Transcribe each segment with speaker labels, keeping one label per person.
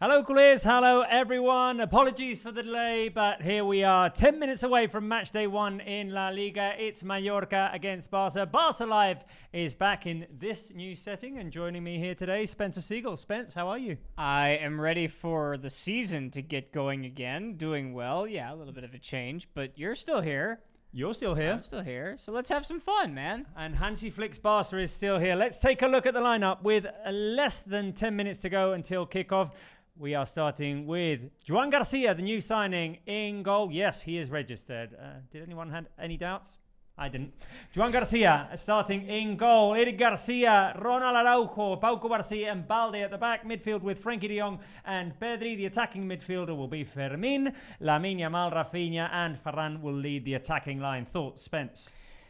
Speaker 1: Hello, Cooliers. Hello, everyone. Apologies for the delay, but here we are, 10 minutes away from match day 1 in La Liga. It's Mallorca against Barça. Barça Live is back in this new setting, and joining me here today, Spencer Siegel. Spence, how are you?
Speaker 2: I am ready for the season to get going again. Doing well. Yeah, a little bit of a change, but you're still here.
Speaker 1: You're still here.
Speaker 2: I'm still here. So let's have some fun, man.
Speaker 1: And Hansi Flick's Barça is still here. Let's take a look at the lineup with less than 10 minutes to go until kickoff. We are starting with Joan Garcia, the new signing, in goal. Yes, he is registered. Did anyone have any doubts? I didn't. Joan Garcia starting in goal. Eric Garcia, Ronald Araujo, Pau Cubarsí and Balde at the back. Midfield with Frenkie de Jong and Pedri. The attacking midfielder will be Fermín. Lamine Yamal, Rafinha and Ferran will lead the attacking line. Thoughts, Spence?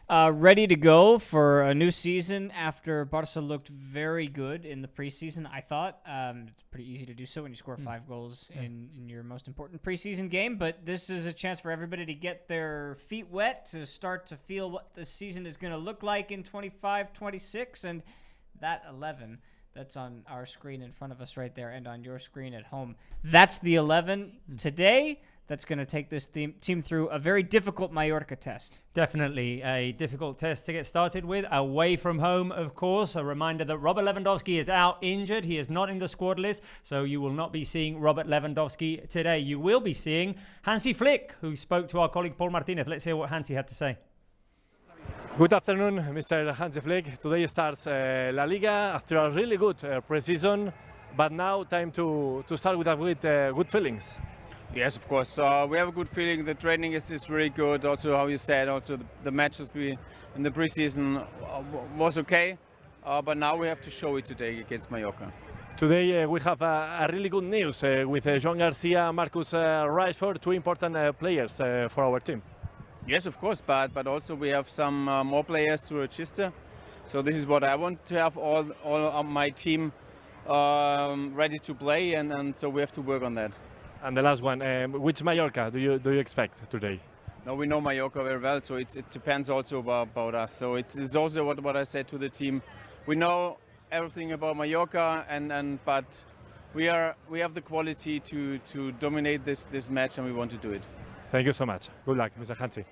Speaker 2: Ready to go for a new season after Barca looked very good in the preseason, I thought. It's pretty easy to do so when you score 5 goals in your most important preseason game, but this is a chance for everybody to get their feet wet, to start to feel what the season is going to look like in 25-26, and that 11 that's on our screen in front of us right there and on your screen at home, that's the 11 today. That's going to take this team through a very difficult Mallorca test.
Speaker 1: Definitely a difficult test to get started with. Away from home, of course. A reminder that Robert Lewandowski is out injured. He is not in the squad list, so you will not be seeing Robert Lewandowski today. You will be seeing Hansi Flick, who spoke to our colleague Paul Martinez. Let's hear what Hansi had to say.
Speaker 3: Good afternoon, Mr. Hansi Flick. Today starts La Liga after a really good pre-season, but now time to start with good feelings.
Speaker 4: Yes, of course. We have a good feeling. The training is really good. Also, how you said, also the matches we in the preseason was okay. But now we have to show it today against Mallorca.
Speaker 3: Today we have a really good news with Joan Garcia, Marcus Rashford, 2 important players for our team.
Speaker 4: Yes, of course. But also we have some more players to register. So this is what I want to have all of my team ready to play, and so we have to work on that.
Speaker 3: And the last one, which Mallorca do you expect today?
Speaker 4: No, we know Mallorca very well, so it depends also about us. So it's also what I said to the team. We know everything about Mallorca, but we have the quality to dominate this match, and we want to do it.
Speaker 3: Thank you so much. Good luck, Mr. Hansi.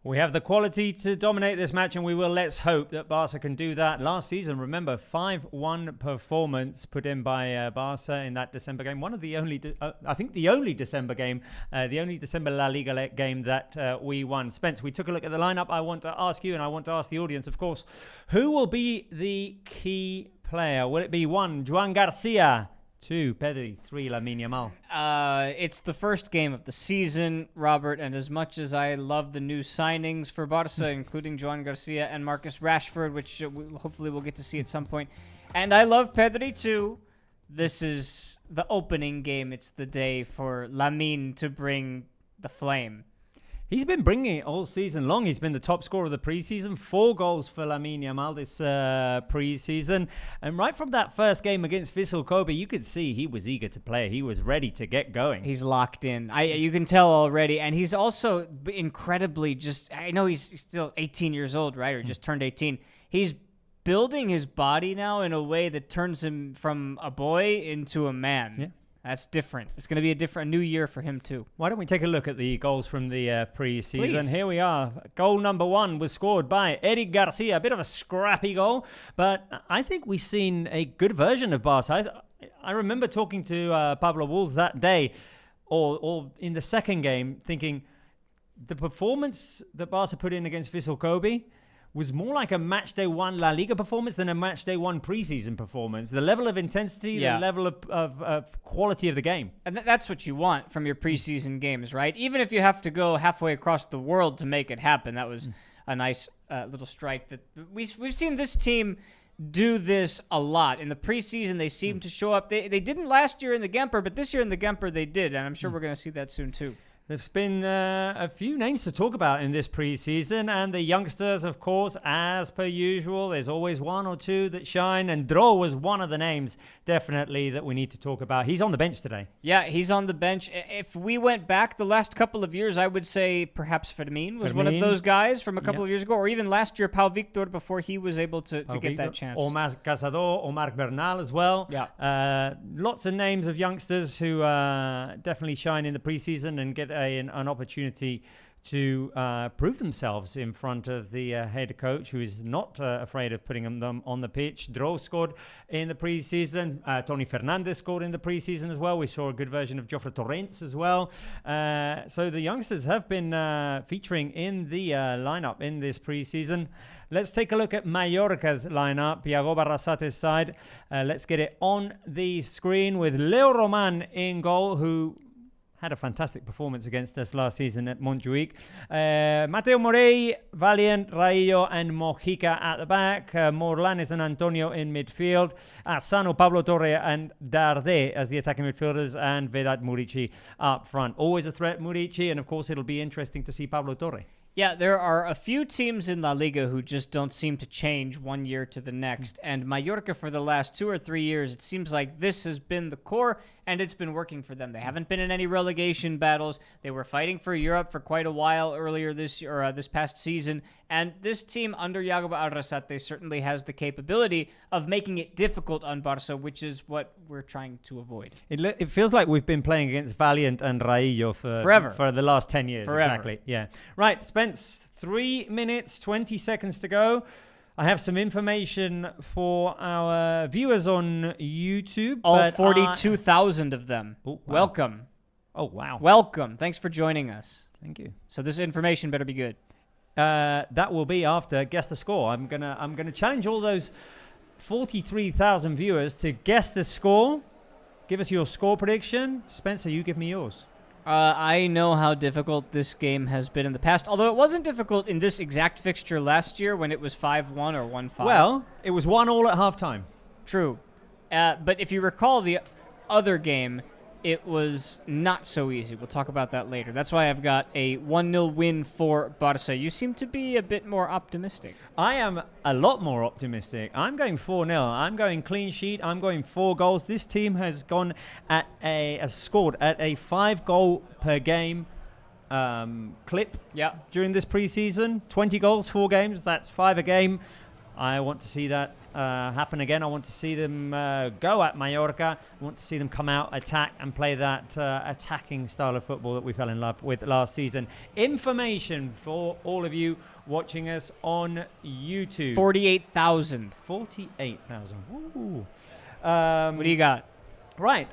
Speaker 1: We have the quality to dominate this match, and we will. Let's hope that Barca can do that. Last season, remember, 5-1 performance put in by Barca in that December game. One of the only, I think the only December game, the only December La Liga game that we won. Spence, we took a look at the lineup. I want to ask you, and I want to ask the audience, of course, who will be the key player? Will it be 1, Joan Garcia, 2, Pedri, 3, Lamine Yamal?
Speaker 2: It's the first game of the season, Robert, and as much as I love the new signings for Barca, including Joan Garcia and Marcus Rashford, which hopefully we'll get to see at some point, and I love Pedri too, this is the opening game. It's the day for Lamine to bring the flame.
Speaker 1: He's been bringing it all season long. He's been the top scorer of the preseason. 4 goals for Lamine Yamal this preseason. And right from that first game against Vissel Kobe, you could see he was eager to play. He was ready to get going.
Speaker 2: He's locked in. You can tell already. And he's also incredibly I know he's still 18 years old, right? Or just turned 18. He's building his body now in a way that turns him from a boy into a man.
Speaker 1: Yeah.
Speaker 2: That's different. It's going to be a new year for him, too.
Speaker 1: Why don't we take a look at the goals from the pre-season?
Speaker 2: Please.
Speaker 1: Here we are. Goal number 1 was scored by Eric Garcia. A bit of a scrappy goal, but I think we've seen a good version of Barca. I remember talking to Pablo Wolves that day, or in the second game, thinking the performance that Barca put in against Vissel Kobe was more like a match day 1 La Liga performance than a match day 1 preseason performance. The level of intensity, the level of quality of the game.
Speaker 2: And that's what you want from your preseason games, right? Even if you have to go halfway across the world to make it happen. That was a nice little strike. That we've seen this team do this a lot. In the preseason, they seem to show up. They didn't last year in the Gemper, but this year in the Gemper they did, and I'm sure we're going to see that soon too.
Speaker 1: There's been a few names to talk about in this preseason, and the youngsters, of course, as per usual. There's always one or two that shine, and Dro was one of the names, definitely, that we need to talk about. He's on the bench today.
Speaker 2: Yeah, he's on the bench. If we went back the last couple of years, I would say perhaps Fermin was one of those guys from a couple of years ago, or even last year, Pau Victor, before he was able to get that chance.
Speaker 1: Omar Cazador, Omar Bernal as well.
Speaker 2: Yeah.
Speaker 1: Lots of names of youngsters who definitely shine in the preseason and get an opportunity to prove themselves in front of the head coach, who is not afraid of putting them on the pitch. Dro scored in the preseason. Tony Fernandez scored in the preseason as well. We saw a good version of Jofre Torrents as well. So the youngsters have been featuring in the lineup in this preseason. Let's take a look at Mallorca's lineup, Iago Barrasate's side. Let's get it on the screen with Leo Roman in goal, who had a fantastic performance against us last season at Montjuic. Mateo Morey, Valiant, Raillo and Mojica at the back. Morlanes and Antonio in midfield. Asano, Pablo Torre and Darde as the attacking midfielders, and Vedat Murici up front. Always a threat, Murici, and of course it'll be interesting to see Pablo Torre.
Speaker 2: Yeah, there are a few teams in La Liga who just don't seem to change one year to the next. And Mallorca, for the last 2 or 3 years, it seems like this has been the core, and it's been working for them. They haven't been in any relegation battles. They were fighting for Europe for quite a while earlier this year, or this past season. And this team under Iago Barrasate certainly has the capability of making it difficult on Barça, which is what we're trying to avoid.
Speaker 1: It feels like we've been playing against Valiant and Raillo
Speaker 2: forever,
Speaker 1: for the last 10 years.
Speaker 2: Forever.
Speaker 1: Exactly. Yeah. Right, Spence, 3 minutes, 20 seconds to go. I have some information for our viewers on YouTube.
Speaker 2: All 42,000 of them.
Speaker 1: Oh, wow.
Speaker 2: Welcome.
Speaker 1: Oh, wow.
Speaker 2: Welcome. Thanks for joining us.
Speaker 1: Thank you.
Speaker 2: So this information better be good.
Speaker 1: That will be after Guess the Score. I'm gonna challenge all those 43,000 viewers to guess the score. Give us your score prediction. Spencer, you give me yours.
Speaker 2: I know how difficult this game has been in the past, although it wasn't difficult in this exact fixture last year when it was 5-1 or 1-5.
Speaker 1: Well, it was 1-1 at halftime.
Speaker 2: True. But if you recall the other game, it was not so easy. We'll talk about that later. That's why I've got a 1-0 win for Barça. You seem to be a bit more optimistic.
Speaker 1: I am a lot more optimistic. I'm going 4-0. I'm going clean sheet. I'm going 4 goals. This team has scored at a 5 goal per game clip during this preseason. 20 goals, 4 games. That's 5 a game. I want to see that happen again. I want to see them go at Mallorca. I want to see them come out, attack, and play that attacking style of football that we fell in love with last season. Information for all of you watching us on YouTube.
Speaker 2: 48,000.
Speaker 1: 48,000. Ooh.
Speaker 2: What do you got?
Speaker 1: Right.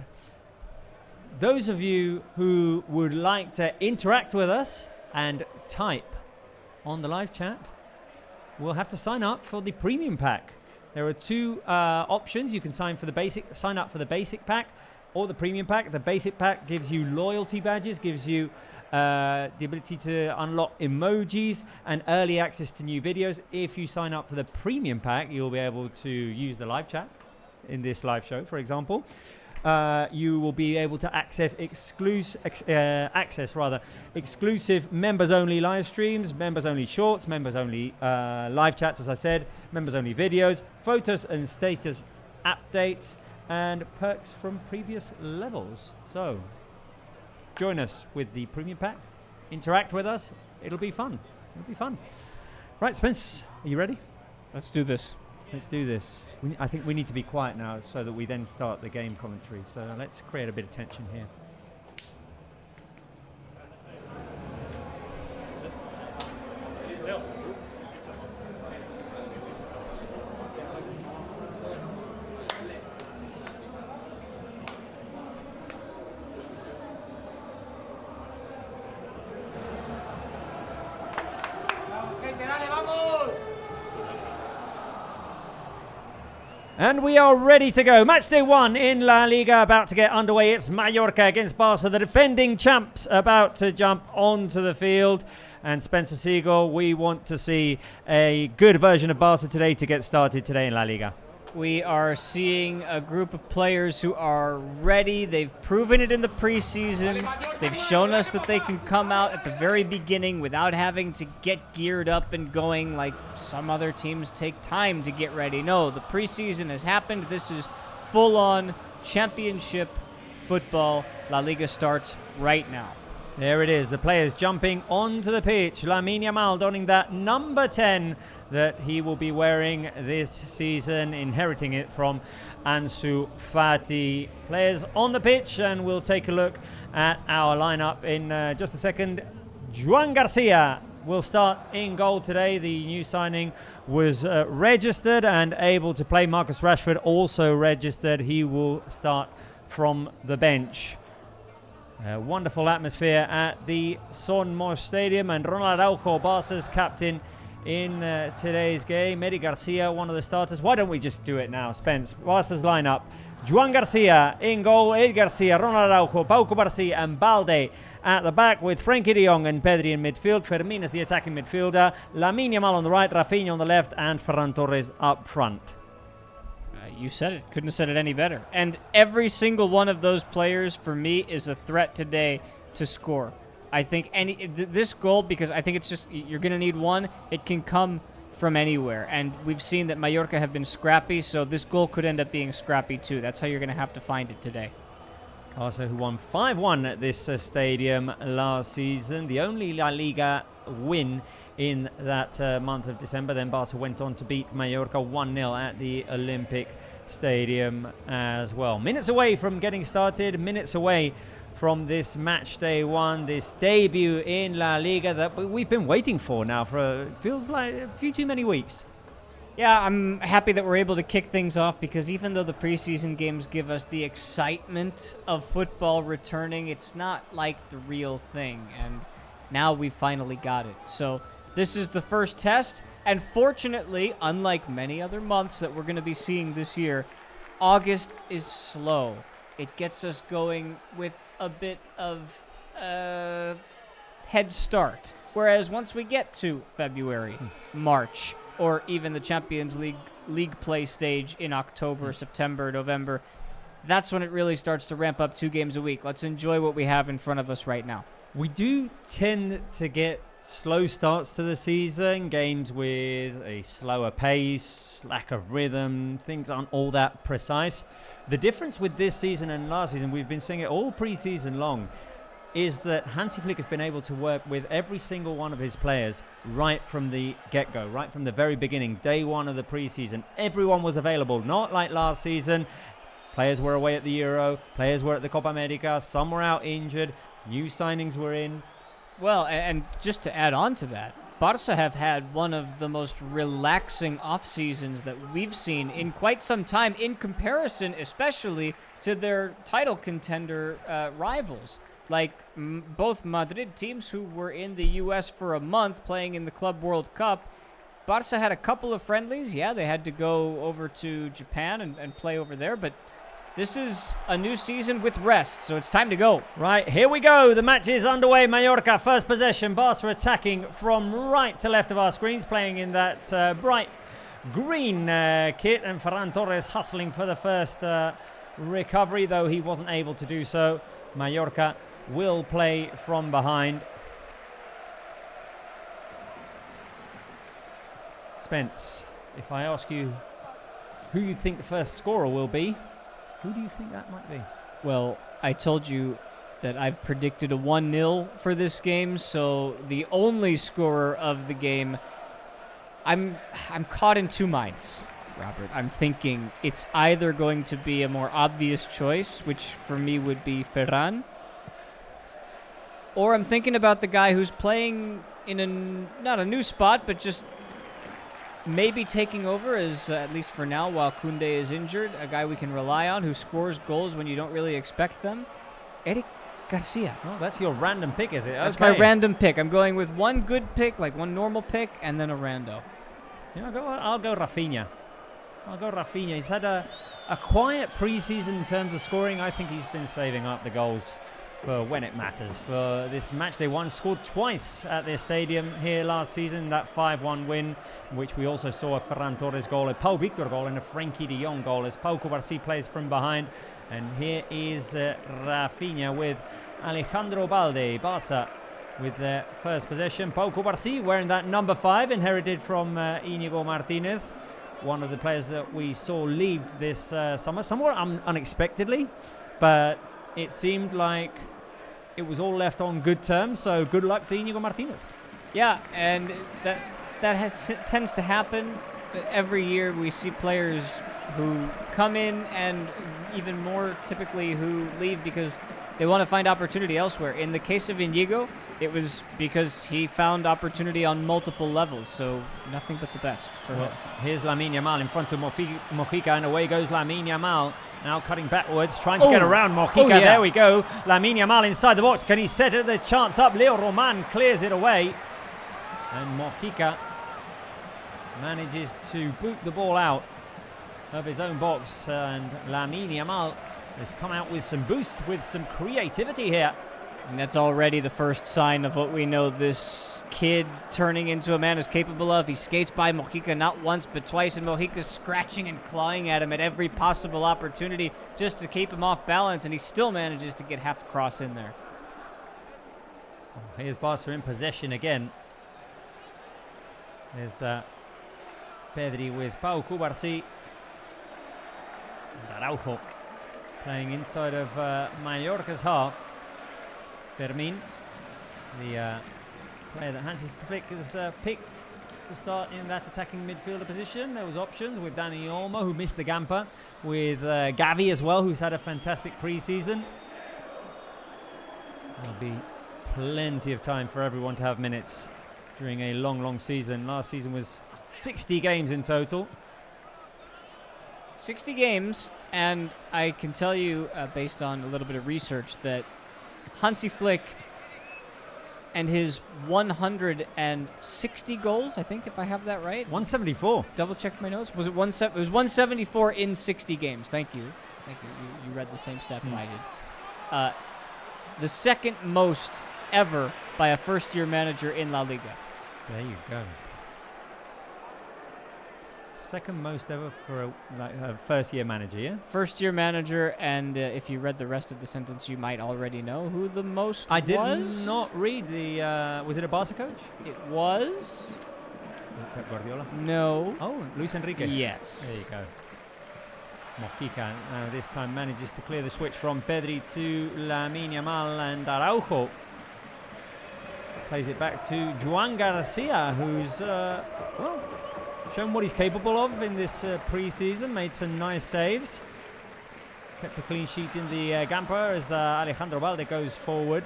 Speaker 1: Those of you who would like to interact with us and type on the live chat will have to sign up for the premium pack. There are 2 options. You can sign up for the basic pack or the premium pack. The basic pack gives you loyalty badges, gives you the ability to unlock emojis and early access to new videos. If you sign up for the premium pack, you'll be able to use the live chat in this live show, for example. You will be able to access exclusive members-only live streams, members-only shorts, members-only live chats, as I said, members-only videos, photos and status updates, and perks from previous levels. So, join us with the premium pack. Interact with us. It'll be fun. It'll be fun. Right, Spence, are you ready?
Speaker 2: Let's do this.
Speaker 1: Let's do this. I think we need to be quiet now so that we then start the game commentary. So let's create a bit of tension here. And we are ready to go. Match day 1 in La Liga about to get underway. It's Mallorca against Barça, the defending champs, about to jump onto the field. And Spencer Siegel, we want to see a good version of Barça today to get started today in La Liga.
Speaker 2: We are seeing a group of players who are ready. They've proven it in the preseason. They've shown us that they can come out at the very beginning without having to get geared up and going like some other teams take time to get ready. No, the preseason has happened. This is full-on championship football. La Liga starts right now.
Speaker 1: There it is, the players jumping onto the pitch. Lamine Yamal donning that number 10 that he will be wearing this season, inheriting it from Ansu Fati. Players on the pitch, and we'll take a look at our lineup in just a second. Joan Garcia will start in goal today. The new signing was registered and able to play. Marcus Rashford also registered. He will start from the bench. A wonderful atmosphere at the Son Moix Stadium, and Ronald Araujo, Barca's captain in today's game. Eddie Garcia, one of the starters. Why don't we just do it now, Spence? Barca's lineup: Joan Garcia in goal, Eddie Garcia, Ronald Araujo, Pau Cubarsí and Balde at the back, with Frenkie de Jong and Pedri in midfield. Fermin is the attacking midfielder, Lamine Yamal on the right, Rafinha on the left, and Ferran Torres up front.
Speaker 2: You said it. Couldn't have said it any better. And every single one of those players, for me, is a threat today to score. I think this goal, because I think it's just, you're going to need one, it can come from anywhere. And we've seen that Mallorca have been scrappy, so this goal could end up being scrappy too. That's how you're going to have to find it today.
Speaker 1: Barca, who won 5-1 at this stadium last season, the only La Liga win in that month of December. Then Barca went on to beat Mallorca 1-0 at the Olympic Stadium as well. Minutes away from getting started, minutes away from this match day one, this debut in La Liga that we've been waiting for now for feels like a few too many weeks.
Speaker 2: Yeah, I'm happy that we're able to kick things off, because even though the preseason games give us the excitement of football returning, it's not like the real thing, and now we finally got it. So this is the first test, and fortunately, unlike many other months that we're going to be seeing this year, August is slow. It gets us going with a bit of head start. Whereas once we get to February, March, or even the Champions League play stage in October, September, November, that's when it really starts to ramp up 2 games a week. Let's enjoy what we have in front of us right now.
Speaker 1: We do tend to get slow starts to the season, games with a slower pace, lack of rhythm, things aren't all that precise. The difference with this season and last season, we've been seeing it all pre-season long, is that Hansi Flick has been able to work with every single one of his players right from the get-go, right from the very beginning, day one of the pre-season. Everyone was available, not like last season. Players were away at the Euro, players were at the Copa America, some were out injured, new signings were in.
Speaker 2: Well, and just to add on to that, Barca have had one of the most relaxing off seasons that we've seen in quite some time, in comparison especially to their title contender rivals. Like both Madrid teams who were in the U.S. for a month playing in the Club World Cup. Barca had a couple of friendlies. Yeah, they had to go over to Japan and play over there, but this is a new season with rest, so it's time to go.
Speaker 1: Right, here we go. The match is underway. Mallorca, first possession. Barca attacking from right to left of our screens, playing in that bright green kit. And Ferran Torres hustling for the first recovery, though he wasn't able to do so. Mallorca will play from behind. Spence, if I ask you who you think the first scorer will be, who do you think that might be?
Speaker 2: Well, I told you that I've predicted a 1-0 for this game, so the only scorer of the game, I'm caught in two minds, Robert. I'm thinking it's either going to be a more obvious choice, which for me would be Ferran, or I'm thinking about the guy who's playing in not a new spot, but just maybe taking over as, at least for now, while Koundé is injured, a guy we can rely on who scores goals when you don't really expect them. Eric Garcia.
Speaker 1: Oh, that's your random pick, is it?
Speaker 2: That's my random pick. I'm going with one good pick, like one normal pick, and then a rando.
Speaker 1: Yeah, I'll go Rafinha. He's had a quiet preseason in terms of scoring. I think he's been saving up the goals for when it matters. For this match day one, scored twice at this stadium here last season. That 5-1 win, in which we also saw a Ferran Torres goal, a Pau Victor goal, and a Frenkie de Jong goal as Pau Cubarsí plays from behind. And here is Rafinha with Alejandro Balde. Barça with their first possession. Pau Cubarsí wearing that number 5, inherited from Íñigo Martínez, one of the players that we saw leave this summer, somewhat unexpectedly, but it seemed like it was all left on good terms. So good luck to Íñigo Martínez.
Speaker 2: Yeah, and that tends to happen every year. We see players who come in, and even more typically who leave because they want to find opportunity elsewhere. In the case of Íñigo, it was because he found opportunity on multiple levels, so nothing but the best for him.
Speaker 1: Here's Lamine Yamal in front of Mojica, and away goes Lamine Yamal. Now cutting backwards, trying to get around Mojica.
Speaker 2: Yeah.
Speaker 1: There we go. Lamine Yamal inside the box. Can he set it? The chance up. Leo Roman clears it away. And Mojica manages to boot the ball out of his own box. And Lamine Yamal has come out with some boost, with some creativity here.
Speaker 2: And that's already the first sign of what we know this kid turning into a man is capable of. He skates by Mojica not once but twice, and Mojica's scratching and clawing at him at every possible opportunity just to keep him off balance, and he still manages to get half cross in there.
Speaker 1: Here's Barca in possession again. There's Pedri with Pau Cubarsí. And Araujo playing inside of Mallorca's half. Fermin, the player that Hansi Flick has picked to start in that attacking midfielder position. There was options with Dani Olmo, who missed the Gamper, with Gavi as well, who's had a fantastic pre-season. There'll be plenty of time for everyone to have minutes during a long season. Last season was 60 games in total.
Speaker 2: 60 games, and I can tell you, based on a little bit of research, that Hansi Flick and his 160 goals, I think, if I have that right.
Speaker 1: 174.
Speaker 2: Double check my notes. Was it it was 174 in 60 games. Thank you. You read the same stat that I did. The second most ever by a first-year manager in La Liga.
Speaker 1: There you go. Second most ever for a first-year manager, yeah?
Speaker 2: First-year manager, and if you read the rest of the sentence, you might already know who the most
Speaker 1: I did
Speaker 2: was.
Speaker 1: not read the... was it a Barca coach?
Speaker 2: It was...
Speaker 1: Pep Guardiola?
Speaker 2: No.
Speaker 1: Oh, Luis Enrique.
Speaker 2: Yes.
Speaker 1: There you go. Mojica this time manages to clear the switch from Pedri to Lamine Yamal, and Araujo plays it back to Joan Garcia, who's, shown what he's capable of in this pre-season. Made some nice saves. Kept a clean sheet in the Gamper as Alejandro Balde goes forward.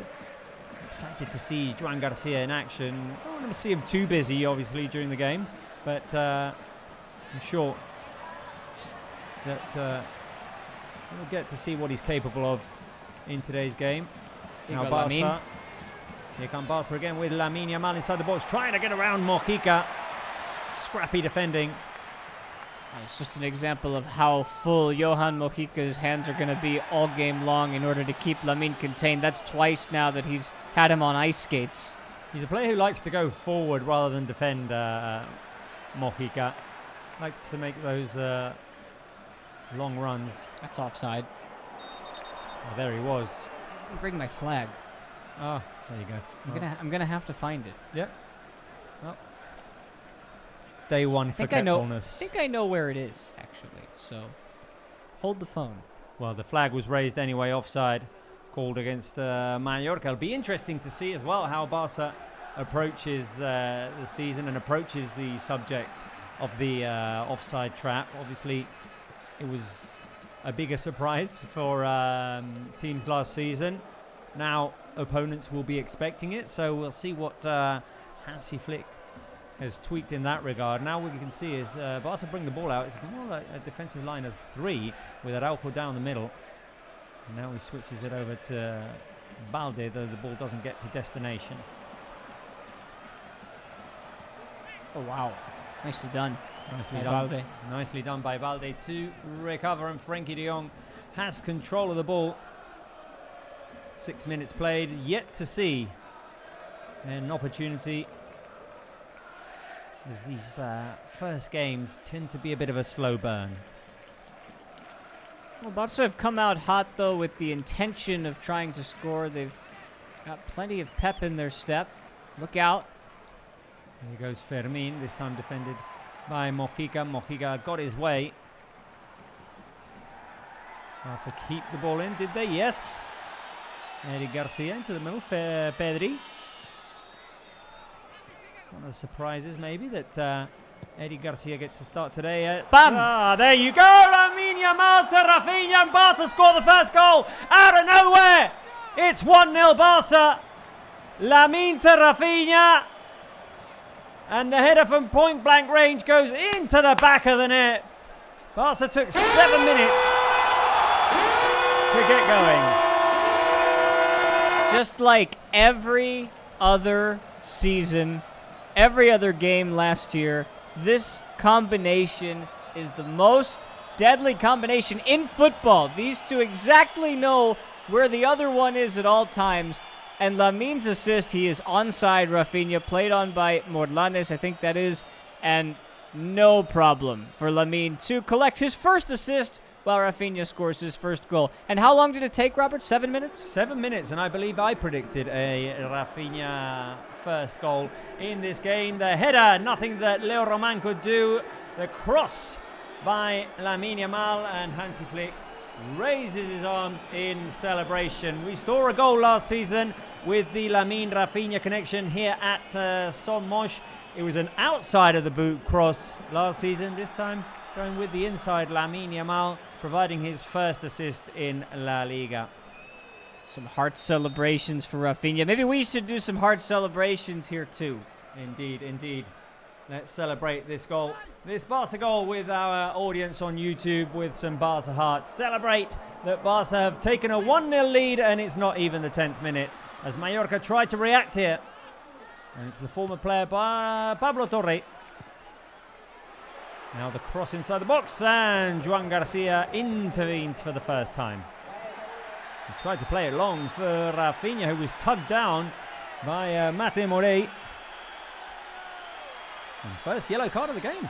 Speaker 1: Excited to see Joan Garcia in action. I don't want to see him too busy, obviously, during the game, but I'm sure that we'll get to see what he's capable of in today's game. Now Barca. Here come Barca again with Lamine Yamal inside the box, trying to get around Mojica. Scrappy defending.
Speaker 2: It's just an example of how full Johan Mojica's hands are going to be all game long in order to keep Lamine contained. That's twice now that he's had him on ice skates.
Speaker 1: He's a player who likes to go forward rather than defend. Mojica likes to make those long runs.
Speaker 2: That's offside.
Speaker 1: Oh, there he was.
Speaker 2: I didn't bring my flag.
Speaker 1: Ah, there you go.
Speaker 2: I'm gonna have to find it.
Speaker 1: Yep. Oh. Day one forgetfulness.
Speaker 2: I think I know where it is, actually. So, hold the phone.
Speaker 1: Well, the flag was raised anyway, offside, called against Mallorca. It'll be interesting to see as well how Barca approaches the season and approaches the subject of the offside trap. Obviously, it was a bigger surprise for teams last season. Now, opponents will be expecting it, so we'll see what Hansi Flick has tweaked in that regard. Now what we can see is Barca bring the ball out. It's more like a defensive line of 3 with Araujo down the middle. And now he switches it over to Balde, though the ball doesn't get to destination.
Speaker 2: Oh, wow. Nicely done.
Speaker 1: Nicely
Speaker 2: by
Speaker 1: done.
Speaker 2: Balde.
Speaker 1: Nicely done by Balde to recover, and Frenkie de Jong has control of the ball. 6 minutes played, yet to see an opportunity, as these first games tend to be a bit of a slow burn.
Speaker 2: Well, Barça have come out hot, though, with the intention of trying to score. They've got plenty of pep in their step. Look out.
Speaker 1: Here goes Fermin, this time defended by Mojica. Mojica got his way. Barça keep the ball in, did they? Yes. Eric Garcia into the middle, Pedri. One of the surprises, maybe, that Eric Garcia gets to start today.
Speaker 2: Bam!
Speaker 1: There you go! Lamine Yamal to Rafinha, and Barça score the first goal out of nowhere! It's 1-0 Barça. Lamine to Rafinha. And the header from point-blank range goes into the back of the net. Barça took 7 minutes to get going.
Speaker 2: Just like every other season, every other game last year, this combination is the most deadly combination in football. These two exactly know where the other one is at all times. And Lamine's assist, he is onside Rafinha, played on by Morlanes, I think that is. And no problem for Lamine to collect his first assist while Rafinha scores his first goal. And how long did it take, Robert? 7 minutes?
Speaker 1: 7 minutes, and I believe I predicted a Rafinha first goal in this game. The header, nothing that Leo Roman could do. The cross by Lamine Yamal, and Hansi Flick raises his arms in celebration. We saw a goal last season with the Lamine-Rafinha connection here at Son Mosh. It was an outside of the boot cross last season. This time going with the inside, Lamine Yamal providing his first assist in La Liga.
Speaker 2: Some heart celebrations for Rafinha. Maybe we should do some heart celebrations here too.
Speaker 1: Indeed, indeed. Let's celebrate this goal. This Barca goal with our audience on YouTube with some Barca hearts. Celebrate that Barca have taken a 1-0 lead, and it's not even the 10th minute as Mallorca tried to react here. And it's the former player Pablo Torre. Now the cross inside the box, and Joan Garcia intervenes for the first time. He tried to play it long for Rafinha, who was tugged down by Mate Morey. And first yellow card of the game.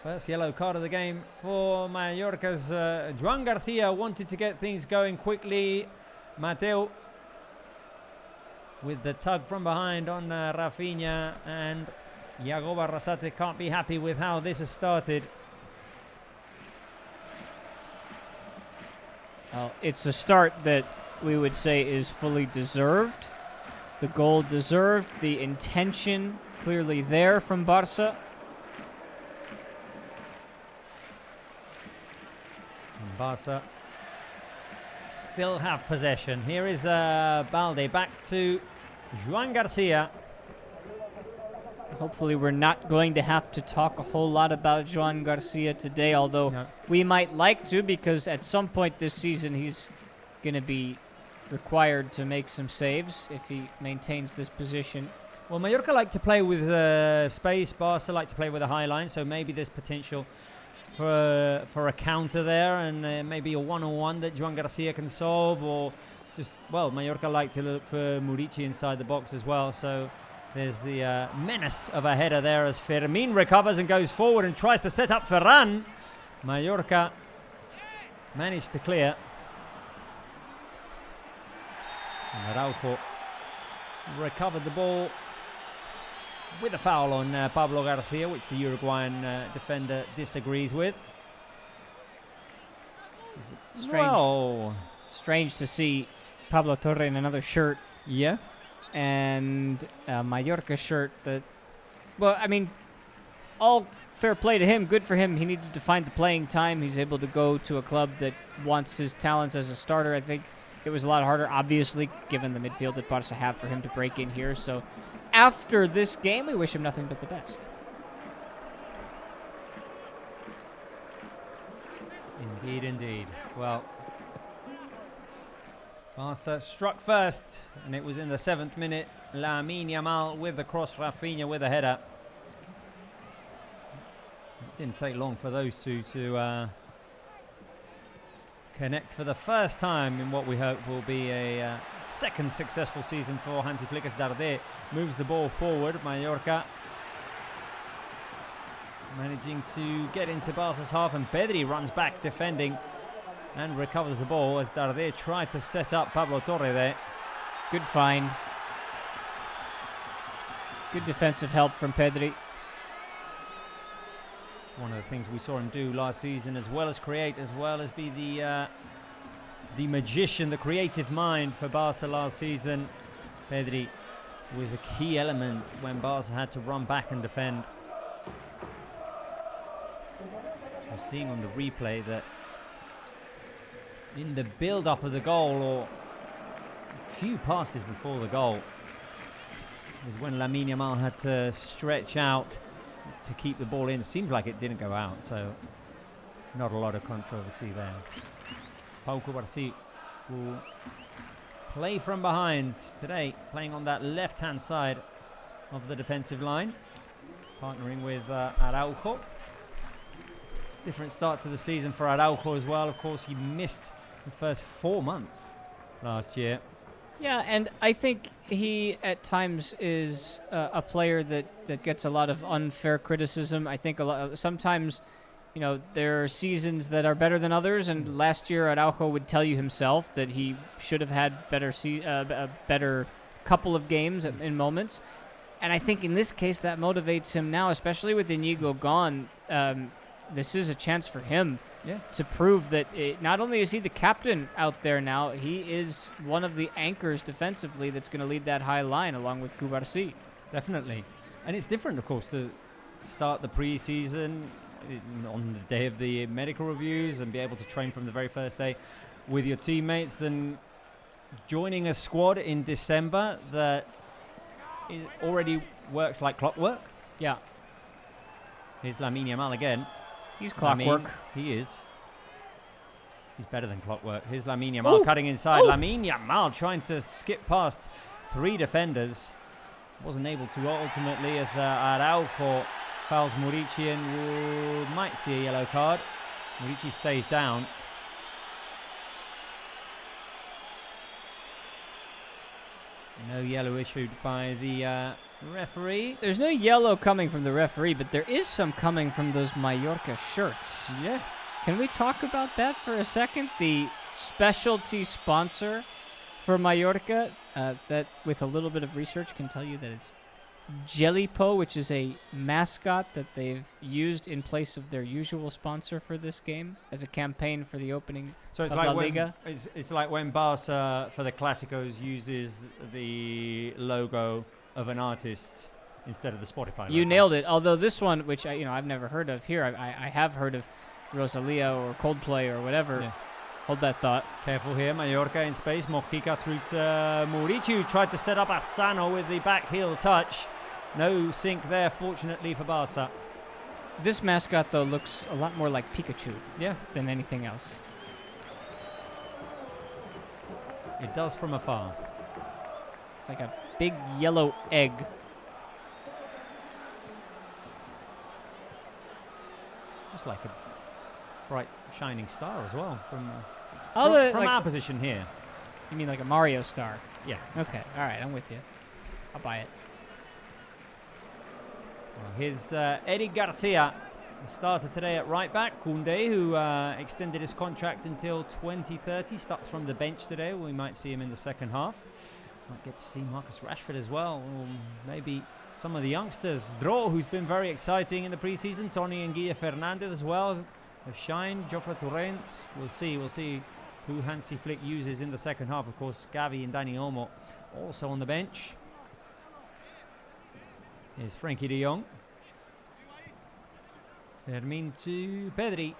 Speaker 1: First yellow card of the game for Mallorca's Joan Garcia wanted to get things going quickly. Mateo with the tug from behind on Rafinha, and Iago Barrasate can't be happy with how this has started.
Speaker 2: It's a start that we would say is fully deserved. The goal deserved, the intention clearly there from Barça.
Speaker 1: And Barça still have possession. Here is Balde back to Joan Garcia.
Speaker 2: Hopefully we're not going to have to talk a whole lot about Joan Garcia today, although we might like to, because at some point this season he's going to be required to make some saves if he maintains this position.
Speaker 1: Well, Mallorca like to play with space. Barca like to play with a high line, so maybe there's potential for a counter there, and maybe a one-on-one that Joan Garcia can solve, or just, well, Mallorca like to look for Murici inside the box as well, so there's the menace of a header there as Fermin recovers and goes forward and tries to set up Ferran. Mallorca managed to clear. And Araujo recovered the ball with a foul on Pablo Garcia, which the Uruguayan defender disagrees with.
Speaker 2: Strange to see Pablo Torre in another shirt.
Speaker 1: Yeah.
Speaker 2: And a Mallorca shirt that, well, I mean, all fair play to him. Good for him. He needed to find the playing time. He's able to go to a club that wants his talents as a starter. I think it was a lot harder, obviously, given the midfield that Barca have, for him to break in here. So after this game, we wish him nothing but the best.
Speaker 1: Indeed, indeed. Well, Barca struck first, and it was in the 7th minute. Lamine Yamal with the cross, Rafinha with a header. Didn't take long for those two to connect for the first time in what we hope will be a second successful season for Hansi Flick, as Darder moves the ball forward. Mallorca managing to get into Barca's half, and Pedri runs back defending and recovers the ball as Darder tried to set up Pablo Torre there.
Speaker 2: Good find. Good defensive help from Pedri.
Speaker 1: One of the things we saw him do last season, as well as create, as well as be the magician, the creative mind for Barca last season. Pedri was a key element when Barca had to run back and defend. We're seeing on the replay that in the build-up of the goal, or a few passes before the goal, was when Lamine Yamal had to stretch out to keep the ball in. It seems like it didn't go out, so not a lot of controversy there. Pau Cubarsí will play from behind today, playing on that left-hand side of the defensive line, partnering with Araujo. Different start to the season for Araujo as well. Of course, he missed the first 4 months last year.
Speaker 2: Yeah, and I think he at times is a player that gets a lot of unfair criticism. I think sometimes, you know, there are seasons that are better than others, and last year Araujo would tell you himself that he should have had a better couple of games in moments. And I think in this case that motivates him now, especially with Inigo gone. This is a chance for him to prove that not only is he the captain out there now, he is one of the anchors defensively that's going to lead that high line along with Cubarsí.
Speaker 1: Definitely. And it's different, of course, to start the pre-season on the day of the medical reviews and be able to train from the very first day with your teammates than joining a squad in December that already works like clockwork.
Speaker 2: Yeah.
Speaker 1: Here's Lamine Yamal again.
Speaker 2: He's clockwork.
Speaker 1: He is. He's better than clockwork. Here's Lamine Yamal cutting inside. Lamine Yamal trying to skip past 3 defenders. Wasn't able to ultimately, as Araujo fouls Murici, and we might see a yellow card. Murici stays down. No yellow issued by the referee.
Speaker 2: There's no yellow coming from the referee, but there is some coming from those Mallorca shirts.
Speaker 1: Yeah.
Speaker 2: Can we talk about that for a second? The specialty sponsor for Mallorca, that with a little bit of research can tell you that it's Jellipo, which is a mascot that they've used in place of their usual sponsor for this game as a campaign for the opening of La Liga.
Speaker 1: It's like when Barça for the Clásicos uses the logo of an artist instead of the Spotify logo.
Speaker 2: You nailed it. Although this one, which I've never heard of here, I have heard of Rosalia or Coldplay or whatever. Yeah. Hold that thought.
Speaker 1: Careful here, Mallorca in space. Mojica through to Murici, who tried to set up Asano with the back heel touch. No sink there, fortunately for Barca.
Speaker 2: This mascot, though, looks a lot more like Pikachu than anything else.
Speaker 1: It does from afar.
Speaker 2: It's like a big yellow egg.
Speaker 1: Just like a bright, shining star as well from our position here.
Speaker 2: You mean like a Mario star?
Speaker 1: Yeah.
Speaker 2: Okay. All right. I'm with you. I'll buy it.
Speaker 1: Well, here's Eric Garcia, started today at right back. Koundé, who extended his contract until 2030, starts from the bench today. We might see him in the second half. Might get to see Marcus Rashford as well, or maybe some of the youngsters. Dro, who's been very exciting in the preseason. Tony and Guille Fernandez as well have shined. Jofre Torrents. We'll see who Hansi Flick uses in the second half. Of course, Gavi and Dani Olmo also on the bench. Here's Frankie de Jong. Fermin to Pedri.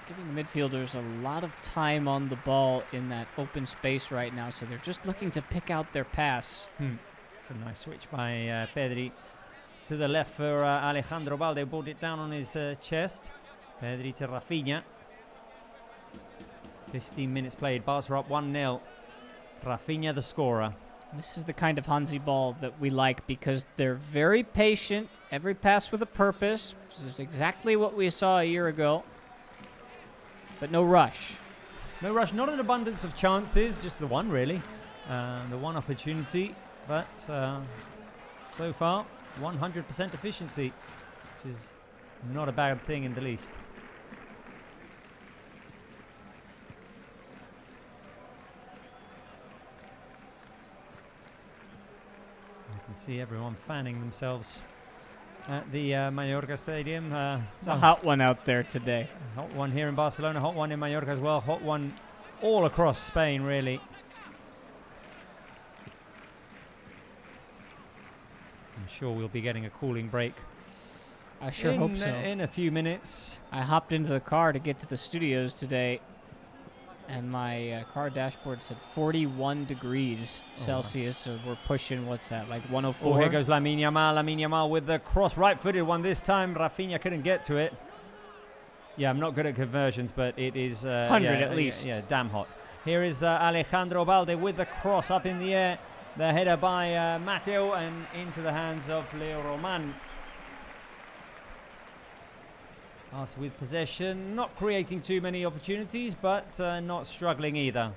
Speaker 2: Giving the midfielders a lot of time on the ball in that open space right now, so they're just looking to pick out their pass.
Speaker 1: It's a nice switch by Pedri to the left for Alejandro Balde. Brought it down on his chest. Pedri to Rafinha. 15 minutes played. Barca up 1-0. Rafinha the scorer.
Speaker 2: This is the kind of Hansi ball that we like because they're very patient. Every pass with a purpose. This is exactly what we saw a year ago. But no rush.
Speaker 1: No rush, not an abundance of chances, just the one really. The one opportunity. But so far, 100% efficiency, which is not a bad thing in the least. You can see everyone fanning themselves at the Mallorca Stadium.
Speaker 2: It's a hot one out there today.
Speaker 1: Hot one here in Barcelona, hot one in Mallorca as well, hot one all across Spain really. I'm sure we'll be getting a cooling break.
Speaker 2: I sure hope so.
Speaker 1: In a few minutes.
Speaker 2: I hopped into the car to get to the studios today, and my car dashboard said 41 degrees Celsius, so we're pushing, what's that, like 104?
Speaker 1: Oh, here goes Lamine Yamal with the cross, right-footed one this time. Rafinha couldn't get to it. Yeah, I'm not good at conversions, but it is
Speaker 2: 100 at least.
Speaker 1: Yeah, damn hot. Here is Alejandro Balde with the cross up in the air. The header by Mateo and into the hands of Leo Roman. Us with possession, not creating too many opportunities, but not struggling either.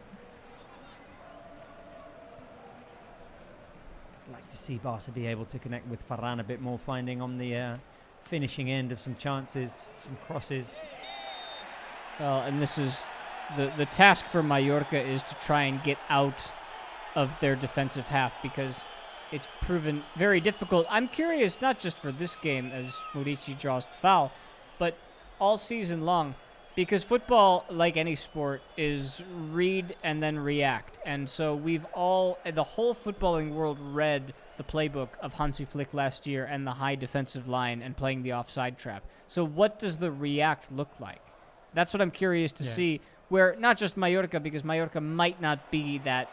Speaker 1: Like to see Barca be able to connect with Ferran a bit more, finding on the finishing end of some chances, some crosses.
Speaker 2: Well, and this is the task for Mallorca is to try and get out of their defensive half because it's proven very difficult. I'm curious, not just for this game as Murici draws the foul, but all season long, because football, like any sport, is read and then react. And so we've all, the whole footballing world read the playbook of Hansi Flick last year and the high defensive line and playing the offside trap. So what does the react look like? That's what I'm curious to see, where not just Mallorca, because Mallorca might not be that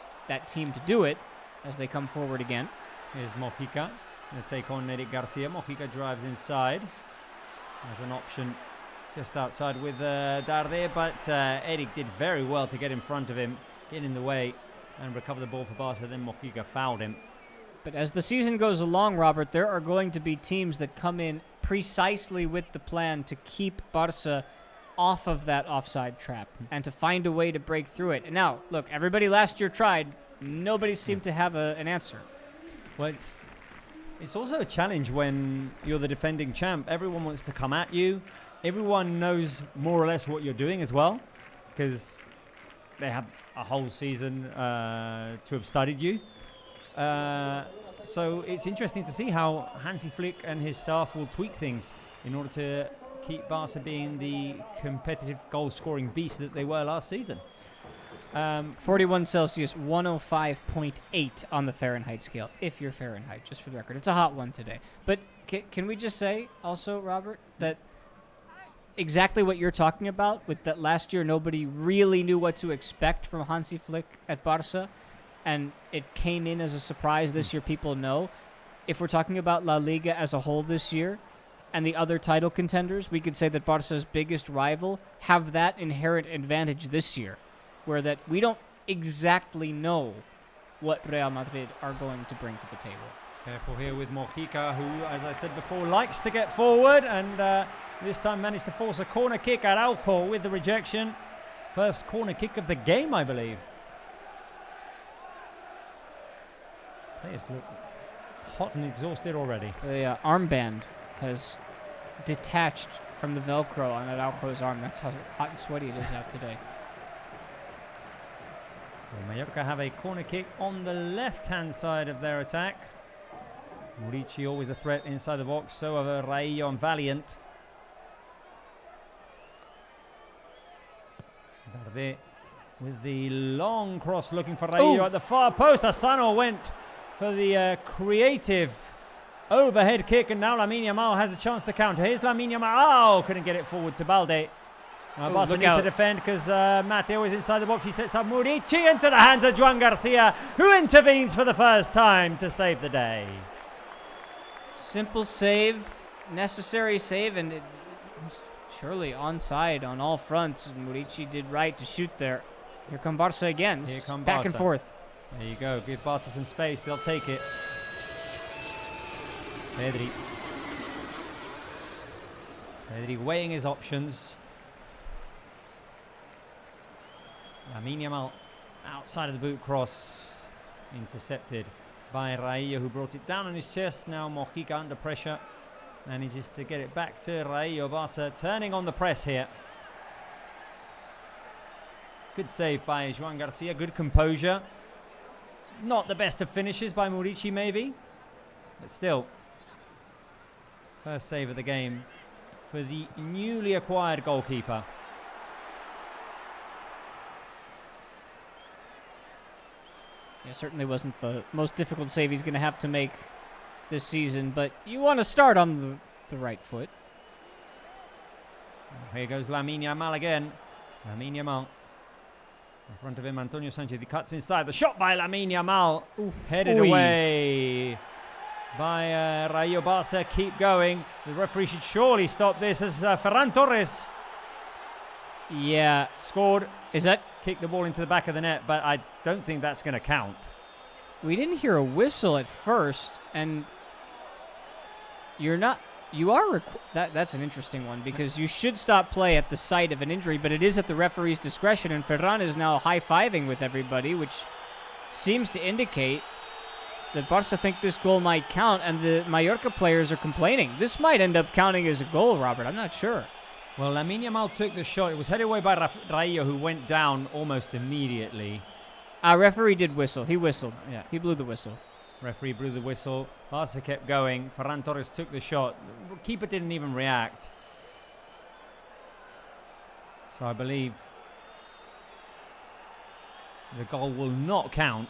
Speaker 2: team to do it as they come forward again.
Speaker 1: Here's Mojica going to take on Eric Garcia. Mojica drives inside as an option just outside with Darde, but Eric did very well to get in front of him, get in the way and recover the ball for Barca. Then Mojica fouled him.
Speaker 2: But as the season goes along, Robert, there are going to be teams that come in precisely with the plan to keep Barca off of that offside trap and to find a way to break through it. And now, look, everybody last year tried. Nobody seemed to have an answer.
Speaker 1: Well, it's also a challenge when you're the defending champ. Everyone wants to come at you. Everyone knows more or less what you're doing as well, because they have a whole season to have studied you. So it's interesting to see how Hansi Flick and his staff will tweak things in order to keep Barca being the competitive goal-scoring beast that they were last season.
Speaker 2: 41 Celsius, 105.8 on the Fahrenheit scale, if you're Fahrenheit, just for the record. It's a hot one today. But can we just say also, Robert, that exactly what you're talking about, with that last year nobody really knew what to expect from Hansi Flick at Barca, and it came in as a surprise. This year people know. If we're talking about La Liga as a whole this year, and the other title contenders, we could say that Barca's biggest rival have that inherent advantage this year, where that we don't exactly know what Real Madrid are going to bring to the table.
Speaker 1: Careful here with Mojica, who, as I said before, likes to get forward, and this time managed to force a corner kick. Araujo with the rejection. First corner kick of the game, I believe. Players look hot and exhausted already.
Speaker 2: The armband has detached from the Velcro on Araujo's arm. That's how hot and sweaty it is out today.
Speaker 1: Well, Mallorca have a corner kick on the left-hand side of their attack. Murici always a threat inside the box, so are Raillo and Valiant. Darde with the long cross looking for Raillo at the far post. Asano went for the creative overhead kick, and now Lamine Yamal has a chance to counter. Here's Lamine Yamal. Oh, couldn't get it forward to Balde. Barca need to defend because Mateo is inside the box. He sets up Murici into the hands of Juan Garcia, who intervenes for the first time to save the day.
Speaker 2: Simple save, necessary save, and surely onside on all fronts. Murici did right to shoot there. Here come Barca again.
Speaker 1: Here come
Speaker 2: back
Speaker 1: Barca.
Speaker 2: and forth.
Speaker 1: There you go. Give Barca some space. They'll take it. Pedri. Pedri weighing his options. Lamine Yamal outside of the boot cross. Intercepted by Raillo, who brought it down on his chest. Now Mojica under pressure. Manages to get it back to Raillo. Barca turning on the press here. Good save by Joan Garcia. Good composure. Not the best of finishes by Murici maybe. But still. First save of the game for the newly acquired goalkeeper.
Speaker 2: Yeah, certainly wasn't the most difficult save he's going to have to make this season, but you want to start on the right foot.
Speaker 1: Here goes Lamine Yamal again. Lamine Yamal. In front of him, Antonio Sanchez. He cuts inside. The shot by Lamine Yamal. Headed away by Rayo. Barca keep going. The referee should surely stop this as Ferran Torres.
Speaker 2: Yeah.
Speaker 1: Scored.
Speaker 2: Is that?
Speaker 1: Kicked the ball into the back of the net, but I don't think that's going to count.
Speaker 2: We didn't hear a whistle at first, and you're not. You are. That's an interesting one because you should stop play at the site of an injury, but it is at the referee's discretion, and Ferran is now high-fiving with everybody, which seems to indicate that Barca think this goal might count, and the Mallorca players are complaining. This might end up counting as a goal, Robert. I'm not sure.
Speaker 1: Well, Lamine Yamal took the shot. It was headed away by Raillo, who went down almost immediately.
Speaker 2: Referee did whistle. He whistled.
Speaker 1: Yeah.
Speaker 2: He blew the whistle.
Speaker 1: Referee blew the whistle. Barca kept going. Ferran Torres took the shot. Keeper didn't even react. So I believe the goal will not count.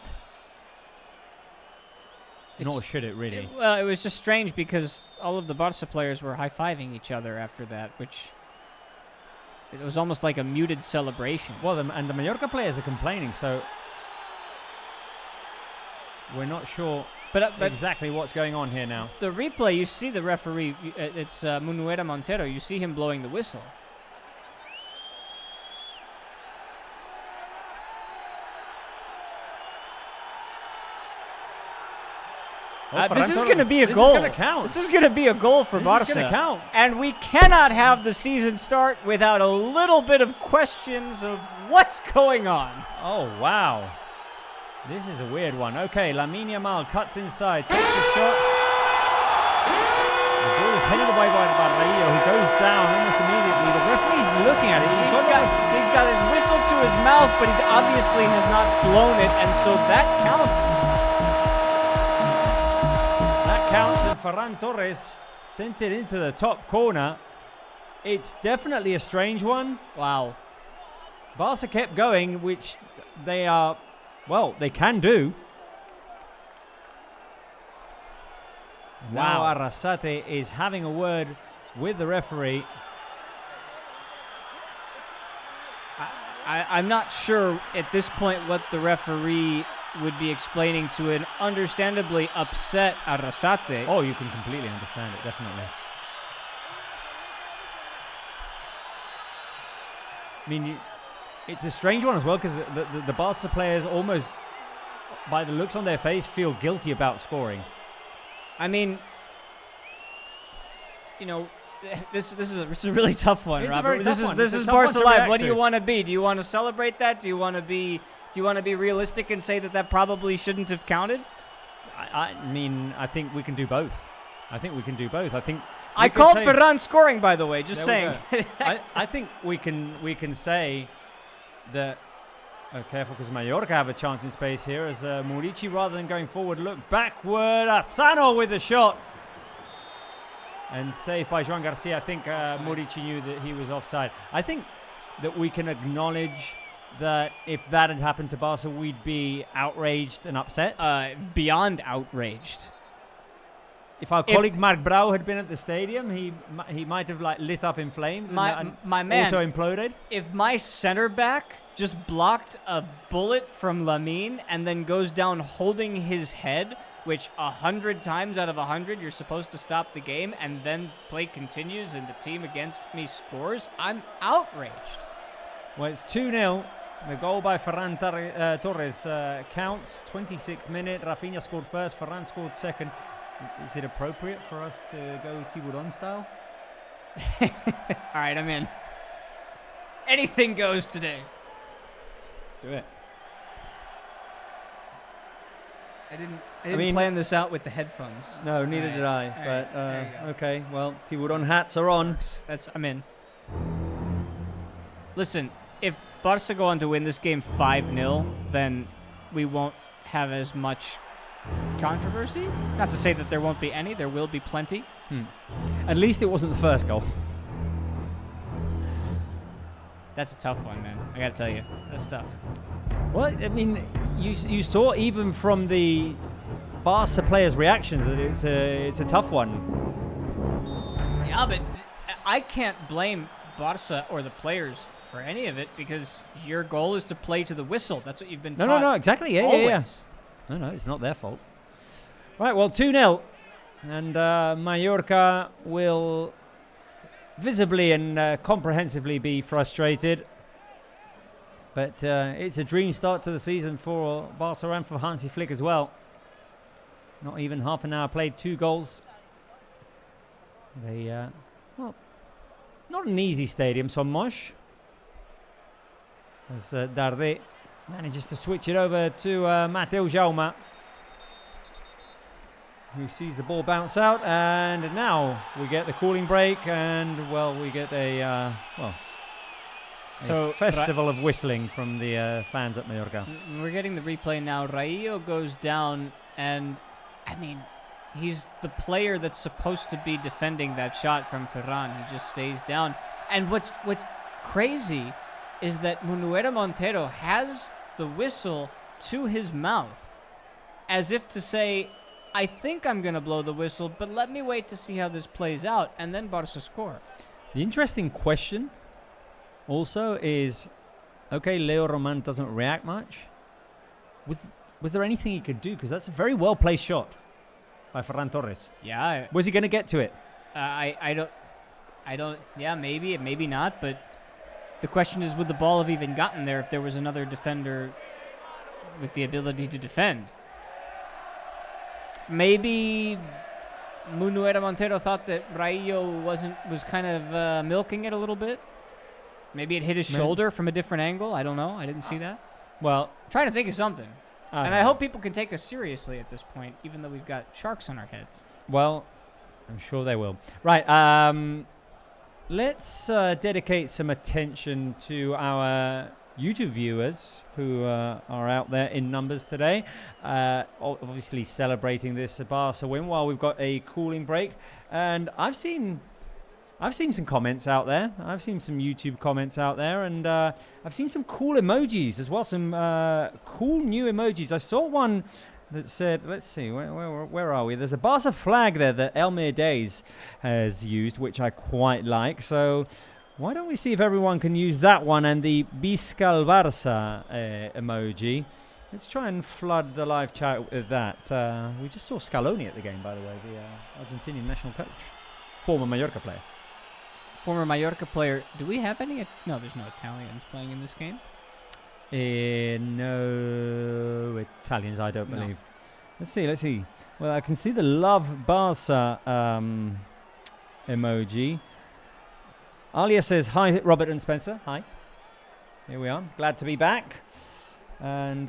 Speaker 1: Nor should it really.
Speaker 2: Well, it was just strange because all of the Barca players were high-fiving each other after that, which it was almost like a muted celebration.
Speaker 1: Well, and the Mallorca players are complaining, so we're not sure but exactly what's going on here now.
Speaker 2: The replay, you see the referee, it's Munuera Montero, you see him blowing the whistle. This is going to be a goal.
Speaker 1: This is going to count.
Speaker 2: This is going to be a goal for Barca.
Speaker 1: This is going to count.
Speaker 2: And we cannot have the season start without a little bit of questions of what's going on.
Speaker 1: Oh, wow. This is a weird one. Okay, Lamine Yamal cuts inside, takes a shot. The ball is headed away by Raillo, who goes down almost immediately. The referee's looking at it.
Speaker 2: He's got his whistle to his mouth, but he obviously has not blown it, and so that counts.
Speaker 1: Counts, and Ferran Torres sent it into the top corner. It's definitely a strange one.
Speaker 2: Wow.
Speaker 1: Barca kept going, which they are, well, they can do. Now Arrasate is having a word with the referee.
Speaker 2: I'm not sure at this point what the referee would be explaining to an understandably upset Arrasate.
Speaker 1: Oh, you can completely understand it, definitely. I mean, it's a strange one as well because the Barca players almost, by the looks on their face, feel guilty about scoring.
Speaker 2: I mean, you know, this is a really tough one,
Speaker 1: It's
Speaker 2: Robert.
Speaker 1: a very tough one.
Speaker 2: This is Barca Live. What do you want to be? Do you want to celebrate that? Do you want to be realistic and say that probably shouldn't have counted?
Speaker 1: I mean, I think we can do both. I think
Speaker 2: I called Ferran scoring, by the way. Just saying.
Speaker 1: I think we can say that. Careful, because Mallorca have a chance in space here as Murici, rather than going forward, look backward. Asano with the shot. And saved by Joan Garcia. I think Murici knew that he was offside. I think that we can acknowledge that if that had happened to Barca, we'd be outraged and upset.
Speaker 2: Beyond outraged.
Speaker 1: If our colleague Marc Brau had been at the stadium, he might have lit up in flames and
Speaker 2: my man,
Speaker 1: auto-imploded.
Speaker 2: If my center back just blocked a bullet from Lamine and then goes down holding his head, which 100 times out of 100 you're supposed to stop the game, and then play continues and the team against me scores, I'm outraged.
Speaker 1: Well, it's 2-0 The goal by Ferran Torres counts. 26th minute. Rafinha scored first. Ferran scored second. Is it appropriate for us to go Tiburon style?
Speaker 2: All right, I'm in. Anything goes today.
Speaker 1: Do it.
Speaker 2: I didn't plan this out with the headphones.
Speaker 1: No, neither
Speaker 2: Right.
Speaker 1: did I.
Speaker 2: All
Speaker 1: But
Speaker 2: right, there you go.
Speaker 1: okay, well, Tiburon hats are on.
Speaker 2: I'm in. Listen, if Barca go on to win this game 5-0, then we won't have as much controversy. Not to say that there won't be any. There will be plenty.
Speaker 1: At least it wasn't the first goal.
Speaker 2: That's a tough one, man. I gotta tell you, that's tough.
Speaker 1: Well, I mean, you saw even from the Barca players' reactions that it's a tough one.
Speaker 2: Yeah, but I can't blame Barca or the players for any of it because your goal is to play to the whistle. That's what you've been taught.
Speaker 1: No, exactly. Yeah,
Speaker 2: always.
Speaker 1: yeah. No, it's not their fault. Right, well, 2-0. And Mallorca will visibly and comprehensively be frustrated. But it's a dream start to the season for Barca and for Hansi Flick as well. Not even half an hour played, 2 goals. They, well, not an easy stadium, Somos. As Darde manages to switch it over to Mateo Jaume, who sees the ball bounce out, and now we get the cooling break, and well, we get a festival of whistling from the fans at Mallorca.
Speaker 2: We're getting the replay now. Raillo goes down, and I mean, he's the player that's supposed to be defending that shot from Ferran. He just stays down. And what's crazy is that Munuera Montero has the whistle to his mouth, as if to say, I think I'm going to blow the whistle, but let me wait to see how this plays out, and then Barca score.
Speaker 1: The interesting question also is, okay, Leo Roman doesn't react much. Was there anything he could do? Because that's a very well-placed shot by Ferran Torres.
Speaker 2: Yeah.
Speaker 1: Was he going to get to it?
Speaker 2: I don't, yeah, maybe not, but the question is, would the ball have even gotten there if there was another defender with the ability to defend? Maybe Munuera Montero thought that Raillo was kind of milking it a little bit. Maybe it hit his shoulder from a different angle. I don't know. I didn't see that.
Speaker 1: Well,
Speaker 2: I'm trying to think of something. And I hope people can take us seriously at this point, even though we've got sharks on our heads.
Speaker 1: Well, I'm sure they will. Right. Let's dedicate some attention to our YouTube viewers who are out there in numbers today. Obviously celebrating this Barca win while we've got a cooling break. And I've seen some comments out there. I've seen some YouTube comments out there, and I've seen some cool emojis as well. Some cool new emojis. I saw one that said, let's see, where are we? There's a Barca flag there that Elmir Days has used, which I quite like. So why don't we see if everyone can use that one and the Visca Barça emoji. Let's try and flood the live chat with that. We just saw Scaloni at the game, by the way, the Argentinian national coach, former Mallorca player.
Speaker 2: Former Mallorca player. Do we have any? No, there's no Italians playing in this game.
Speaker 1: No Italians, I don't believe. Let's see. Well, I can see the Love Barca emoji. Alia says, hi, Robert and Spencer. Hi. Here we are. Glad to be back. And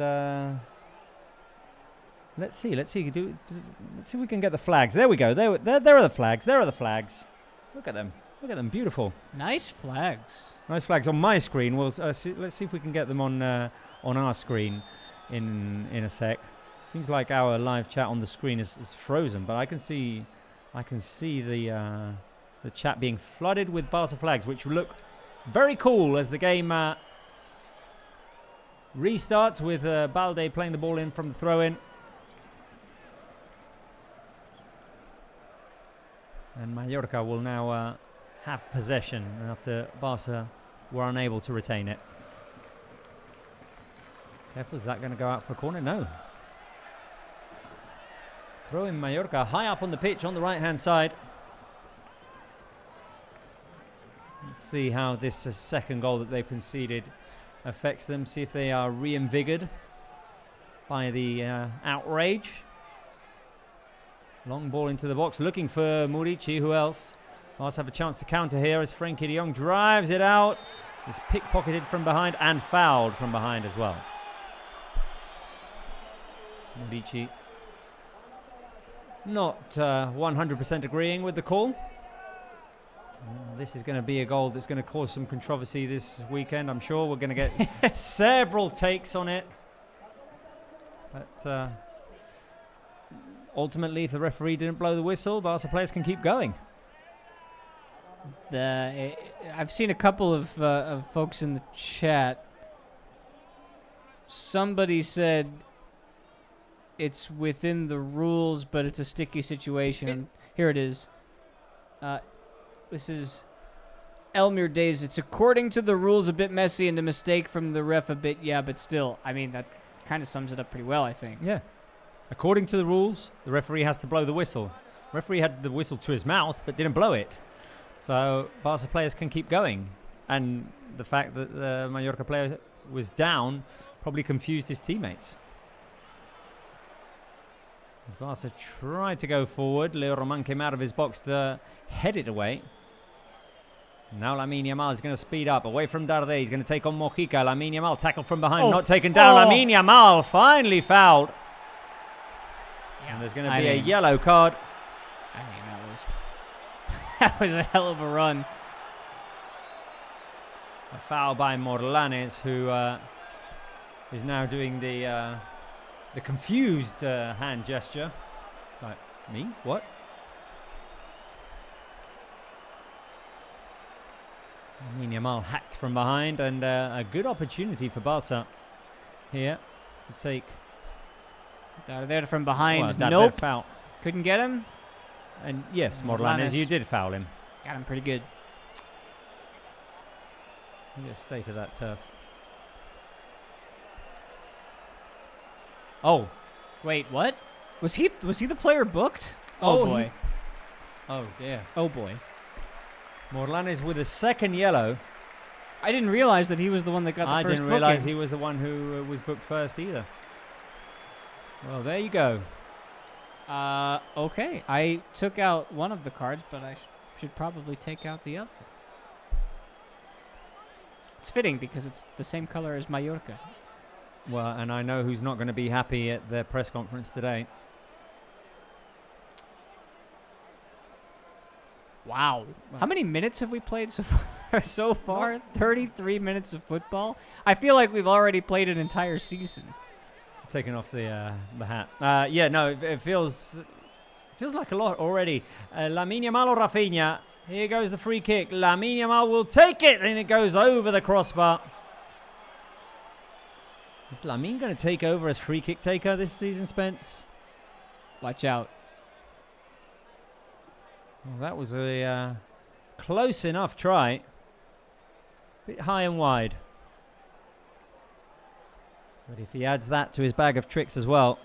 Speaker 1: let's see. Let's see if we can get the flags. There we go. There are the flags. There are the flags. Look at them. Look at them. Beautiful.
Speaker 2: Nice flags.
Speaker 1: Nice flags on my screen. Well, let's see if we can get them on our screen in a sec. Seems like our live chat on the screen is frozen, but I can see the chat being flooded with Barca flags, which look very cool as the game restarts with Balde playing the ball in from the throw-in. And Mallorca will now have possession after Barca were unable to retain it. Careful, is that going to go out for a corner? No. Throw in Mallorca high up on the pitch on the right-hand side. Let's see how this second goal that they've conceded affects them. See if they are reinvigorated by the outrage. Long ball into the box, looking for Murici. Who else? Barça have a chance to counter here as Frenkie de Jong drives it out. It's pickpocketed from behind and fouled from behind as well. Murici not 100% agreeing with the call. This is going to be a goal that's going to cause some controversy this weekend, I'm sure. We're going to get several takes on it. But ultimately, if the referee didn't blow the whistle, Barca players can keep going.
Speaker 2: I've seen a couple of folks in the chat. Somebody said it's within the rules, but it's a sticky situation. Here it is. This is Elmir Days. It's according to the rules a bit messy and a mistake from the ref a bit. Yeah, but still, I mean, that kind of sums it up pretty well, I think.
Speaker 1: Yeah. According to the rules, the referee has to blow the whistle. The referee had the whistle to his mouth, but didn't blow it. So Barca players can keep going. And the fact that the Mallorca player was down probably confused his teammates. As Barca tried to go forward, Leo Roman came out of his box to head it away. Now Lamine Yamal is going to speed up away from Darde. He's going to take on Mojica. Lamine Yamal tackled from behind, not taken down. Lamine Yamal finally fouled. Yeah, and there's going to be a yellow card.
Speaker 2: I mean, that was a hell of a run.
Speaker 1: A foul by Morlanes, who is now doing the confused hand gesture. Like, me? What? Lamine Yamal hacked from behind, and a good opportunity for Barca here to take.
Speaker 2: There from behind.
Speaker 1: Well,
Speaker 2: nope.
Speaker 1: Foul.
Speaker 2: Couldn't get him.
Speaker 1: And yes, Morlanes, you did foul him.
Speaker 2: Got him pretty good.
Speaker 1: Look at the state of that turf. Oh.
Speaker 2: Wait, what? Was he the player booked? Oh boy.
Speaker 1: Oh dear.
Speaker 2: Oh boy.
Speaker 1: Morlanes with a second yellow.
Speaker 2: I didn't realize that he was the one that got the
Speaker 1: I
Speaker 2: first
Speaker 1: didn't
Speaker 2: booking.
Speaker 1: realize he was the one who was booked first either. Well, there you go.
Speaker 2: Okay. I took out one of the cards, but I should probably take out the other. It's fitting because it's the same color as Mallorca.
Speaker 1: Well, and I know who's not going to be happy at their press conference today.
Speaker 2: Wow. How many minutes have we played so far? 33 minutes of football? I feel like we've already played an entire season.
Speaker 1: Taking off the hat. Yeah, no, it feels like a lot already. Lamine Yamal or Rafinha. Here goes the free kick. Lamine Yamal will take it, and it goes over the crossbar. Is Lamine going to take over as free kick taker this season, Spence?
Speaker 2: Watch out.
Speaker 1: Well, that was a close enough try. Bit high and wide. But if he adds that to his bag of tricks as well,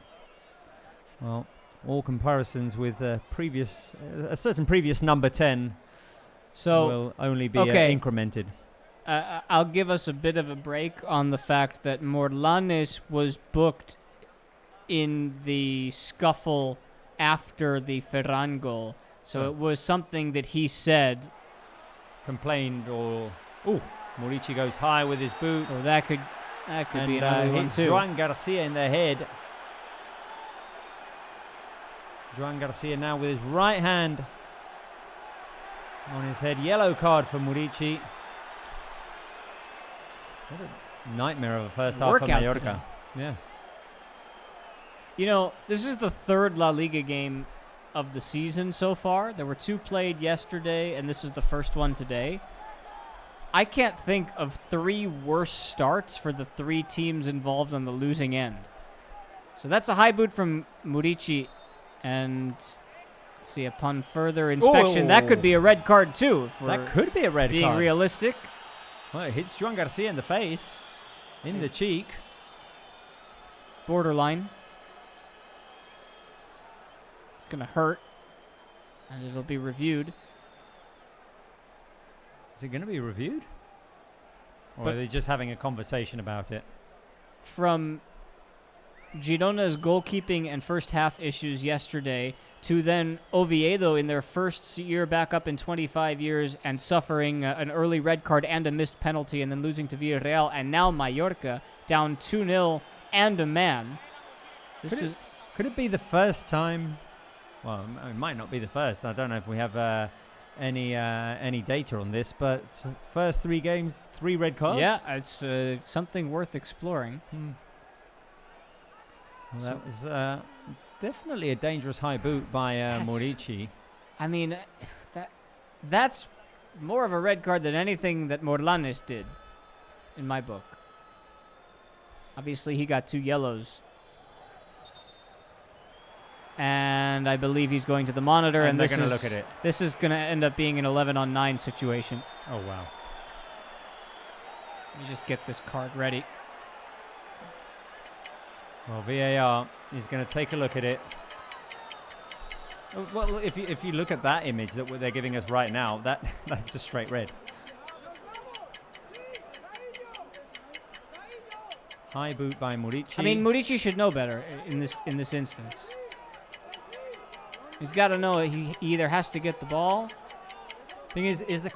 Speaker 1: well, all comparisons with a certain previous number 10 will only be incremented.
Speaker 2: I'll give us a bit of a break on the fact that Morlanes was booked in the scuffle after the Ferran goal. So it was something that he said.
Speaker 1: Complained or... Ooh, Murici goes high with his boot.
Speaker 2: Oh, that could be another one too.
Speaker 1: Joan Garcia in the head. Joan Garcia now with his right hand on his head. Yellow card for Murici. What a nightmare of a first half for Mallorca.
Speaker 2: Today.
Speaker 1: Yeah.
Speaker 2: You know, this is the third La Liga game of the season so far. There were 2 played yesterday, and this is the first one today. I can't think of 3 worse starts for the 3 teams involved on the losing end. So that's a high boot from Murici, and let's see, upon further inspection, that could be a red card too.
Speaker 1: That could be a red card.
Speaker 2: Being realistic.
Speaker 1: Well, it hits Joan Garcia in the face, in the cheek.
Speaker 2: Borderline. It's going to hurt, and it'll be reviewed.
Speaker 1: Is it going to be reviewed? Or are they just having a conversation about it?
Speaker 2: From Girona's goalkeeping and first half issues yesterday to then Oviedo in their first year back up in 25 years and suffering an early red card and a missed penalty and then losing to Villarreal, and now Mallorca down 2-0 and a man.
Speaker 1: Could it be the first time? Well, it might not be the first. I don't know if we have any data on this, but first 3 games, 3 red cards?
Speaker 2: Yeah, it's something worth exploring.
Speaker 1: Well, that was definitely a dangerous high boot by Murici.
Speaker 2: I mean, that's more of a red card than anything that Morlanes did, in my book. Obviously, he got 2 yellows. And I believe he's going to the monitor, and
Speaker 1: they're going to look at it.
Speaker 2: This is going to end up being an 11-on-9 situation.
Speaker 1: Oh, wow.
Speaker 2: Let me just get this card ready.
Speaker 1: Well, VAR is going to take a look at it. Well, if you look at that image that they're giving us right now, that's a straight red. High boot by Murici.
Speaker 2: I mean, Murici should know better in this instance. He's got to know he either has to get the ball.
Speaker 1: Thing is the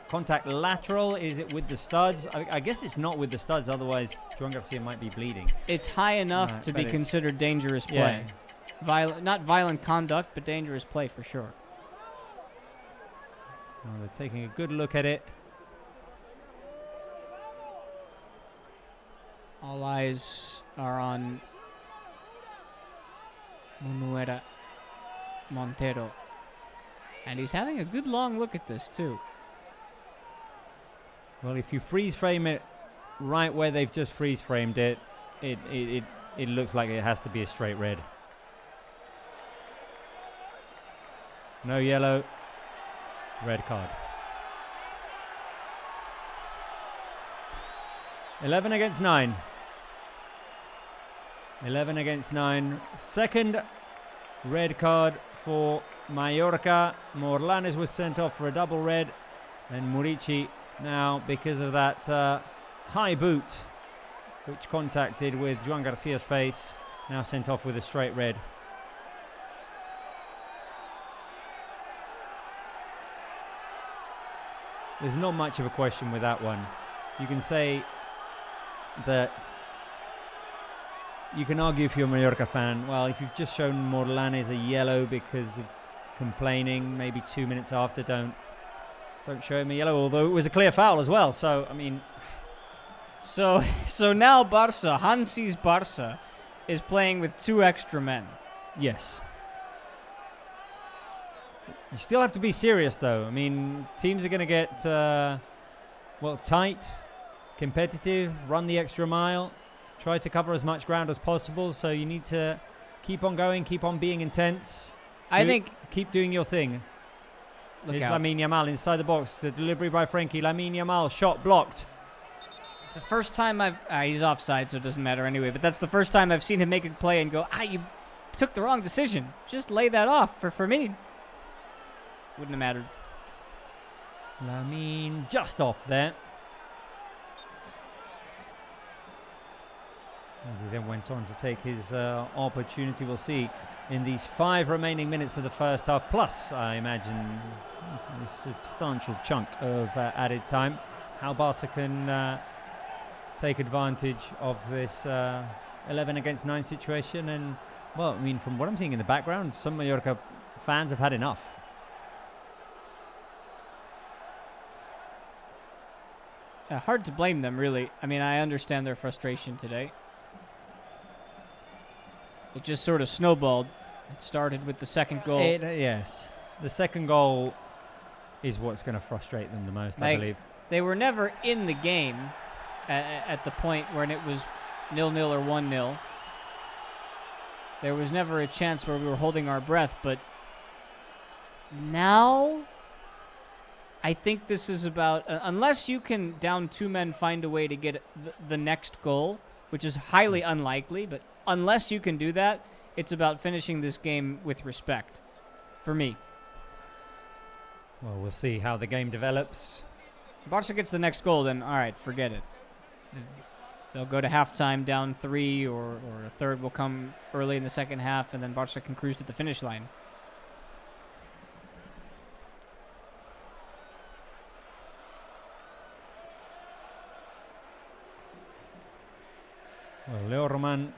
Speaker 1: contact lateral? Is it with the studs? I guess it's not with the studs, otherwise Joan Garcia might be bleeding.
Speaker 2: It's high enough to be considered dangerous play.
Speaker 1: Yeah.
Speaker 2: Not violent conduct, but dangerous play for sure.
Speaker 1: Well, they're taking a good look at it.
Speaker 2: All eyes are on Munuera Montero. And he's having a good long look at this too.
Speaker 1: Well, if you freeze frame it right where they've just freeze framed it, it looks like it has to be a straight red. No yellow, red card. 11 against 9. 11 against 9. Second red card for Mallorca. Morlanes was sent off for a double red, and Murici now, because of that high boot which contacted with Joan Garcia's face, now sent off with a straight red. There's not much of a question with that one. You can say that you can argue if you're a Mallorca fan, well, if you've just shown Morlanes a yellow because of complaining, maybe 2 minutes after, don't show him a yellow, although it was a clear foul as well. So, I mean...
Speaker 2: So now Barça, Hansi's Barça, is playing with 2 extra men.
Speaker 1: Yes. You still have to be serious, though. I mean, teams are going to get, tight, competitive, run the extra mile, try to cover as much ground as possible. So you need to keep on going, keep on being intense. Keep doing your thing. Here's Lamine Yamal inside the box. The delivery by Frenkie. Lamine Yamal, shot blocked.
Speaker 2: It's the first time he's offside, so it doesn't matter anyway. But that's the first time I've seen him make a play and go, you took the wrong decision. Just lay that off for me. Wouldn't have mattered.
Speaker 1: Lamine just off there. As he then went on to take his opportunity. We'll see in these 5 remaining minutes of the first half, plus I imagine a substantial chunk of added time, how Barca can take advantage of this 11 against 9 situation. And, well, I mean, from what I'm seeing in the background, some Mallorca fans have had enough.
Speaker 2: Hard to blame them, really. I mean, I understand their frustration today. It just sort of snowballed. It started with the second goal.
Speaker 1: Yes. The second goal is what's going to frustrate them the most, I believe.
Speaker 2: They were never in the game at the point when it was 0-0 or 1-0. There was never a chance where we were holding our breath, but now I think this is about, unless you can, down 2 men, find a way to get the next goal, which is highly unlikely, but unless you can do that, it's about finishing this game with respect, for me.
Speaker 1: Well, we'll see how the game develops.
Speaker 2: Barca gets the next goal, then all right, forget it. They'll go to halftime down 3, or a third will come early in the second half, and then Barca can cruise to the finish line.
Speaker 1: Well, Leo Roman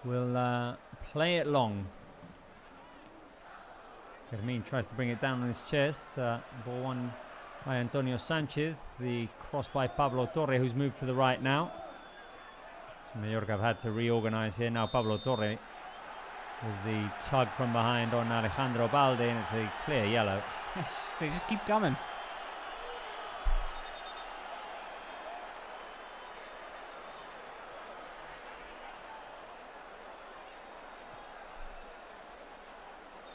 Speaker 1: will play it long. Fermin tries to bring it down on his chest. Ball won by Antonio Sanchez. The cross by Pablo Torre, who's moved to the right now. So Mallorca have had to reorganize here. Now Pablo Torre with the tug from behind on Alejandro Balde, and it's a clear yellow.
Speaker 2: Yes, they just keep coming.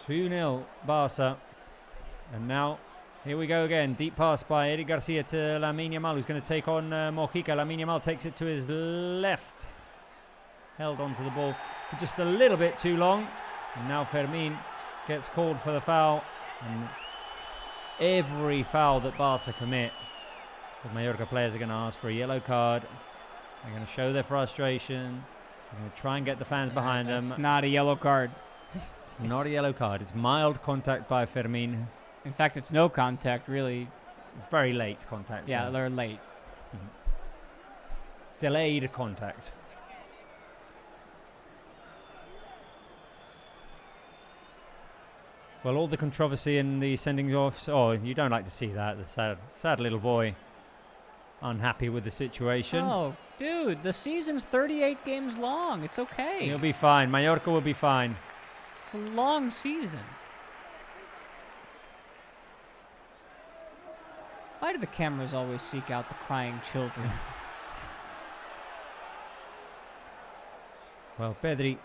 Speaker 1: (2-0) Barca. And now here we go again. Deep pass by Eric Garcia to Lamine Yamal, who's going to take on Mojica. Lamine Yamal takes it to his left. Held onto the ball for just a little bit too long. And now Fermin gets called for the foul. And every foul that Barca commit, the Mallorca players are going to ask for a yellow card. They're going to show their frustration. They're going to try and get the fans behind them.
Speaker 2: It's not a yellow card.
Speaker 1: It's not a yellow card. It's mild contact by Fermin.
Speaker 2: In fact, it's no contact, really.
Speaker 1: It's very late contact.
Speaker 2: Yeah, they're late.
Speaker 1: Delayed contact. Well, all the controversy in the sending off. Oh, you don't like to see that. The sad little boy, unhappy with the situation.
Speaker 2: Oh, dude, the season's 38 games long. It's okay.
Speaker 1: He'll be fine. Mallorca will be fine.
Speaker 2: It's a long season. Why do the cameras always seek out the crying children?
Speaker 1: Well, Pedri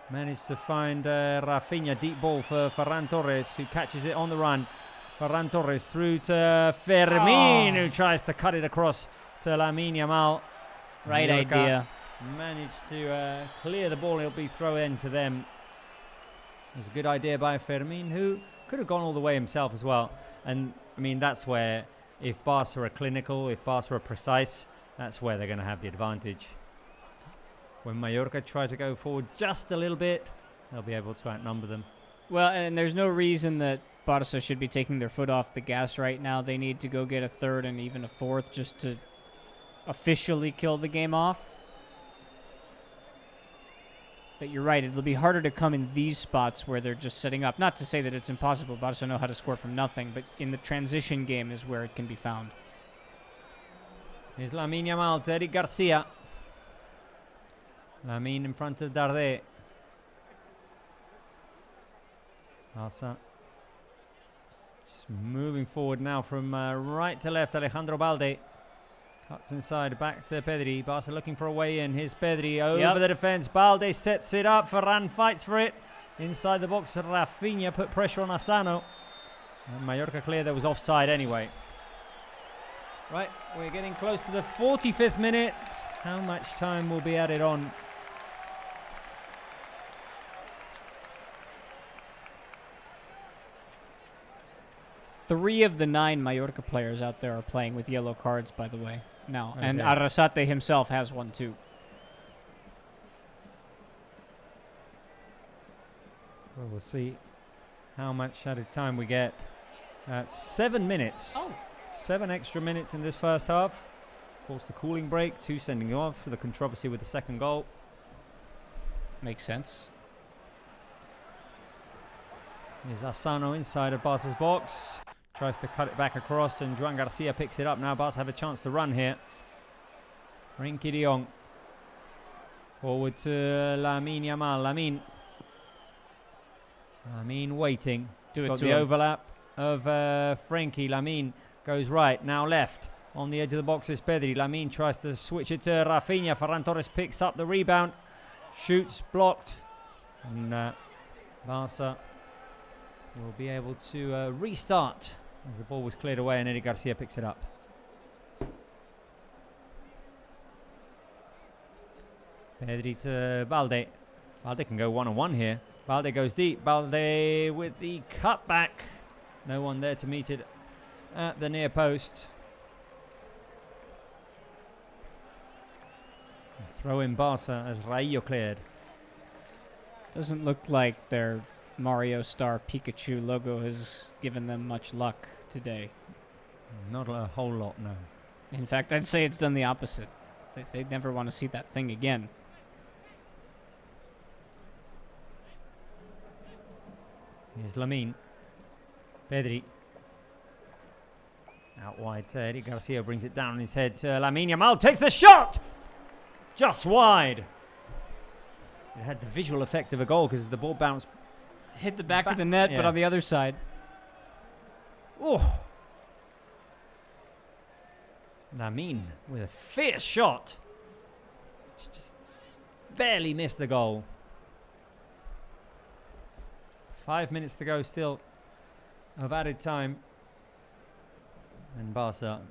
Speaker 1: managed to find Rafinha, deep ball for Ferran Torres, who catches it on the run. Ferran Torres through to Fermin, who tries to cut it across to Lamine Yamal.
Speaker 2: Right
Speaker 1: Mallorca
Speaker 2: idea.
Speaker 1: Managed to clear the ball. It'll be throw in to them. It was a good idea by Fermin, who could have gone all the way himself as well. And I mean, that's where, if Barca are clinical, if Barca are precise, that's where they're going to have the advantage. When Mallorca try to go forward just a little bit, they'll be able to outnumber them.
Speaker 2: Well, and there's no reason that Barca should be taking their foot off the gas right now. They need to go get a third and even a fourth just to officially kill the game off. But you're right, it'll be harder to come in these spots where they're just setting up. Not to say that it's impossible. Barca know how to score from nothing, but in the transition game is where it can be found.
Speaker 1: Here's Lamine Yamal to Eric Garcia. Lamine in front of Dardet. Barca just moving forward now from right to left. Alejandro Balde cuts inside, back to Pedri. Barca looking for a way in. Here's Pedri over the defence. Balde sets it up. Ferran fights for it. Inside the box, Rafinha put pressure on Asano. And Mallorca clear. There was offside anyway. Right, we're getting close to the 45th minute. How much time will be added on?
Speaker 2: Three of the 9 Mallorca players out there are playing with yellow cards, by the way, now. Okay. And Arrasate himself has one, too.
Speaker 1: Well, we'll see how much added time we get. 7 minutes.
Speaker 2: Oh.
Speaker 1: 7 extra minutes in this first half. Of course, the cooling break, 2 sending off for the controversy with the second goal.
Speaker 2: Makes sense.
Speaker 1: Here's Asano inside of Barca's box. Tries to cut it back across, and Joan Garcia picks it up. Now Barca have a chance to run here. Frenkie de Jong. Forward to Lamine Yamal. Lamine waiting. Got the overlap of Frenkie. Lamine goes right, now left. On the edge of the box is Pedri. Lamine tries to switch it to Rafinha. Ferran Torres picks up the rebound. Shoots, blocked. And Barca will be able to restart as the ball was cleared away and Eddie Garcia picks it up. Pedri to Balde. Balde can go one-on-one here. Balde goes deep. Balde with the cutback. No one there to meet it. at the near post. Throw in Barça as Raillo cleared.
Speaker 2: Doesn't look like their Mario Star Pikachu logo has given them much luck today.
Speaker 1: Not a whole lot, no.
Speaker 2: In fact, I'd say it's done the opposite. They'd never want to see that thing again.
Speaker 1: Here's Lamine. Pedri. Out wide, Eric Garcia brings it down on his head. Lamine Yamal takes the shot! Just wide. It had the visual effect of a goal because the ball bounced.
Speaker 2: Hit the back of the net, but on the other side.
Speaker 1: Oh. Lamine with a fierce shot. Just barely missed the goal. 5 minutes to go still of added time. And Barca,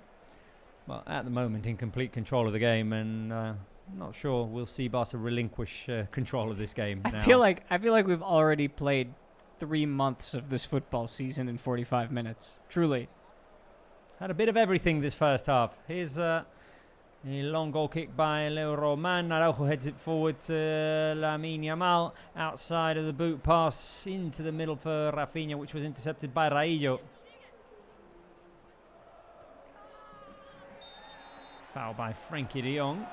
Speaker 1: well, at the moment in complete control of the game, and not sure we'll see Barca relinquish control of this game now.
Speaker 2: I feel like we've already played 3 months of this football season in 45 minutes. Truly.
Speaker 1: Had a bit of everything this first half. Here's a long goal kick by Leo Roman. Araujo heads it forward to Lamine Yamal. Outside of the boot pass into the middle for Rafinha, which was intercepted by Raillo. Foul by Frankie de Jong.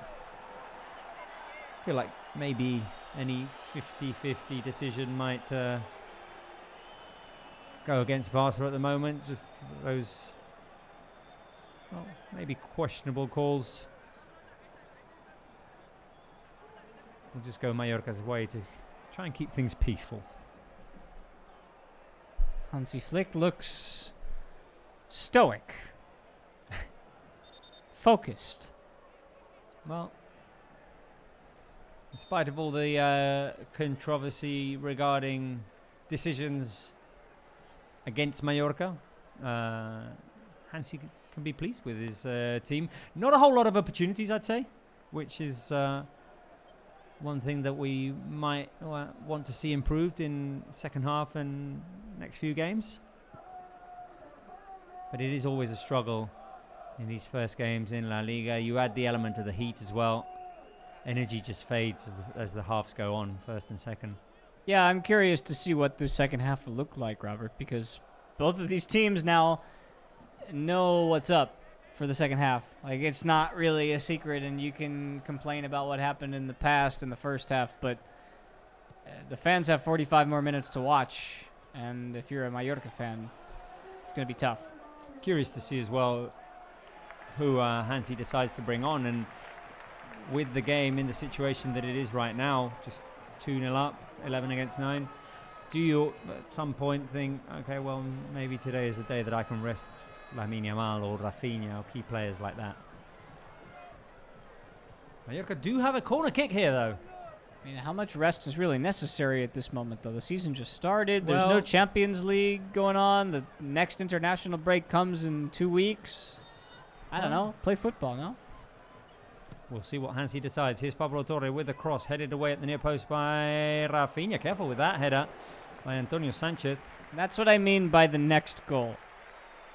Speaker 1: I feel like maybe any 50-50 decision might go against Barca at the moment. Just those, well, maybe questionable calls. We'll just go Mallorca's way to try and keep things peaceful.
Speaker 2: Hansi Flick looks stoic. Focused.
Speaker 1: Well, in spite of all the controversy regarding decisions against Mallorca, Hansi can be pleased with his team. Not a whole lot of opportunities, I'd say, which is one thing that we might want to see improved in second half and next few games. But it is always a struggle in these first games in La Liga. You add the element of the heat as well. Energy just fades as the halves go on, first and second.
Speaker 2: Yeah, I'm curious to see what the second half will look like, Robert, because both of these teams now know what's up for the second half. Like, it's not really a secret, and you can complain about what happened in the past in the first half, but the fans have 45 more minutes to watch, and if you're a Mallorca fan, it's going to be tough.
Speaker 1: Curious to see as well who Hansi decides to bring on, and with the game in the situation that it is right now, just 2-0 up, 11 against 9, do you at some point think, okay, well, maybe today is the day that I can rest Lamine Yamal or Rafinha or key players like that? Mallorca do have a corner kick here, though.
Speaker 2: I mean, how much rest is really necessary at this moment, though? The season just started. There's no Champions League going on. The next international break comes in 2 weeks. I don't know. Play football, no?
Speaker 1: We'll see what Hansi decides. Here's Pablo Torre with the cross, headed away at the near post by Rafinha. Careful with that header by Antonio Sanchez.
Speaker 2: That's what I mean by the next goal.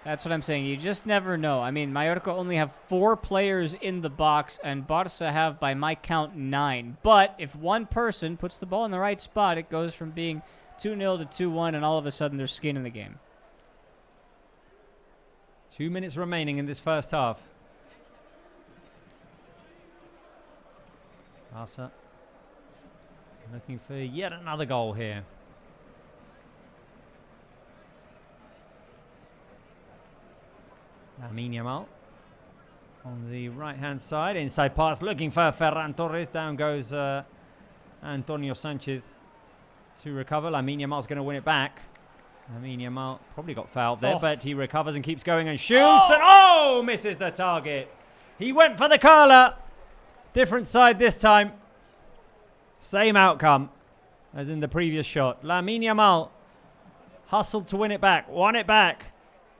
Speaker 2: That's what I'm saying. You just never know. I mean, Mallorca only have 4 players in the box, and Barça have, by my count, 9. But if one person puts the ball in the right spot, it goes from being 2-0 to 2-1, and all of a sudden there's skin in the game.
Speaker 1: 2 minutes remaining in this first half. Barça looking for yet another goal here. Lamine Yamal on the right-hand side. Inside pass looking for Ferran Torres. Down goes Antonio Sanchez to recover. Lamine Yamal's going to win it back. Lamine Yamal probably got fouled there, but he recovers and keeps going and shoots. And misses the target. He went for the curler. Different side this time. Same outcome as in the previous shot. Lamine Yamal hustled to win it back. Won it back.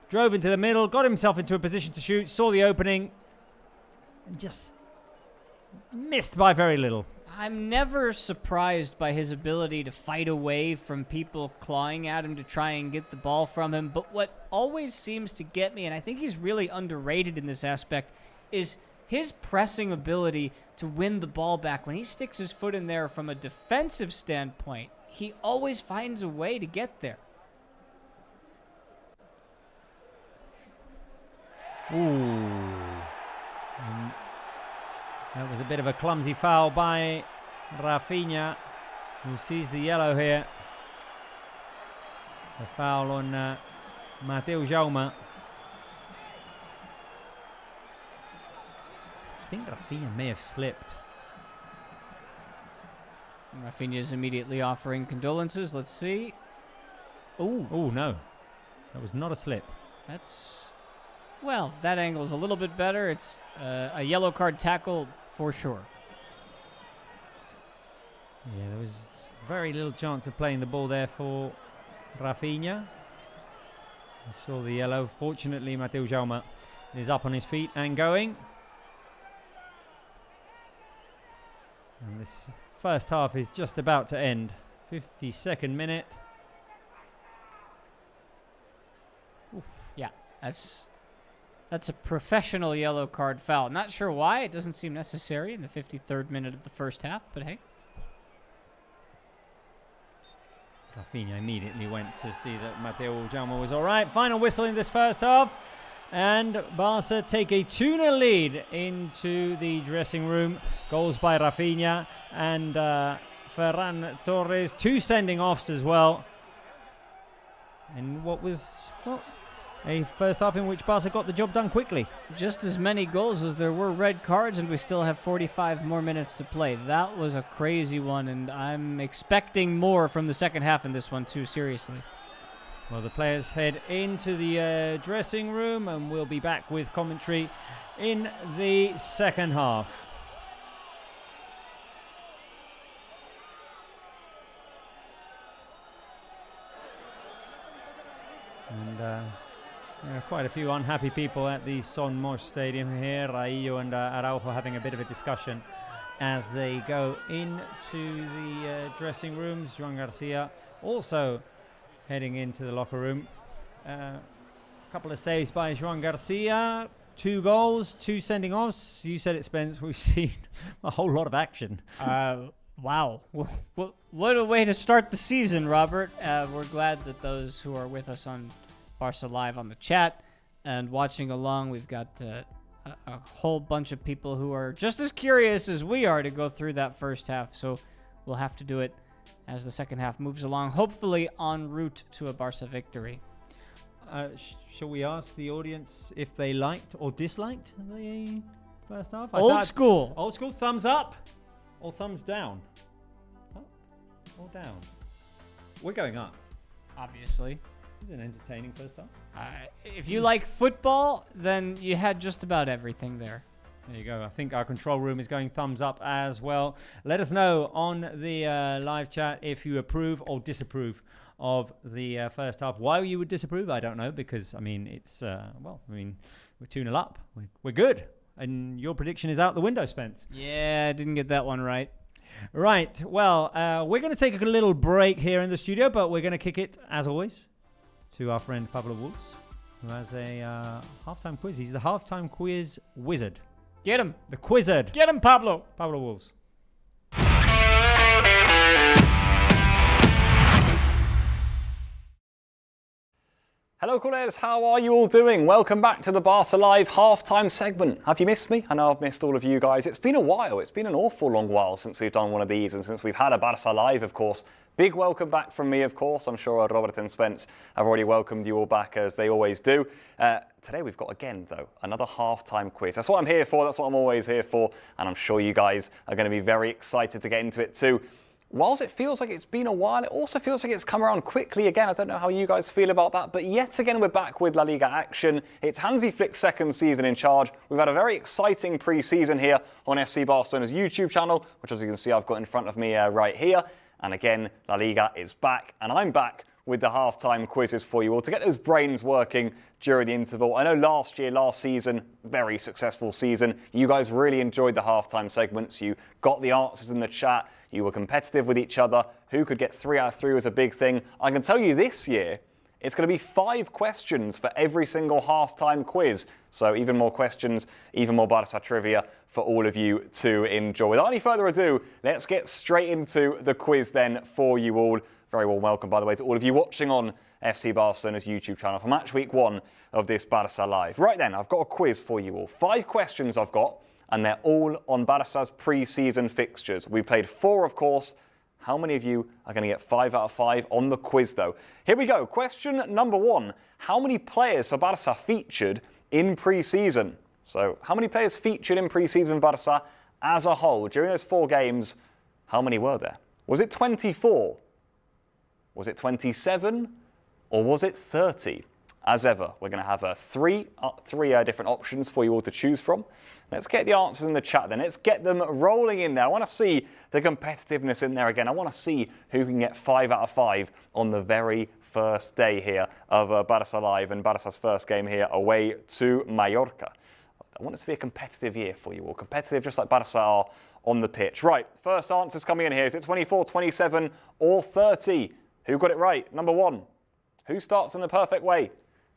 Speaker 1: Drove into the middle. Got himself into a position to shoot. Saw the opening. And just missed by very little.
Speaker 2: I'm never surprised by his ability to fight away from people clawing at him to try and get the ball from him. But what always seems to get me, and I think he's really underrated in this aspect, is his pressing ability to win the ball back. When he sticks his foot in there from a defensive standpoint, he always finds a way to get there.
Speaker 1: Ooh. And that was a bit of a clumsy foul by Rafinha, who sees the yellow here. The foul on Mateu Jaume. I think Rafinha may have slipped.
Speaker 2: And Rafinha is immediately offering condolences. Let's see.
Speaker 1: Oh, no. That was not a slip.
Speaker 2: That's... Well, that angle is a little bit better. It's a yellow card tackle for sure.
Speaker 1: Yeah, there was very little chance of playing the ball there for Rafinha. I saw the yellow. Fortunately, Mateu Jaume is up on his feet and going. And this first half is just about to end. 52nd minute.
Speaker 2: Oof. Yeah, that's a professional yellow card foul. Not sure why. It doesn't seem necessary in the 53rd minute of the first half, but hey.
Speaker 1: Rafinha immediately went to see that Mateu Jaume was all right. Final whistle in this first half. And Barça take a 2-0 lead into the dressing room. Goals by Rafinha and Ferran Torres. 2 sending offs as well. And what was, well, a first half in which Barca got the job done quickly.
Speaker 2: Just as many goals as there were red cards, and we still have 45 more minutes to play. That was a crazy one, and I'm expecting more from the second half in this one too, seriously.
Speaker 1: Well, the players head into the dressing room, and we'll be back with commentary in the second half. And there are quite a few unhappy people at the Son Moix Stadium here. Raillo and Araujo having a bit of a discussion as they go into the dressing rooms. Joan Garcia also heading into the locker room. A couple of saves by Joan Garcia. 2 goals, 2 sending offs. You said it, Spence. We've seen a whole lot of action.
Speaker 2: Wow. What a way to start the season, Robert. We're glad that those who are with us on Barca Live on the chat and watching along, we've got a whole bunch of people who are just as curious as we are to go through that first half. So we'll have to do it as the second half moves along, hopefully en route to a Barca victory.
Speaker 1: Shall we ask the audience if they liked or disliked the first half?
Speaker 2: Old school.
Speaker 1: Old school, thumbs up or thumbs down? Up or down? We're going up.
Speaker 2: Obviously.
Speaker 1: It was an entertaining first half.
Speaker 2: If you like football, then you had just about everything there.
Speaker 1: There you go. I think our control room is going thumbs up as well. Let us know on the live chat if you approve or disapprove of the first half. Why you would disapprove, I don't know, because, I mean, it's, we're 2-0 up. We're good. And your prediction is out the window, Spence.
Speaker 2: Yeah, I didn't get that one right.
Speaker 1: Right. Well, we're going to take a little break here in the studio, but we're going to kick it, as always, to our friend Pablo Wolves, who has a halftime quiz. He's the halftime quiz wizard.
Speaker 2: Get him.
Speaker 1: The Quizzard.
Speaker 2: Get him, Pablo.
Speaker 1: Pablo Wolves.
Speaker 5: Hello Coolers, how are you all doing? Welcome back to the Barca Live halftime segment. Have you missed me? I know I've missed all of you guys. It's been a while. It's been an awful long while since we've done one of these and since we've had a Barca Live, of course. Big welcome back from me, of course. I'm sure Robert and Spence have already welcomed you all back as they always do. Today we've got, again, though, another halftime quiz. That's what I'm here for. That's what I'm always here for. And I'm sure you guys are going to be very excited to get into it too. Whilst it feels like it's been a while, it also feels like it's come around quickly again. I don't know how you guys feel about that, but yet again we're back with La Liga action. It's Hansi Flick's second season in charge. We've had a very exciting pre-season here on FC Barcelona's YouTube channel, which as you can see I've got in front of me right here. And again, La Liga is back, and I'm back with the halftime quizzes for you all to get those brains working during the interval. I know last season, very successful season. You guys really enjoyed the halftime segments. You got the answers in the chat. You were competitive with each other. Who could get 3 out of 3 was a big thing. I can tell you this year, it's going to be 5 questions for every single halftime quiz. So even more questions, even more Barça trivia for all of you to enjoy. Without any further ado, let's get straight into the quiz then for you all. Very warm welcome, by the way, to all of you watching on FC Barcelona's YouTube channel for match week 1 of this Barça Live. Right then, I've got a quiz for you all. 5 questions I've got, and they're all on Barça's pre-season fixtures. We played 4, of course. How many of you are going to get 5 out of 5 on the quiz, though? Here we go. Question number 1. How many players for Barça featured in pre-season? So, how many players featured in pre-season Barça as a whole? During those 4 games, how many were there? Was it 24? Was it 27? Or was it 30? As ever, we're going to have three different options for you all to choose from. Let's get the answers in the chat then. Let's get them rolling in there. I want to see the competitiveness in there again. I want to see who can get 5 out of 5 on the very first day here of Barça Live and Barça's first game here away to Mallorca. I want it to be a competitive year for you all. Competitive just like Barça are on the pitch. Right, first answers coming in here. Is it 24, 27 or 30? Who got it right? Number 1. Who starts in the perfect way?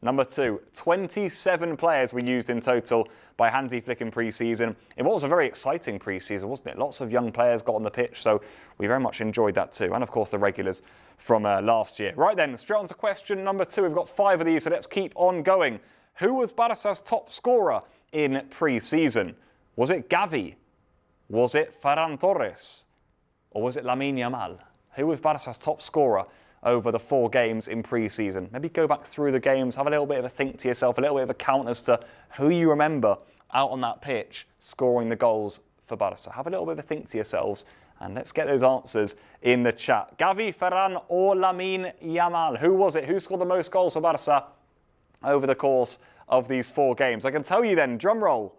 Speaker 5: Number 2, 27 players were used in total by Hansi Flick in pre-season. It was a very exciting pre-season, wasn't it? Lots of young players got on the pitch, so we very much enjoyed that too. And of course, the regulars from last year. Right then, straight on to question number 2. We've got 5 of these, so let's keep on going. Who was Barça's top scorer in pre-season? Was it Gavi? Was it Ferran Torres? Or was it Lamine Yamal? Who was Barça's top scorer over the 4 games in pre-season? Maybe go back through the games, have a little bit of a think to yourself, a little bit of a count as to who you remember out on that pitch scoring the goals for Barça. Have a little bit of a think to yourselves, and let's get those answers in the chat. Gavi, Ferran or Lamine Yamal? Who was it? Who scored the most goals for Barça over the course of these 4 games? I can tell you then, drum roll.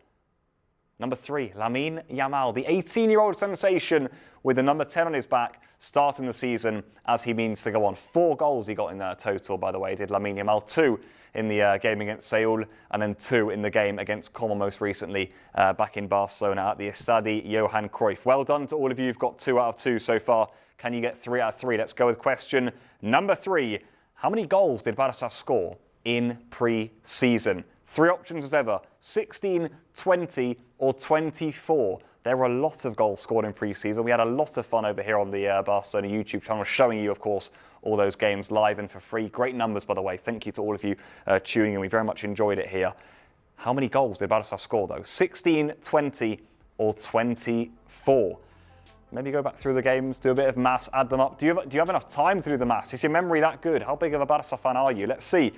Speaker 5: Number 3, Lamine Yamal, the 18-year-old sensation with the number 10 on his back, starting the season as he means to go on. 4 goals he got in total, by the way, did Lamine Yamal. 2 in the game against Seoul, and then 2 in the game against Como most recently back in Barcelona at the Estadi Johan Cruyff. Well done to all of you who've got 2 out of 2 so far. Can you get 3 out of 3? Let's go with question number 3. How many goals did Barça score in pre-season? 3 options as ever, 16, 20 or 24. There were a lot of goals scored in pre-season. We had a lot of fun over here on the Barcelona YouTube channel, showing you, of course, all those games live and for free. Great numbers, by the way. Thank you to all of you tuning in. We very much enjoyed it here. How many goals did Barça score, though? 16, 20 or 24? Maybe go back through the games, do a bit of maths, add them up. Do you have enough time to do the maths? Is your memory that good? How big of a Barça fan are you? Let's see.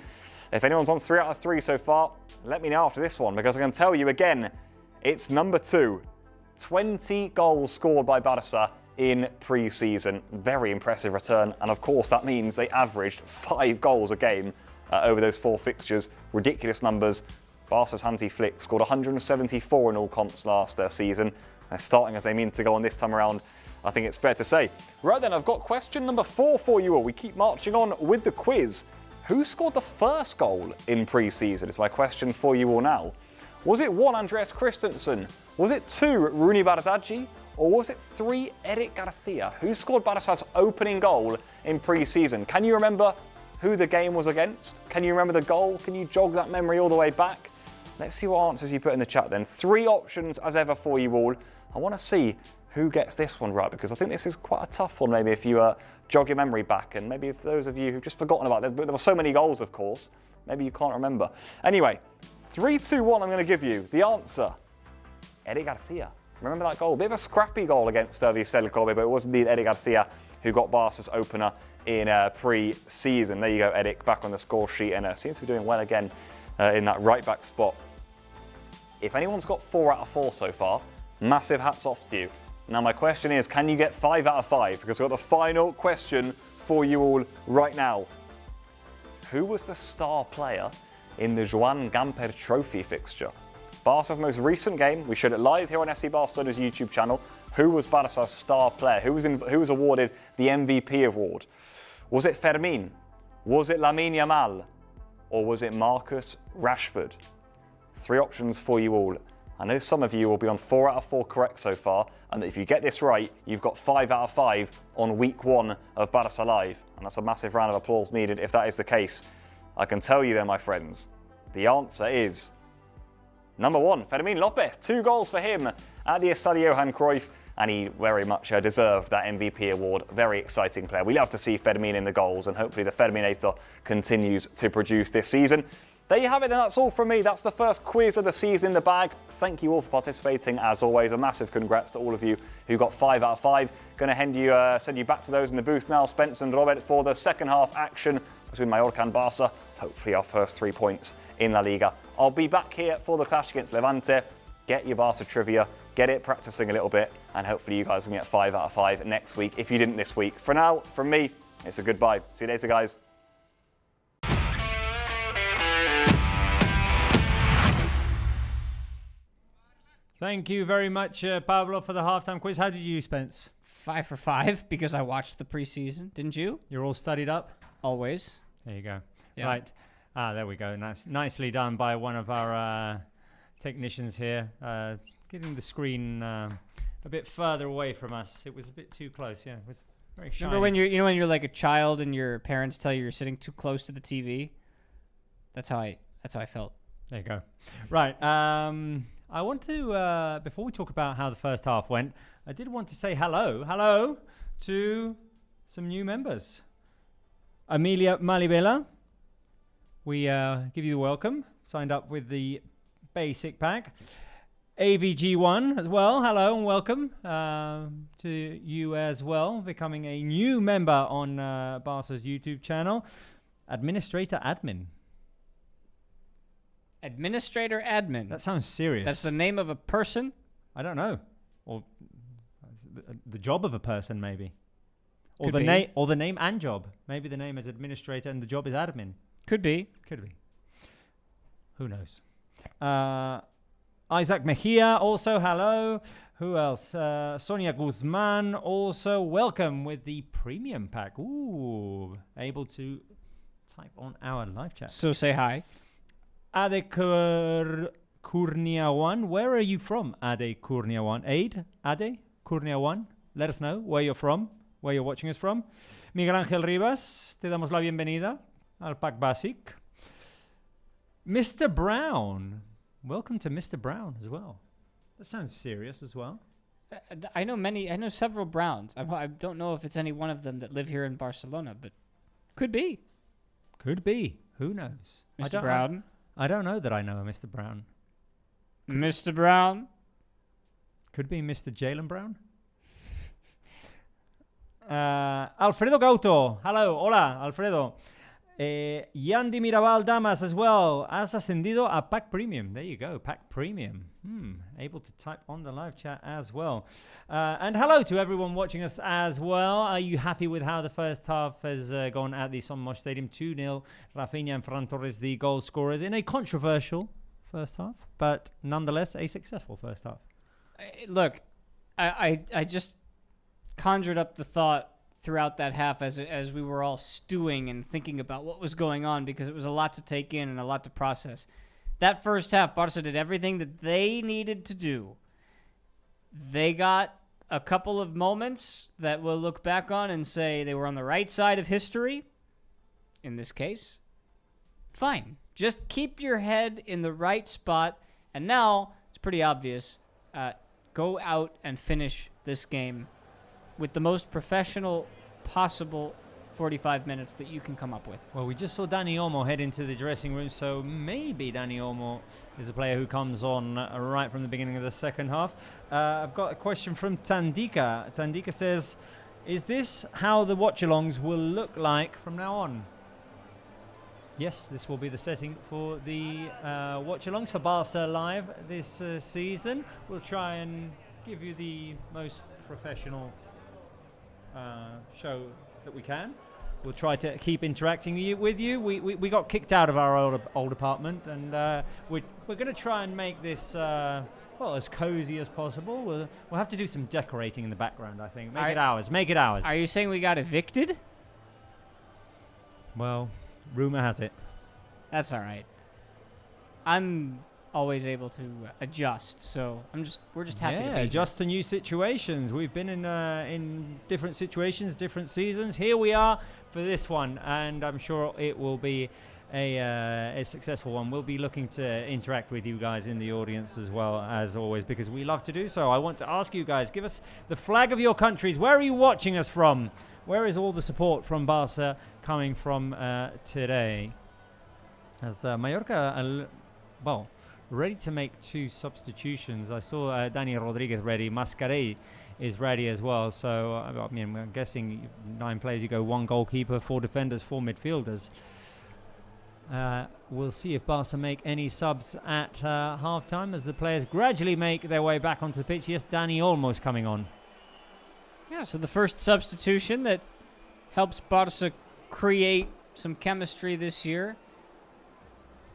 Speaker 5: If anyone's on 3 out of 3 so far, let me know after this one, because I can tell you again, it's number 2. 20 goals scored by Barça in pre-season. Very impressive return. And of course, that means they averaged 5 goals a game over those 4 fixtures. Ridiculous numbers. Barca's Hansi Flick scored 174 in all comps last season. They're starting as they mean to go on this time around, I think it's fair to say. Right then, I've got question number 4 for you all. We keep marching on with the quiz. Who scored the first goal in pre-season is my question for you all now. Was it 1, Andreas Christensen? Was it 2, Rooney Bardghji? Or was it 3, Eric Garcia? Who scored Barça's opening goal in pre-season? Can you remember who the game was against? Can you remember the goal? Can you jog that memory all the way back? Let's see what answers you put in the chat then. 3 options as ever for you all. I want to see who gets this one right, because I think this is quite a tough one maybe if you jog your memory back, and maybe for those of you who've just forgotten about it, there were so many goals of course, maybe you can't remember. Anyway, 3, 2, 1 I'm going to give you. The answer, Eric Garcia. Remember that goal? Bit of a scrappy goal against Vissel Kobe, but it was indeed Eric Garcia who got Barca's opener in pre-season. There you go, Eric, back on the score sheet, and seems to be doing well again in that right-back spot. If anyone's got 4 out of 4 so far, massive hats off to you. Now my question is, can you get 5 out of 5? Because we've got the final question for you all right now. Who was the star player in the Joan Gamper Trophy fixture? Barca's most recent game, we showed it live here on FC Barcelona's YouTube channel. Who was Barca's star player? Who was awarded the MVP award? Was it Fermin? Was it Lamine Yamal? Or was it Marcus Rashford? 3 options for you all. I know some of you will be on 4 out of 4 correct so far, and if you get this right, you've got 5 out of 5 on week 1 of Barça Live, and that's a massive round of applause needed if that is the case. I can tell you then, my friends, the answer is number 1, Fermín López. 2 goals for him at the Estadio Johan Cruyff, and he very much deserved that MVP award. Very exciting player. We love to see Fermín in the goals, and hopefully the Ferminator continues to produce this season. There you have it, and that's all from me. That's the first quiz of the season in the bag. Thank you all for participating. As always, a massive congrats to all of you who got 5 out of 5. Going to send you back to those in the booth now, Spence and Robert, for the second half action between Mallorca and Barça. Hopefully our first 3 points in La Liga. I'll be back here for the clash against Levante. Get your Barça trivia, get it practicing a little bit, and hopefully you guys can get 5 out of 5 next week if you didn't this week. For now, from me, it's a goodbye. See you later, guys.
Speaker 1: Thank you very much, Pablo, for the halftime quiz. How did you, Spence?
Speaker 2: 5 for 5 because I watched the preseason. Didn't you?
Speaker 1: You're all studied up?
Speaker 2: Always.
Speaker 1: There you go.
Speaker 2: Yeah.
Speaker 1: Right. There we go. Nicely done by one of our technicians here. Getting the screen a bit further away from us. It was a bit too close. Yeah, it was very shiny.
Speaker 2: Remember when when you're like a child and your parents tell you you're sitting too close to the TV? That's how I felt.
Speaker 1: There you go. Right. I want to, before we talk about how the first half went, I did want to say hello to some new members. Amelia Malibela, we give you the welcome. Signed up with the basic pack. AVG1 as well, hello and welcome to you as well, becoming a new member on Barca's YouTube channel. Administrator Admin.
Speaker 2: Administrator Admin.
Speaker 1: That sounds serious.
Speaker 2: That's the name of a person?
Speaker 1: I don't know. Or the job of a person, maybe. Or
Speaker 2: Could
Speaker 1: the
Speaker 2: be.
Speaker 1: or the name and job. Maybe the name is administrator and the job is admin.
Speaker 2: Could be.
Speaker 1: Could be. Who knows? Isaac Mejia, also hello. Who else? Sonia Guzman, also welcome with the premium pack. Ooh, able to type on our live chat.
Speaker 2: So say hi.
Speaker 1: Ade Kurnia1, where are you from? Ade Kurnia1. Ade Kurnia1, let us know where you're from, where you're watching us from. Miguel Ángel Rivas, te damos la bienvenida al Pack Basic. Mr. Brown, welcome to Mr. Brown as well. That sounds serious as well.
Speaker 2: I know several Browns. I don't know if it's any one of them that live here in Barcelona, but could be.
Speaker 1: Could be. Who knows?
Speaker 2: Mr. Brown.
Speaker 1: I don't know that I know a Mr. Brown.
Speaker 2: Mr. Brown.
Speaker 1: Could be Mr. Jalen Brown. Alfredo Gauto. Hello. Hola, Alfredo. Yandy Mirabal Damas as well. Has ascendido a Pack Premium. There you go. Pack Premium. Able to type on the live chat as well. And hello to everyone watching us as well. Are you happy with how the first half has gone at the Son Moix Stadium? 2-0. Rafinha and Ferran Torres, the goal scorers in a controversial first half, but nonetheless a successful first half.
Speaker 2: Look, I just conjured up the thought throughout that half as we were all stewing and thinking about what was going on, because it was a lot to take in and a lot to process. That first half, Barca did everything that they needed to do. They got a couple of moments that we'll look back on and say they were on the right side of history. In this case, fine. Just keep your head in the right spot. And now, it's pretty obvious, go out and finish this game with the most professional possible 45 minutes that you can come up with.
Speaker 1: Well, we just saw Dani Olmo head into the dressing room, so maybe Dani Olmo is a player who comes on right from the beginning of the second half. I've got a question from Tandika. Tandika says, is this how the watch-alongs will look like from now on? Yes, this will be the setting for the watch-alongs for Barca Live this season. We'll try and give you the most professional show that we can. We'll try to keep interacting with you. We got kicked out of our old apartment, and we're going to try and make this as cozy as possible. We'll have to do some decorating in the background, I think. Make it ours. Make it ours.
Speaker 2: Are you saying we got evicted?
Speaker 1: Well, rumor has it.
Speaker 2: That's all right. I'm always able to adjust, so we're just happy to be
Speaker 1: adjust to new situations. We've been in different situations, different seasons. Here we are for this one, and I'm sure it will be a successful one. We'll be looking to interact with you guys in the audience as well, as always, because we love to do so. I want to ask you guys, give us the flag of your countries. Where are you watching us from? Where is all the support from Barca coming from today? As Mallorca, ready to make 2 substitutions. I saw Dani Rodriguez ready. Mascarell is ready as well. So, I'm guessing 9 players, you go 1 goalkeeper, 4 defenders, 4 midfielders. We'll see if Barca make any subs at half-time as the players gradually make their way back onto the pitch. Yes, Dani Olmo's coming on.
Speaker 2: Yeah, so the first substitution that helps Barca create some chemistry this year,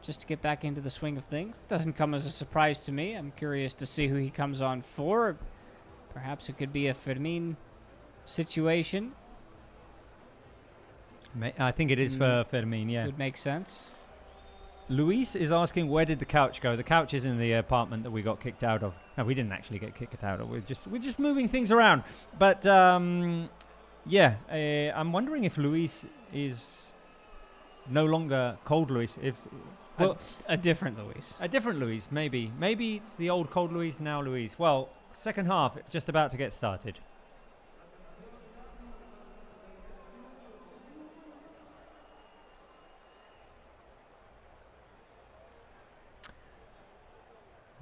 Speaker 2: just to get back into the swing of things. Doesn't come as a surprise to me. I'm curious to see who he comes on for. Perhaps it could be a Fermin situation.
Speaker 1: I think it is for Fermin, yeah.
Speaker 2: Would make sense.
Speaker 1: Luis is asking, where did the couch go? The couch is in the apartment that we got kicked out of. No, we didn't actually get kicked out of. We're just moving things around. But I'm wondering if Luis is no longer cold Luis.
Speaker 2: A different Luis.
Speaker 1: A different Luis, maybe. Maybe it's the old cold Luis, now Luis. Well, second half, it's just about to get started.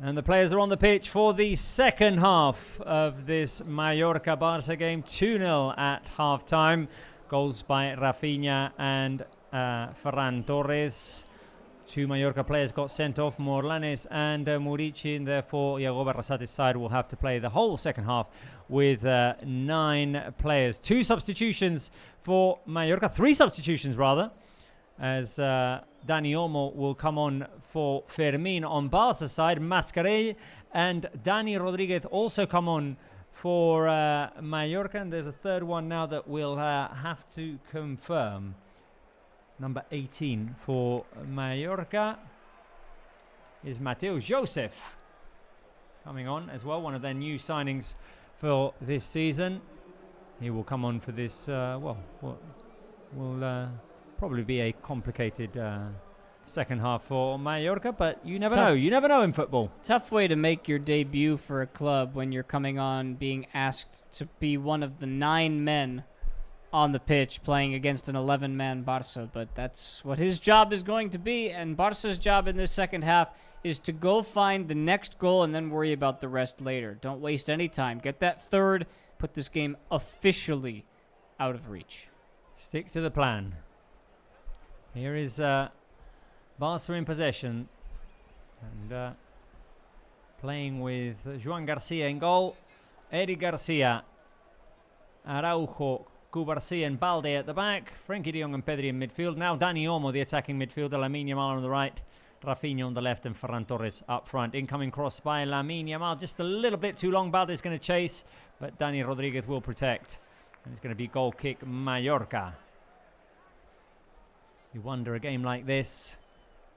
Speaker 1: And the players are on the pitch for the second half of this Mallorca-Barça game. 2-0 at half-time. Goals by Rafinha and Ferran Torres. 2 Mallorca players got sent off, Morlanes and Murici, and therefore Iago Barrasate's side will have to play the whole second half with 9 players. 2 substitutions for Mallorca, 3 substitutions rather, as Dani Olmo will come on for Fermin on Barca's side. Mascarell and Dani Rodriguez also come on for Mallorca, and there's a third one now that we'll have to confirm. Number 18 for Mallorca is Mateo Joseph coming on as well, one of their new signings for this season. He will come on for this, will probably be a complicated second half for Mallorca, but you never know. You never know in football.
Speaker 2: Tough way to make your debut for a club when you're coming on being asked to be one of the 9 men on the pitch playing against an 11-man Barça, but that's what his job is going to be, and Barca's job in this second half is to go find the next goal and then worry about the rest later. Don't waste any time. Get that third, put this game officially out of reach.
Speaker 1: Stick to the plan. Here is Barca in possession and playing with Joan Garcia in goal, Eric Garcia, Araujo, Cubarsí and Balde at the back, Frenkie de Jong and Pedri in midfield. Now Dani Olmo, the attacking midfielder, Lamine Yamal on the right, Rafinha on the left and Ferran Torres up front. Incoming cross by Lamine Yamal, just a little bit too long. Balde's going to chase, but Dani Rodriguez will protect. And it's going to be goal kick Mallorca. You wonder, a game like this,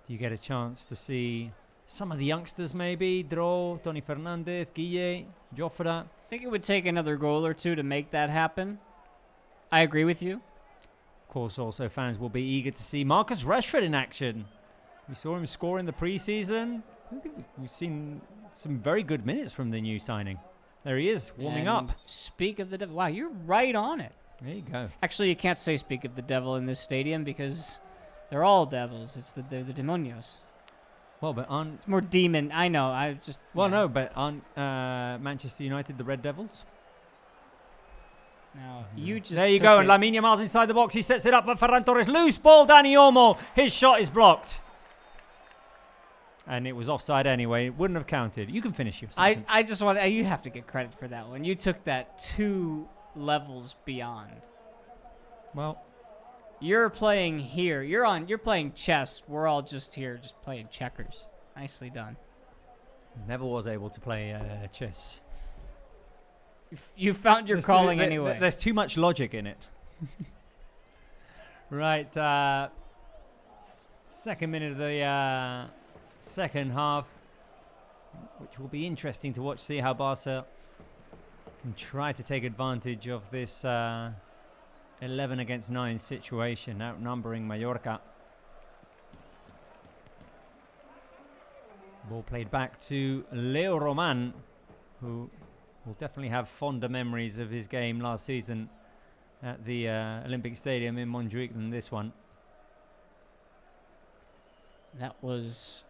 Speaker 1: do you get a chance to see some of the youngsters maybe? Dro, Tony Fernandez, Guille, Jofra.
Speaker 2: I think it would take another goal or 2 to make that happen. I agree with you.
Speaker 1: Of course, also fans will be eager to see Marcus Rashford in action. We saw him score in the preseason. I think we've seen some very good minutes from the new signing. There he is, warming up.
Speaker 2: Speak of the devil. Wow, you're right on it.
Speaker 1: There you go.
Speaker 2: Actually, you can't say speak of the devil in this stadium because they're all devils. They're the demonios.
Speaker 1: Well, but aren't...
Speaker 2: It's more demon. I know.
Speaker 1: No, but aren't Manchester United the Red Devils?
Speaker 2: Now, you just
Speaker 1: there you go, and Lamine Yamal's inside the box. He sets it up for Ferran Torres. Loose ball, Dani Olmo. His shot is blocked. And it was offside anyway. It wouldn't have counted. You can finish your sentence.
Speaker 2: I just want... You have to get credit for that one. You took that 2 levels beyond.
Speaker 1: Well...
Speaker 2: You're playing here. You're playing chess. We're all just here just playing checkers. Nicely done.
Speaker 1: Never was able to play chess.
Speaker 2: You found your calling anyway.
Speaker 1: There's too much logic in it. Right, second minute of the second half, which will be interesting to watch, see how Barca can try to take advantage of this 11 against 9 situation, outnumbering Mallorca. Ball played back to Leo Roman, who will definitely have fonder memories of his game last season at the Olympic Stadium in Montjuic than this one.
Speaker 2: That was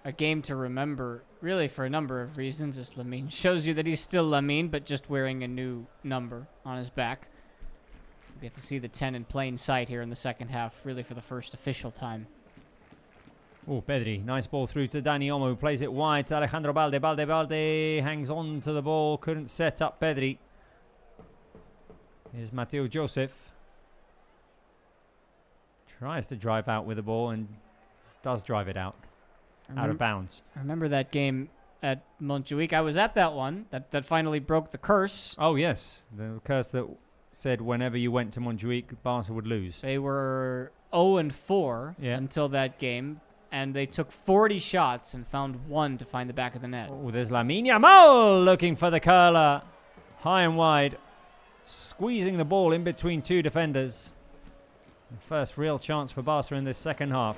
Speaker 2: a game to remember, really, for a number of reasons. As Lamine shows you that he's still Lamine, but just wearing a new number on his back. We get to see the 10 in plain sight here in the second half, really for the first official time.
Speaker 1: Oh, Pedri, nice ball through to Dani Olmo, who plays it wide to Alejandro Balde. Balde hangs on to the ball, couldn't set up Pedri. Here's Mateo Joseph. Tries to drive out with the ball and does drive it out of bounds.
Speaker 2: I remember that game at Montjuic. I was at that one that finally broke the curse.
Speaker 1: Oh, yes. The curse that said whenever you went to Montjuic, Barca would lose.
Speaker 2: They were 0-4 until that game, and they took 40 shots and found one to find the back of the net.
Speaker 1: Oh, there's Lamine Yamal looking for the curler. High and wide. Squeezing the ball in between two defenders. The first real chance for Barca in this second half.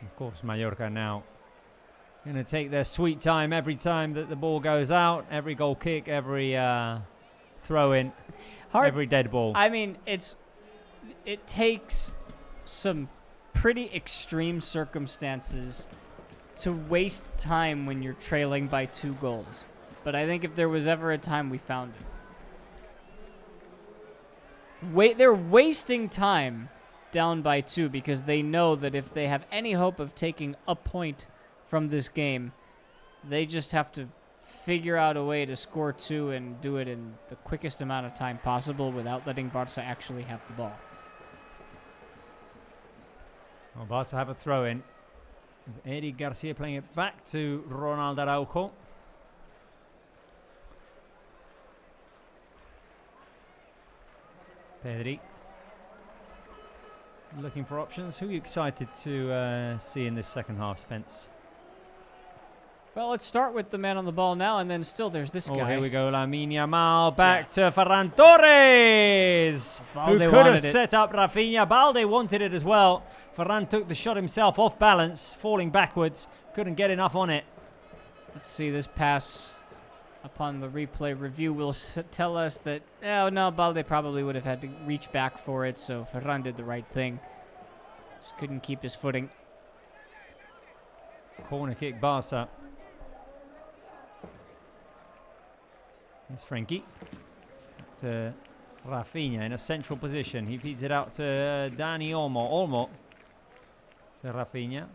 Speaker 1: Of course, Mallorca now going to take their sweet time every time that the ball goes out. Every goal kick, every throw in, every dead ball.
Speaker 2: I mean, it takes some pretty extreme circumstances to waste time when you're trailing by 2 goals. But I think if there was ever a time, we found it. They're wasting time down by 2 because they know that if they have any hope of taking a point from this game, they just have to figure out a way to score 2 and do it in the quickest amount of time possible without letting Barca actually have the ball.
Speaker 1: Well, Barca have a throw in. Eric Garcia playing it back to Ronald Araujo. Pedri looking for options. Who are you excited to see in this second half, Spence?
Speaker 2: Well, let's start with the man on the ball now, and then still there's this guy.
Speaker 1: Oh, here we go. Lamine Yamal back to Ferran Torres, who
Speaker 2: Balde
Speaker 1: could have
Speaker 2: wanted it.
Speaker 1: set up Rafinha. Balde wanted it as well. Ferran took the shot himself off balance, falling backwards. Couldn't get enough on it.
Speaker 2: Let's see, this pass upon the replay review will tell us that, oh no, Balde probably would have had to reach back for it, so Ferran did the right thing. Just couldn't keep his footing.
Speaker 1: Corner kick, Barca. Here's Frankie to Rafinha in a central position. He feeds it out to Dani Olmo. Olmo to Rafinha.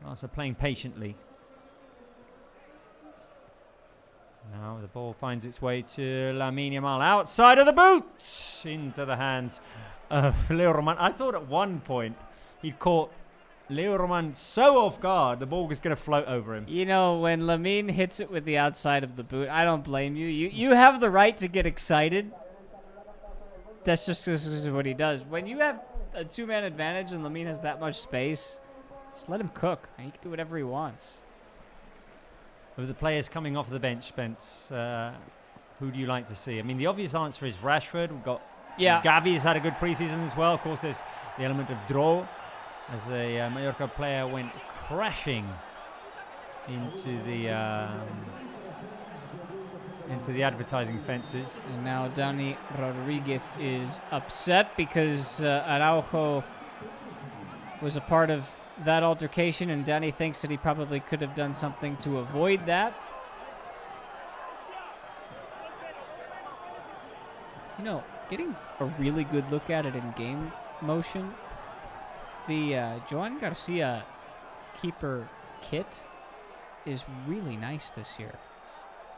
Speaker 1: Barca playing patiently. Now the ball finds its way to Lamine Yamal outside of the boot, into the hands of Leo Roman. I thought at one point he caught Leo Roman so off guard the ball was going to float over him.
Speaker 2: You know, when Lamine hits it with the outside of the boot, I don't blame you. You have the right to get excited. That's just what he does. When you have a 2-man advantage and Lamine has that much space, just let him cook. He can do whatever he wants.
Speaker 1: Of the players coming off the bench, Spence, who do you like to see? I mean, the obvious answer is Rashford. We've got Gavi's had a good preseason as well. Of course, there's the element of Dro, as a Mallorca player went crashing into the advertising fences.
Speaker 2: And now Dani Rodriguez is upset because Araujo was a part of that altercation, and Dani thinks that he probably could have done something to avoid that. You know, getting a really good look at it in game motion, the Joan Garcia keeper kit is really nice this year.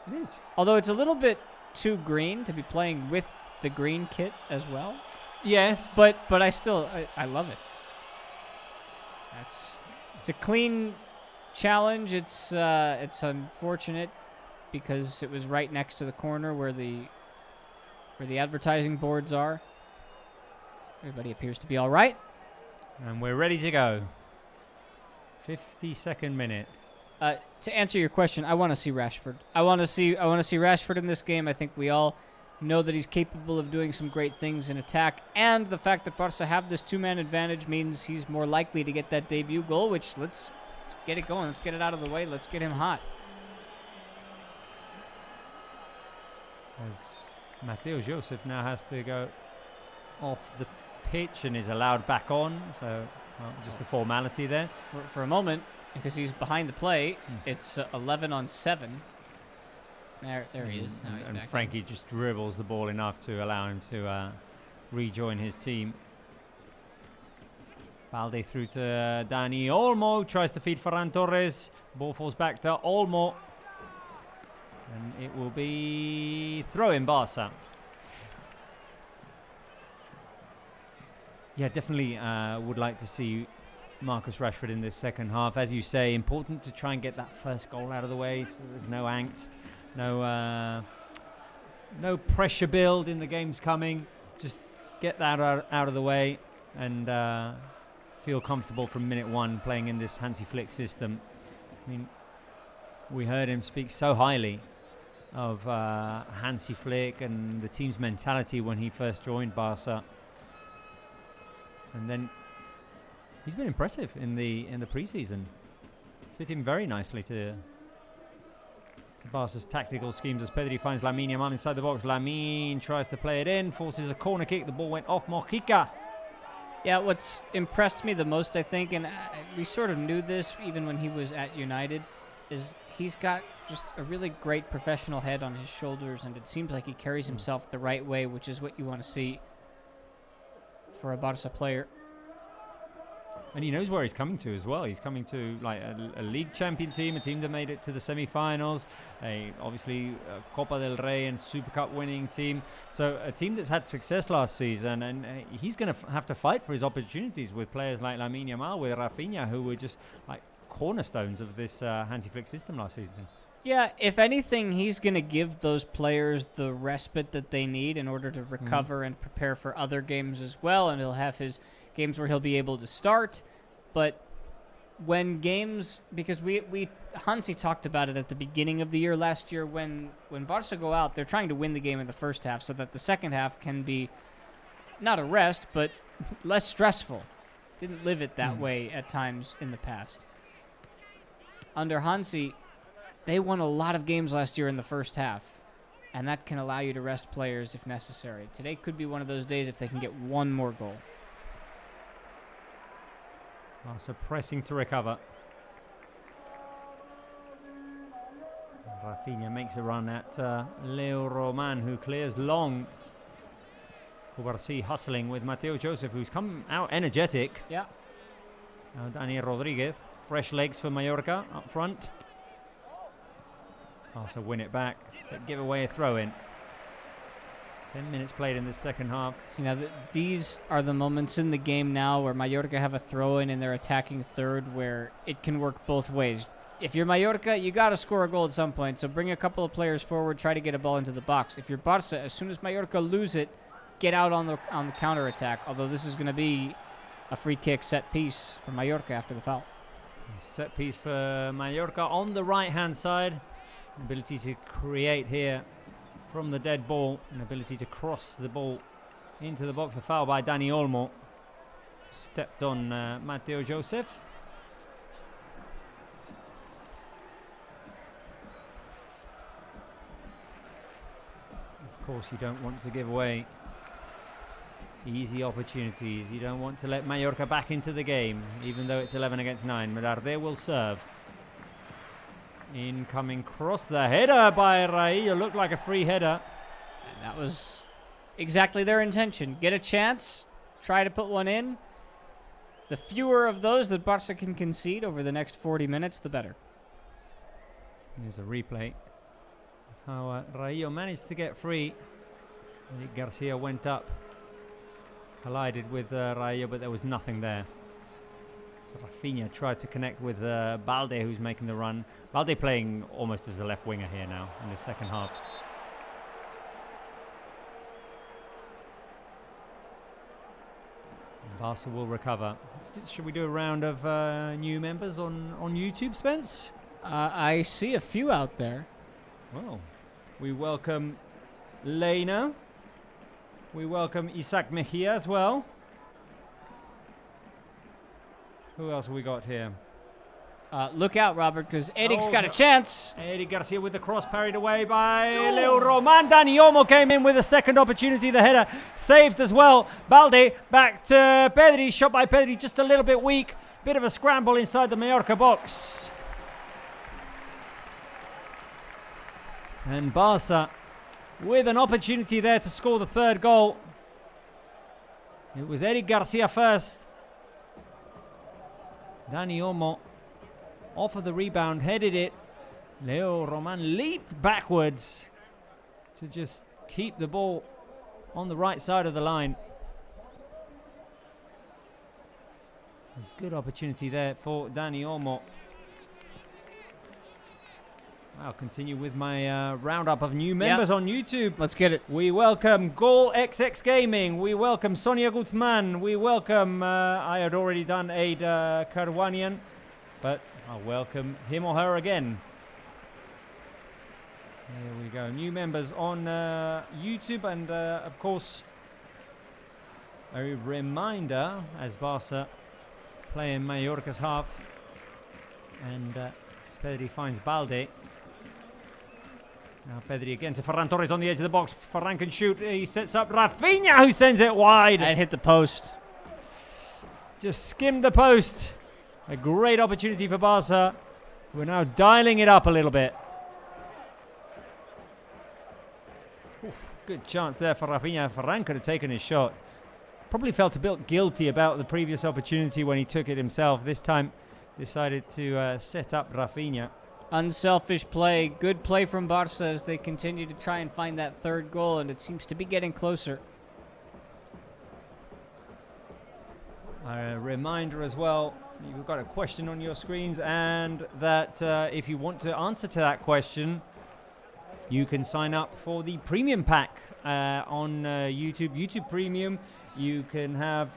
Speaker 1: It is.
Speaker 2: Although it's a little bit too green to be playing with the green kit as well.
Speaker 1: Yes.
Speaker 2: But I still I love it. It's a clean challenge. It's unfortunate because it was right next to the corner where the where the advertising boards are. Everybody appears to be all right.
Speaker 1: And we're ready to go. 52nd minute.
Speaker 2: To answer your question, I want to see Rashford. I want to see Rashford in this game. I think we all know that he's capable of doing some great things in attack, and the fact that Barca have this two-man advantage means he's more likely to get that debut goal, which let's get it going. Let's get it out of the way. Let's get him hot.
Speaker 1: As Mateo Joseph now has to go off the pitch and is allowed back on, so just a formality there.
Speaker 2: For a moment, because he's behind the play, it's 11 on 7. There he is. Now he's
Speaker 1: and
Speaker 2: back
Speaker 1: Frankie
Speaker 2: in.
Speaker 1: just dribbles the ball enough to allow him to rejoin his team. Balde through to Dani Olmo, tries to feed Ferran Torres. Ball falls back to Olmo. And it will be throw-in Barca. Yeah, definitely would like to see Marcus Rashford in this second half. As you say, important to try and get that first goal out of the way so there's no angst. No pressure build in the games coming. Just get that out of the way and feel comfortable from minute one playing in this Hansi Flick system. I mean, we heard him speak so highly of Hansi Flick and the team's mentality when he first joined Barca. And then he's been impressive in the preseason. Fit in very nicely to Barca's tactical schemes as Pedri finds Lamine Yamal inside the box. Lamine tries to play it in, forces a corner kick. The ball went off Mojica.
Speaker 2: Yeah, what's impressed me the most, I think, and we sort of knew this even when he was at United, is he's got just a really great professional head on his shoulders, and it seems like he carries himself the right way, which is what you want to see for a Barca player.
Speaker 1: And he knows where he's coming to as well. He's coming to like a league champion team, a team that made it to the semi-finals, obviously a Copa del Rey and Super Cup winning team. So a team that's had success last season, and he's going to have to fight for his opportunities with players like Lamine Yamal, with Rafinha, who were just like cornerstones of this Hansi Flick system last season.
Speaker 2: Yeah, if anything, he's going to give those players the respite that they need in order to recover and prepare for other games as well, and he'll have his games where he'll be able to start. But when games, because we Hansi talked about it at the beginning of the year last year, when Barca go out, they're trying to win the game in the first half so that the second half can be not a rest, but less stressful. Didn't live it that way at times in the past. Under Hansi, they won a lot of games last year in the first half, and that can allow you to rest players if necessary. Today could be one of those days if they can get one more goal.
Speaker 1: So pressing to recover. Rafinha makes a run at Leo Roman, who clears long. Cubarsí hustling with Mateo Joseph, who's come out energetic.
Speaker 2: Yeah.
Speaker 1: Now Daniel Rodriguez, fresh legs for Mallorca up front. Also win it back, but give away a throw-in. 10 minutes played in the second half.
Speaker 2: See, now these are the moments in the game now where Mallorca have a throw-in in their attacking third where it can work both ways. If you're Mallorca, you got to score a goal at some point, so bring a couple of players forward, try to get a ball into the box. If you're Barca, as soon as Mallorca lose it, get out on the counter-attack, although this is going to be a free kick set piece for Mallorca after the foul.
Speaker 1: Set piece for Mallorca on the right-hand side. Ability to create here from the dead ball, an ability to cross the ball into the box. A foul by Dani Olmo. Stepped on Mateo Joseph. Of course, you don't want to give away easy opportunities. You don't want to let Mallorca back into the game, even though it's 11 against 9. Medarde will serve. Incoming cross, the header by Raillo, looked like a free header.
Speaker 2: And that was exactly their intention. Get a chance, try to put one in. The fewer of those that Barca can concede over the next 40 minutes, the better.
Speaker 1: Here's a replay of how Raillo managed to get free. Eric Garcia went up, collided with Raillo, but there was nothing there. So Rafinha tried to connect with Balde, who's making the run. Balde playing almost as a left winger here now in the second half. Barca will recover. Should we do a round of new members on YouTube, Spence?
Speaker 2: I see a few out there.
Speaker 1: Well, we welcome Lena. We welcome Isaac Mejia as well. Who else have we got here?
Speaker 2: Look out, Robert, because Edic's got a chance.
Speaker 1: Eddie Garcia with the cross parried away by Leo Roman. Dani Olmo came in with a second opportunity. The header saved as well. Balde back to Pedri. Shot by Pedri, just a little bit weak. Bit of a scramble inside the Mallorca box. And Barca with an opportunity there to score the third goal. It was Eddie Garcia first. Dani Olmo off of the rebound, headed it. Leo Roman leaped backwards to just keep the ball on the right side of the line. A good opportunity there for Dani Olmo. I'll continue with my roundup of new members on YouTube.
Speaker 2: Let's get it.
Speaker 1: We welcome Goal XX Gaming. We welcome Sonia Guzman. We welcome, I had already done Ada Karwanian, but I'll welcome him or her again. Here we go. New members on YouTube, and of course, a reminder as Barca play in Mallorca's half, and Pedri finds Balde. Now Pedri again to Ferran Torres on the edge of the box. Ferran can shoot. He sets up Rafinha, who sends it wide.
Speaker 2: And hit the post.
Speaker 1: Just skimmed the post. A great opportunity for Barca. We're now dialing it up a little bit. Oof, good chance there for Rafinha. Ferran could have taken his shot. Probably felt a bit guilty about the previous opportunity when he took it himself. This time decided to set up Rafinha.
Speaker 2: Unselfish play. Good play from Barca as they continue to try and find that third goal, and it seems to be getting closer.
Speaker 1: A reminder as well, you've got a question on your screens, and that if you want to answer to that question, you can sign up for the premium pack on YouTube Premium. You can have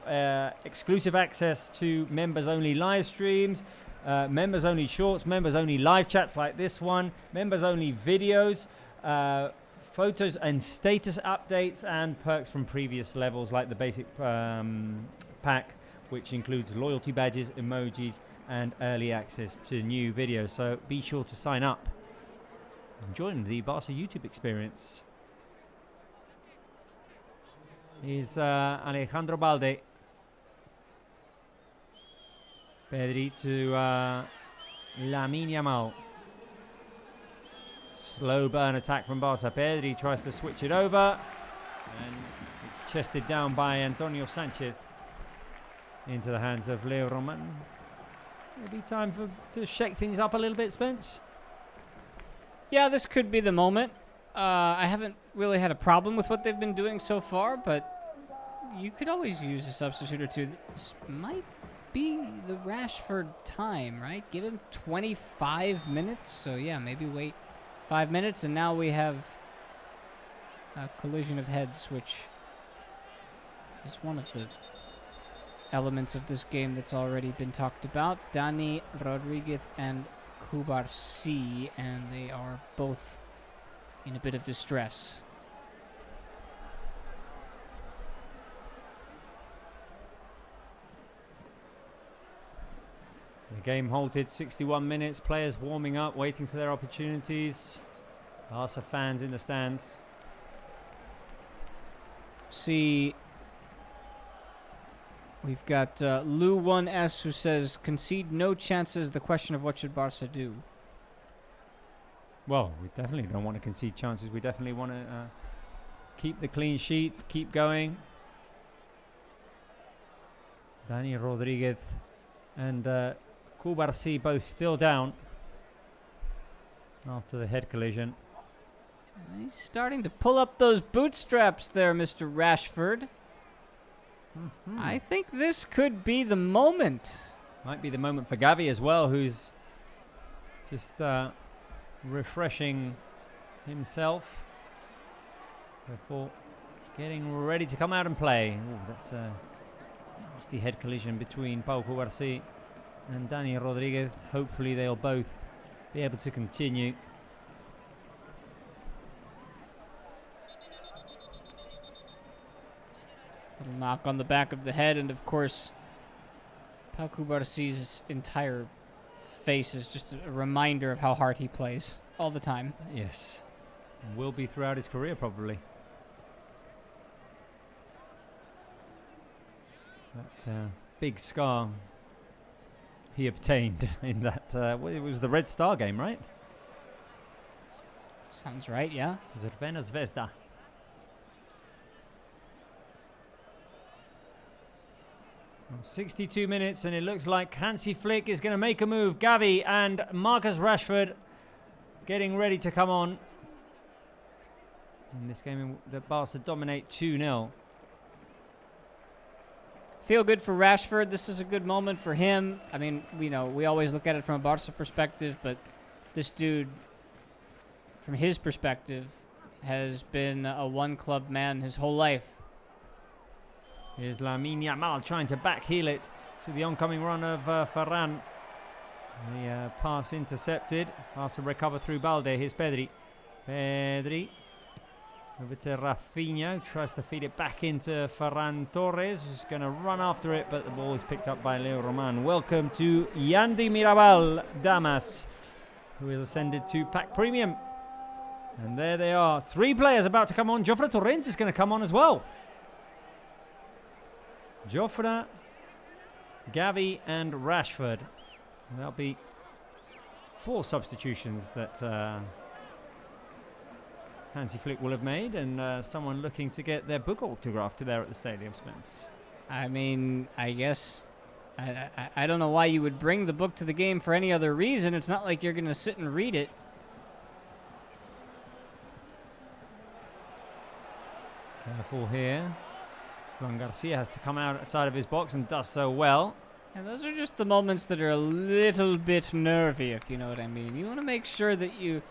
Speaker 1: exclusive access to members-only live streams, members-only shorts, members-only live chats like this one, members-only videos, photos and status updates, and perks from previous levels like the basic pack, which includes loyalty badges, emojis, and early access to new videos. So be sure to sign up and join the Barca YouTube experience. Here's Alejandro Balde. Pedri to Lamine Yamal. Slow burn attack from Barca. Pedri tries to switch it over, and it's chested down by Antonio Sanchez into the hands of Leo Roman. Maybe time to shake things up a little bit, Spence.
Speaker 2: Yeah, this could be the moment. I haven't really had a problem with what they've been doing so far, but you could always use a substitute or two. This might be the Rashford time, right? Give him 25 minutes. So yeah, maybe wait 5 minutes, and now we have a collision of heads, which is one of the elements of this game that's already been talked about. Dani Rodriguez and Cubarsí, and they are both in a bit of distress.
Speaker 1: The game halted, 61 minutes. Players warming up, waiting for their opportunities. Barca fans in the stands.
Speaker 2: See, we've got Lou1S who says, concede no chances, the question of what should Barca do.
Speaker 1: Well, we definitely don't want to concede chances. We definitely want to keep the clean sheet, keep going. Dani Rodriguez and Cubarsí both still down after the head collision.
Speaker 2: He's starting to pull up those bootstraps there, Mr. Rashford. I think this could be the moment.
Speaker 1: Might be the moment for Gavi as well, who's just refreshing himself before getting ready to come out and play. Ooh, that's nasty head collision between Pau Cubarsí and Dani Rodriguez. Hopefully they'll both be able to continue.
Speaker 2: Little knock on the back of the head, and of course, Pau Cubarsí's entire face is just a reminder of how hard he plays all the time.
Speaker 1: Yes, will be throughout his career probably. That big scar he obtained in that, it was the Red Star game, right?
Speaker 2: Sounds right, yeah.
Speaker 1: Crvena Zvezda. Well, 62 minutes, and it looks like Hansi Flick is going to make a move. Gavi and Marcus Rashford getting ready to come on. In this game, the Barca dominate 2-0.
Speaker 2: Feel good for Rashford. This is a good moment for him. I mean, we always look at it from a Barca perspective, but this dude, from his perspective, has been a one-club man his whole life.
Speaker 1: Here's Lamine Yamal trying to backheel it to the oncoming run of Ferran. The pass intercepted. Pass and recover through Balde. Here's Pedri. Pedri over to Rafinha. Tries to feed it back into Ferran Torres. Who's going to run after it, but the ball is picked up by Leo Roman. Welcome to Yandy Mirabal Damas, who has ascended to Pack Premium. And there they are. 3 players about to come on. Jofre Torrens is going to come on as well. Jofre, Gavi and Rashford. There'll be 4 substitutions that Hansi Flick will have made, and someone looking to get their book autographed there at the stadium, Spence.
Speaker 2: I mean, I guess I don't know why you would bring the book to the game for any other reason. It's not like you're going to sit and read it.
Speaker 1: Careful here. Juan Garcia has to come outside of his box and does so well.
Speaker 2: And those are just the moments that are a little bit nervy, if you know what I mean. You want to make sure that you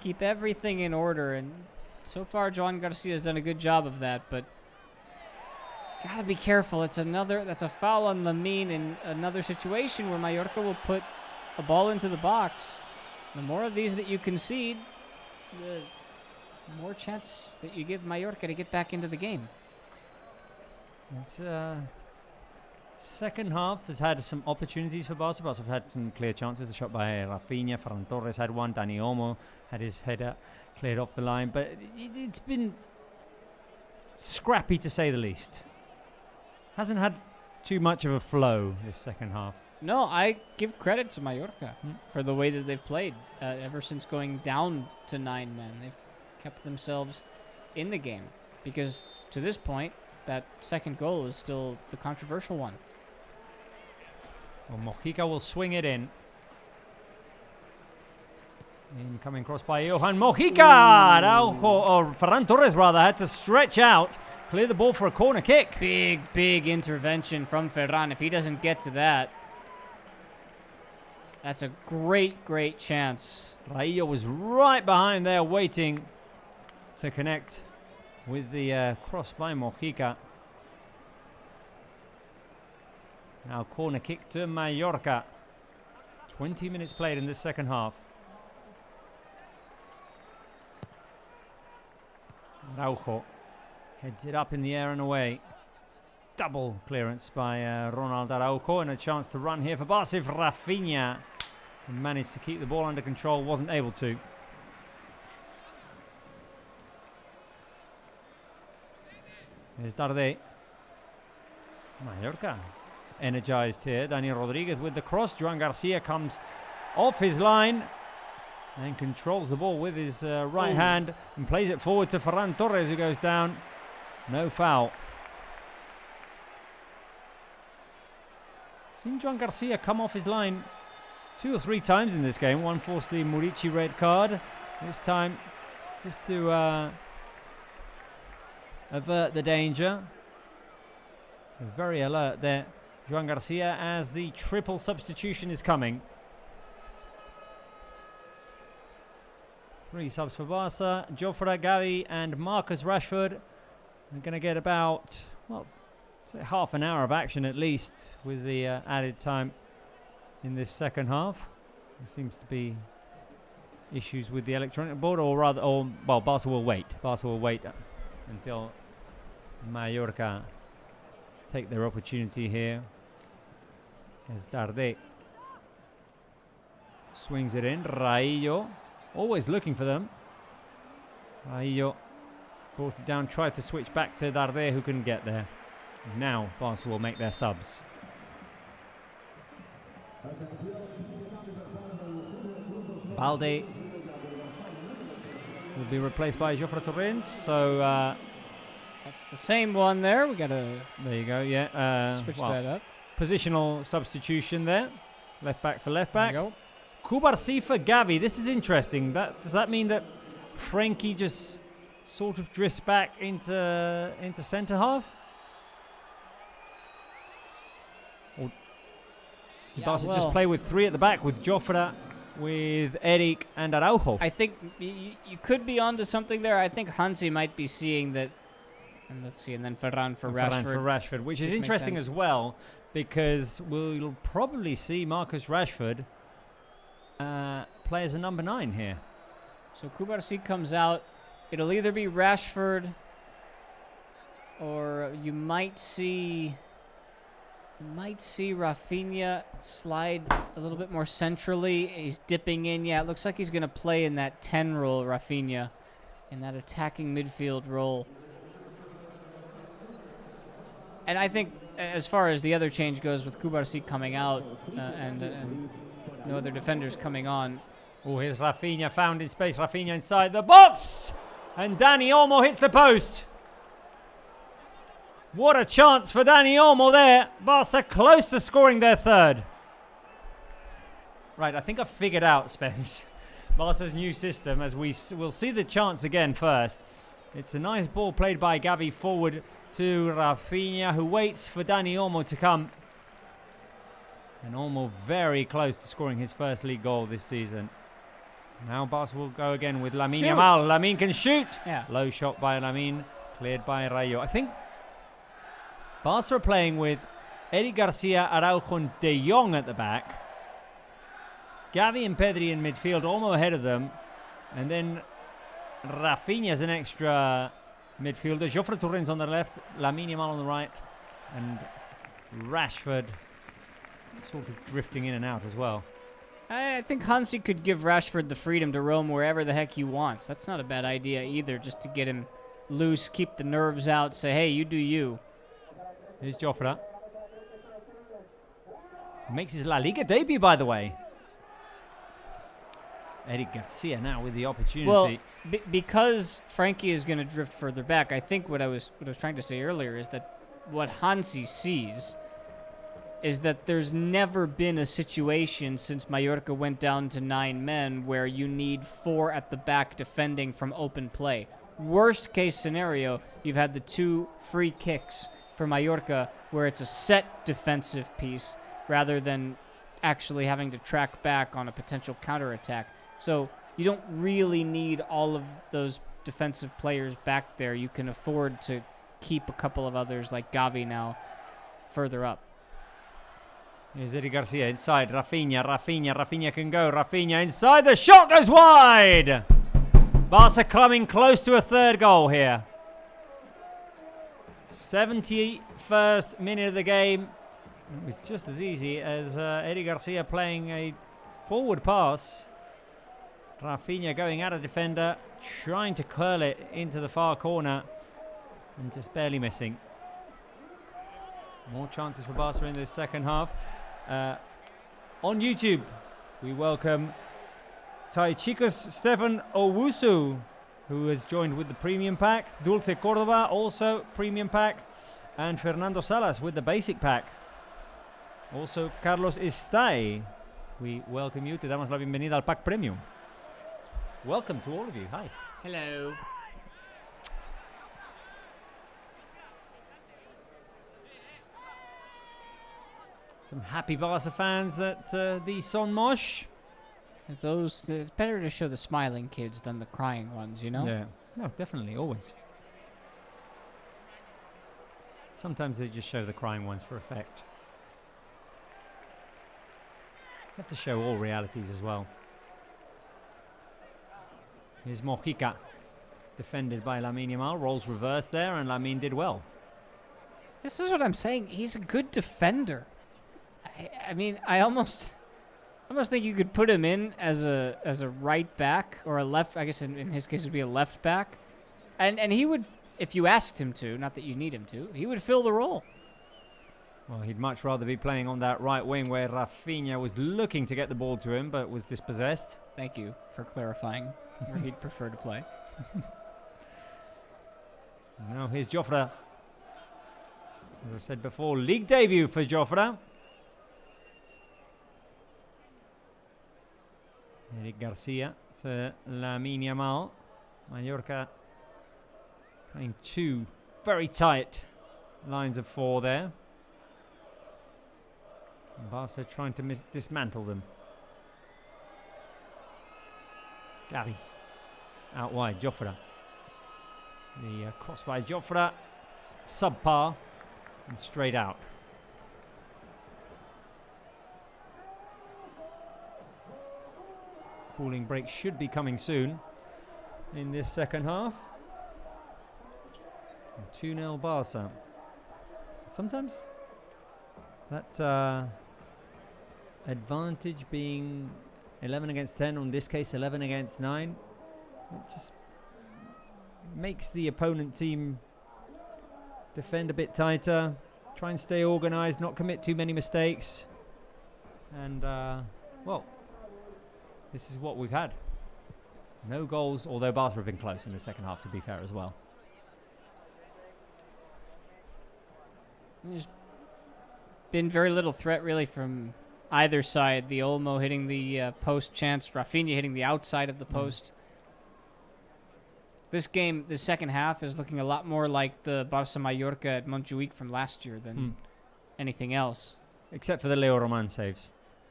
Speaker 2: keep everything in order, and so far Juan Garcia has done a good job of that, but gotta be careful. That's a foul on Lamine in another situation where Mallorca will put a ball into the box. The more of these that you concede, the more chance that you give Mallorca to get back into the game.
Speaker 1: It's second half has had some opportunities for Barca. Barca have had some clear chances. The shot by Rafinha, Ferran Torres had one. Dani Olmo had his header cleared off the line, but it's been scrappy to say the least. Hasn't had too much of a flow this second half.
Speaker 2: No, I give credit to Mallorca for the way that they've played ever since going down to 9 men. They've kept themselves in the game, because to this point, that second goal is still the controversial one.
Speaker 1: Well, Mojica will swing it in. Incoming cross by Johan Mojica. Araujo, or Ferran Torres rather, had to stretch out, clear the ball for a corner kick.
Speaker 2: Big intervention from Ferran. If he doesn't get to that, that's a great chance.
Speaker 1: Raillo was right behind there waiting to connect with the cross by Mojica. Now corner kick to Mallorca. 20 minutes played in this second half. Araujo heads it up in the air and away. Double clearance by Ronald Araujo, and a chance to run here for Barca. Rafinha managed to keep the ball under control, wasn't able to. Here's Darde. Mallorca energized here. Dani Rodriguez with the cross. Juan Garcia comes off his line and controls the ball with his right hand and plays it forward to Ferran Torres, who goes down. No foul. Seen Juan Garcia come off his line 2 or 3 times in this game. One forced the Murici red card. This time just to avert the danger. Very alert there, Juan Garcia, as the triple substitution is coming. 3 subs for Barca. Jofre, Gavi and Marcus Rashford are going to get about, well, So half an hour of action at least with the added time in this second half. There seems to be issues with the electronic board, well, Barça will wait. Barça will wait until Mallorca take their opportunity here. As Darde swings it in. Raillo always looking for them. Raillo brought it down, tried to switch back to Darde, who couldn't get there. Now Barca will make their subs. Balde will be replaced by Jofre Torrents. So
Speaker 2: That's the same one there. We got to
Speaker 1: there you go. Yeah,
Speaker 2: switch that up.
Speaker 1: Positional substitution there. Left back for left back.
Speaker 2: There you go.
Speaker 1: Kubarsi for Gavi. This is interesting. Does that mean that Frankie just sort of drifts back into centre half? Or did Barca just play with three at the back with Jofre, with Eric and Araujo?
Speaker 2: I think you could be onto something there. I think Hansi might be seeing that. And let's see, and then Ferran for Rashford.
Speaker 1: Which is interesting as well, because we'll probably see Marcus Rashford play as a number 9 here.
Speaker 2: So Kubarsi comes out. It'll either be Rashford, or you might see Rafinha slide a little bit more centrally. He's dipping in. Yeah, it looks like he's going to play in that 10 role, Rafinha, in that attacking midfield role. And I think, as far as the other change goes, with Kubarsi coming out and no other defenders coming on.
Speaker 1: Oh, here's Rafinha found in space. Rafinha inside the box. And Dani Olmo hits the post. What a chance for Dani Olmo there. Barca close to scoring their third. Right, I think I've figured out, Spence, Barca's new system, as we'll see the chance again first. It's a nice ball played by Gavi forward to Rafinha, who waits for Dani Olmo to come. And Olmo very close to scoring his first league goal this season. Now Barca will go again with Lamine Yamal. Lamine can shoot.
Speaker 2: Yeah.
Speaker 1: Low shot by Lamine, cleared by Rayo. I think Barca are playing with Eric Garcia, Araujo and De Jong at the back. Gavi and Pedri in midfield, Olmo ahead of them. And then Rafinha as an extra midfielder. Jofre Torrents on the left, Lamine Yamal on the right, and Rashford sort of drifting in and out as well.
Speaker 2: I think Hansi could give Rashford the freedom to roam wherever the heck he wants. That's not a bad idea either, just to get him loose, keep the nerves out, say, hey, you do you.
Speaker 1: Here's Jofre. Makes his La Liga debut, by the way. Eric Garcia now with the opportunity.
Speaker 2: Well, because Frankie is going to drift further back, I think what I was trying to say earlier is that what Hansi sees is that there's never been a situation since Mallorca went down to 9 men where you need 4 at the back defending from open play. Worst case scenario, you've had the 2 free kicks for Mallorca where it's a set defensive piece rather than actually having to track back on a potential counterattack. So you don't really need all of those defensive players back there. You can afford to keep a couple of others like Gavi now further up.
Speaker 1: Here's Eric Garcia inside. Rafinha can go. Rafinha inside. The shot goes wide. Barca coming close to a third goal here. 71st minute of the game. It was just as easy as Eric Garcia playing a forward pass. Rafinha going at a defender, trying to curl it into the far corner and just barely missing. More chances for Barca in this second half. On YouTube, we welcome Taichikos Stefan Owusu, who has joined with the premium pack. Dulce Cordova, also premium pack. And Fernando Salas with the basic pack. Also Carlos Istay. We welcome you. Te damos la bienvenida al pack premium. Welcome to all of you. Hi.
Speaker 2: Hello.
Speaker 1: Some happy Barca fans at the Son Mosh.
Speaker 2: It's better to show the smiling kids than the crying ones, you know?
Speaker 1: Yeah. No, definitely, always. Sometimes they just show the crying ones for effect. You have to show all realities as well. Here's Mojica, defended by Lamine Yamal. Rolls reversed there, and Lamine did well.
Speaker 2: This is what I'm saying. He's a good defender. I mean, I almost think you could put him in as a right back or a left. I guess in his case it would be a left back, and he would, if you asked him to, not that you need him to, he would fill the role.
Speaker 1: Well, he'd much rather be playing on that right wing where Rafinha was looking to get the ball to him, but was dispossessed.
Speaker 2: Thank you for clarifying where he'd prefer to play.
Speaker 1: Now here's Jofre. As I said before, league debut for Jofre. Eric Garcia to Lamine Yamal. Mallorca playing two very tight lines of four there. And Barca trying to dismantle them. Gavi out wide, Jofre. The cross by Jofre, subpar, and straight out. Cooling break should be coming soon in this second half. 2-0 Barca. Sometimes that advantage being 11 against 10, or in this case 11 against 9, it just makes the opponent team defend a bit tighter, try and stay organized, not commit too many mistakes. And, well, this is what we've had. No goals, although Barca have been close in the second half, to be fair as well.
Speaker 2: There's been very little threat, really, from either side. The Olmo hitting the post chance, Rafinha hitting the outside of the post. This game, the second half, is looking a lot more like the Barça Mallorca at Montjuic from last year than anything else.
Speaker 1: Except for the Leo Roman saves.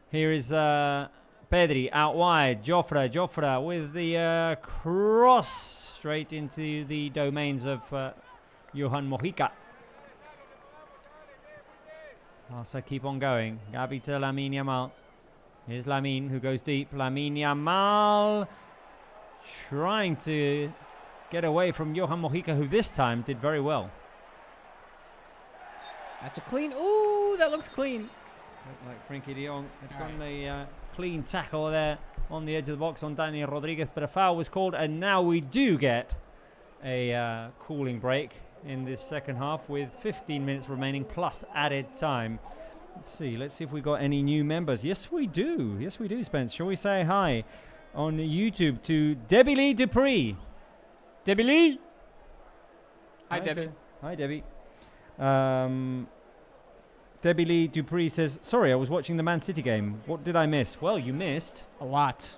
Speaker 1: Here is Pedri out wide. Jofre with the cross straight into the domains of Johan Mojica. Barca keep on going. Gavi to Lamine Yamal. Here's Lamine, who goes deep. Lamine Yamal trying to get away from Johan Mojica, who this time did very well.
Speaker 2: That's a clean. Ooh, that looked clean.
Speaker 1: Looked like Frenkie de Jong had gotten a clean tackle there on the edge of the box on Daniel Rodriguez, but a foul was called, and now we do get a cooling break in this second half with 15 minutes remaining plus added time. Let's see if we've got any new members. Yes, we do, Spence. Shall we say hi on YouTube to Debbie Lee Dupree?
Speaker 2: Debbie Lee! Hi, Debbie.
Speaker 1: Hi, Debbie. Debbie Lee Dupree says, sorry, I was watching the Man City game. What did I miss? Well, you missed
Speaker 2: a lot.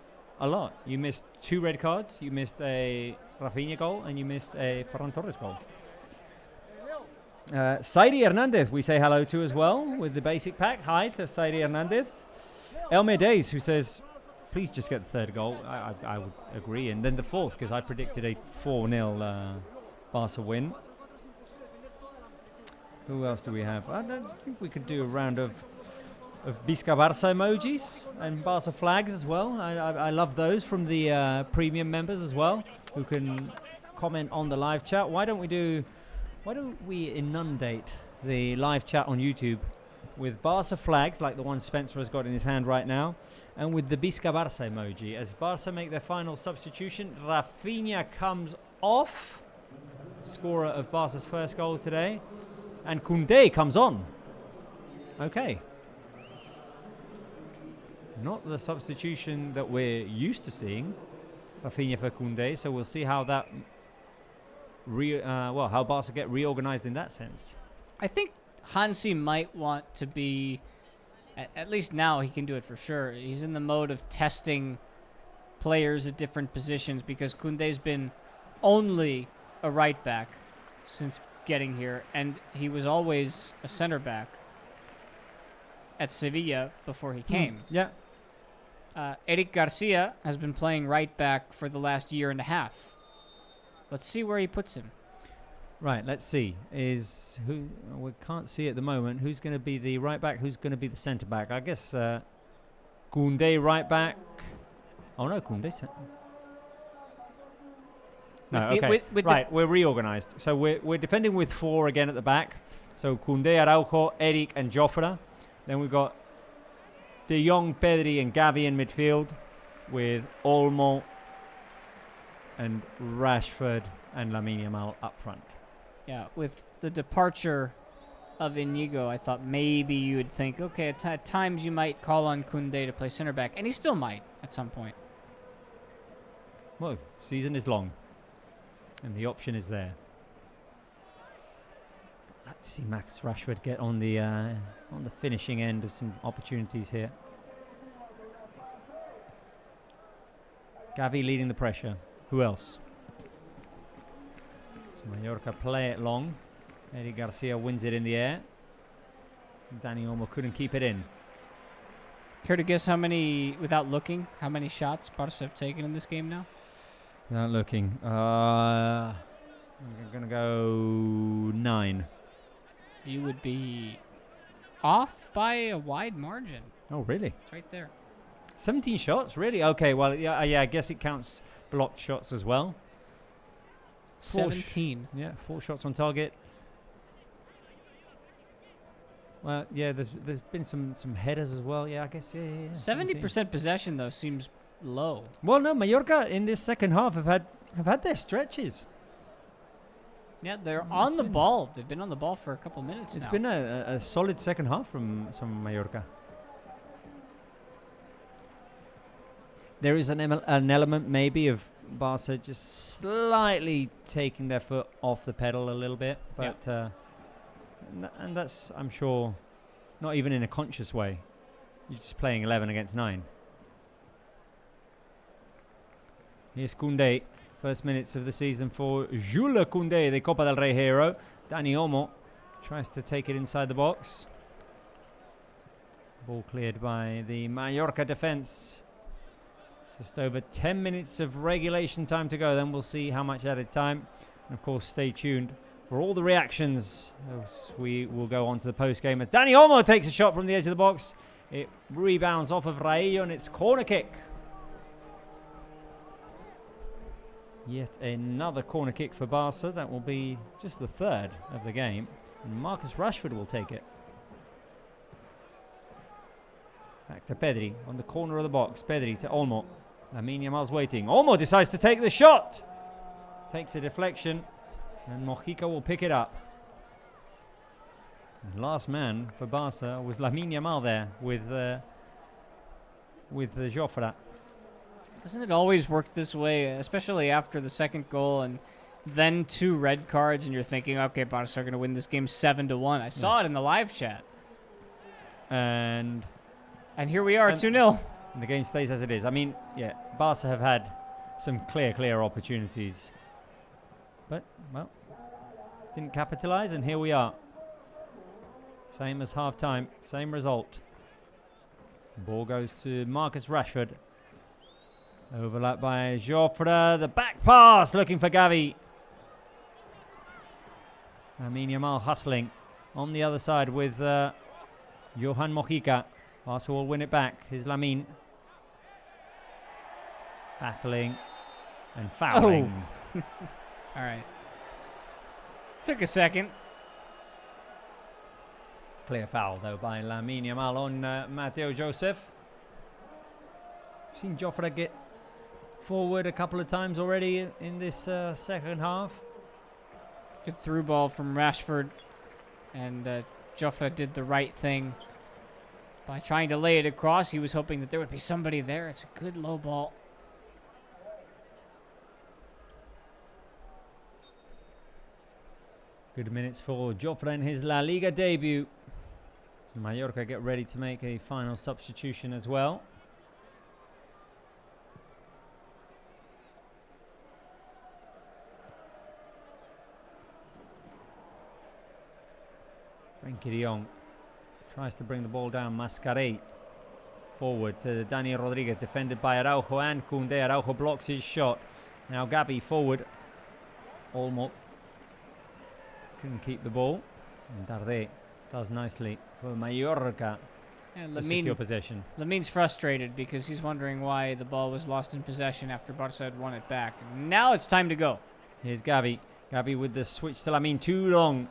Speaker 1: You missed 2 red cards, you missed a Rafinha goal, and you missed a Ferran Torres goal. Saidi Hernandez, we say hello to as well with the basic pack. Hi to Saidi Hernandez. Elmer Days, who says, please just get the third goal. I would agree. And then the fourth, because I predicted a 4-0 Barca win. Who else do we have? I don't think we could do a round of Bisca Barça emojis and Barca flags as well. I love those from the premium members as well, who can comment on the live chat. Why don't we inundate the live chat on YouTube with Barca flags like the one Spencer has got in his hand right now, and with the Bisca Barça emoji. As Barca make their final substitution, Rafinha comes off, scorer of Barca's first goal today, and Koundé comes on. Okay. Not the substitution that we're used to seeing, Rafinha for Koundé, so we'll see how that how Barca get reorganized in that sense.
Speaker 2: I think Hansi might want to be, at least now he can do it for sure. He's in the mode of testing players at different positions, because Koundé's been only a right back since getting here, and he was always a center back at Sevilla before he came.
Speaker 1: Yeah.
Speaker 2: Eric Garcia has been playing right back for the last year and a half. Let's see where he puts him.
Speaker 1: Right, let's see. We can't see at the moment who's going to be the right back, who's going to be the centre back. I guess Koundé right back. Oh no, Koundé. No, okay. Right, we're reorganised. So we're defending with 4 again at the back. So Koundé, Araujo, Eric, and Jofre. Then we've got De Jong, Pedri, and Gavi in midfield, with Olmo and Rashford and Lamine Yamal up front.
Speaker 2: Yeah, with the departure of Inigo, I thought maybe you would think, okay, at times you might call on Koundé to play center back, and he still might at some point.
Speaker 1: Well, season is long, and the option is there. I'd like to see Max Rashford get on the finishing end of some opportunities here. Gavi leading the pressure. Who else? Mallorca play it long. Eric Garcia wins it in the air. Dani Olmo couldn't keep it in.
Speaker 2: Care to guess how many, without looking, how many shots Barca have taken in this game now?
Speaker 1: Without looking. I'm going to go 9.
Speaker 2: You would be off by a wide margin.
Speaker 1: Oh, really?
Speaker 2: It's right there.
Speaker 1: 17 shots? Really? Okay, well, yeah, I guess it counts blocked shots as well.
Speaker 2: 17.
Speaker 1: 4 shots on target. Well, yeah, there's been some headers as well. Yeah, I guess, yeah.
Speaker 2: 70% possession, though, seems low.
Speaker 1: Well, no, Mallorca in this second half have had their stretches.
Speaker 2: Yeah, they're on the ball. They've been on the ball for a couple minutes now.
Speaker 1: It's been a solid second half from Mallorca. There is an element maybe of Barca just slightly taking their foot off the pedal a little bit, but and that's, I'm sure, not even in a conscious way. You're just playing 11 against 9. Here's Koundé. First minutes of the season for Jules Koundé, the Copa del Rey hero. Dani Olmo tries to take it inside the box. Ball cleared by the Mallorca defense. Just over 10 minutes of regulation time to go. Then we'll see how much added time. And of course, stay tuned for all the reactions as we will go on to the post-game. As Dani Olmo takes a shot from the edge of the box. It rebounds off of Raillo and it's corner kick. Yet another corner kick for Barca. That will be just the 3rd of the game. And Marcus Rashford will take it. Back to Pedri on the corner of the box. Pedri to Olmo. Lamine Yamal's waiting. Olmo decides to take the shot. Takes a deflection. And Mojica will pick it up. The last man for Barca was Lamine Yamal there with Jofre.
Speaker 2: Doesn't it always work this way, especially after the second goal and then 2 red cards, and you're thinking, okay, Barca are going to win this game 7-1. I saw it in the live chat.
Speaker 1: And
Speaker 2: here we are, 2-0.
Speaker 1: And the game stays as it is. I mean, yeah, Barca have had some clear opportunities. But, well, didn't capitalise, and here we are. Same as half-time, same result. Ball goes to Marcus Rashford. Overlap by Jofre. The back pass, looking for Gavi. Lamine Yamal hustling on the other side with Johan Mojica. Barca will win it back. Here's Lamine. Battling and fouling.
Speaker 2: Oh. All right. Took a second.
Speaker 1: Clear foul, though, by Lamine Yamal on Mateo Joseph. I've seen Jofre get forward a couple of times already in this second half.
Speaker 2: Good through ball from Rashford. And Jofre did the right thing by trying to lay it across. He was hoping that there would be somebody there. It's a good low ball.
Speaker 1: Good minutes for Jofre in his La Liga debut. So Mallorca get ready to make a final substitution as well. Frenkie de Jong tries to bring the ball down. Mascarell forward to Dani Rodriguez, defended by Araujo and Koundé. Araujo blocks his shot. Now Gavi forward. Olmo Couldn't keep the ball. And Darde does nicely for Mallorca
Speaker 2: And
Speaker 1: to secure possession.
Speaker 2: Lamin's frustrated because he's wondering why the ball was lost in possession after Barça had won it back. And now it's time to go.
Speaker 1: Here's Gavi. Gavi with the switch to Lamin. Too long.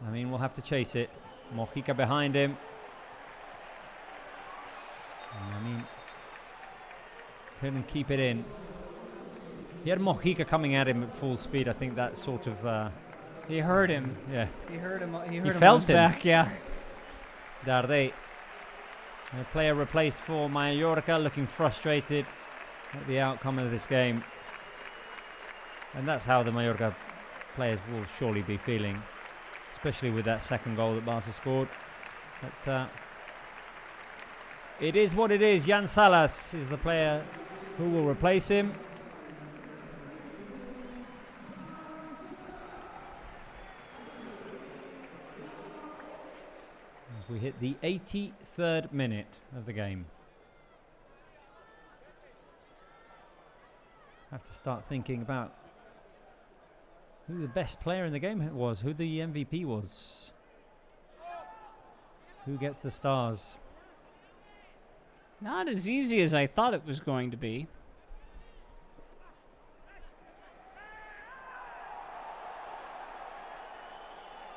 Speaker 1: Lamin will have to chase it. Mojica behind him. And Lamin couldn't keep it in. He had Mojica coming at him at full speed. I think that sort of...
Speaker 2: he heard him.
Speaker 1: Yeah.
Speaker 2: He heard him. He heard
Speaker 1: He
Speaker 2: him
Speaker 1: felt
Speaker 2: on his
Speaker 1: him.
Speaker 2: back, yeah.
Speaker 1: Darde. A player replaced for Mallorca, looking frustrated at the outcome of this game. And that's how the Mallorca players will surely be feeling, especially with that second goal that Barca scored. But it is what it is. Jan Salas is the player who will replace him. As we hit the 83rd minute of the game. Have to start thinking about who the best player in the game was, who the MVP was, who gets the stars.
Speaker 2: Not as easy as I thought it was going to be.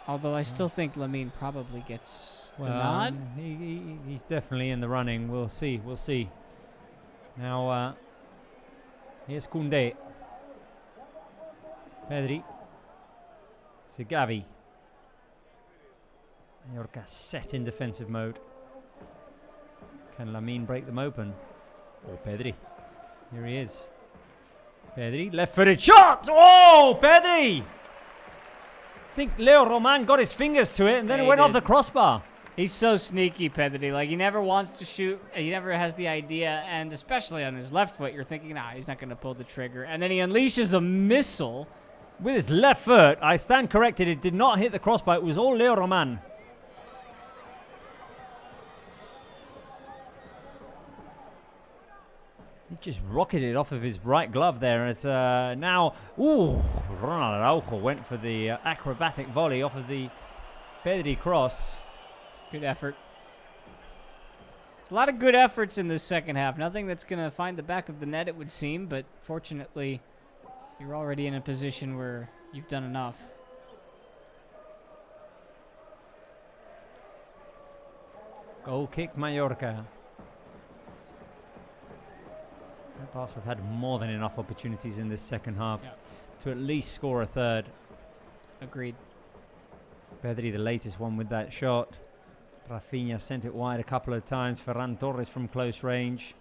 Speaker 2: Although I still think Lamin probably gets the nod.
Speaker 1: He's definitely in the running. We'll see. We'll see. Now, here's Koundé. Pedri. To Gavi. Mallorca set in defensive mode. Can Lamin break them open? Oh, Pedri. Here he is. Pedri, left-footed shot! Oh, Pedri! I think Leo Roman got his fingers to it and then
Speaker 2: Yeah,
Speaker 1: it went
Speaker 2: he
Speaker 1: off the
Speaker 2: did.
Speaker 1: crossbar.
Speaker 2: He's so sneaky, Pedri. Like, he never wants to shoot. He never has the idea. And especially on his left foot, you're thinking, nah, he's not going to pull the trigger. And then he unleashes a missile.
Speaker 1: With his left foot, I stand corrected, it did not hit the crossbar. It was all Leo Roman. He just rocketed off of his right glove there. As now, ooh, Ronald Araujo went for the acrobatic volley off of the Pedri cross.
Speaker 2: Good effort. There's a lot of good efforts in this second half. Nothing that's going to find the back of the net, it would seem. But fortunately, you're already in a position where you've done enough.
Speaker 1: Goal kick, Mallorca. Barca have had more than enough opportunities in this second half to at least score a third.
Speaker 2: Agreed.
Speaker 1: Pedri, the latest one with that shot. Rafinha sent it wide a couple of times. Ferran Torres from close range.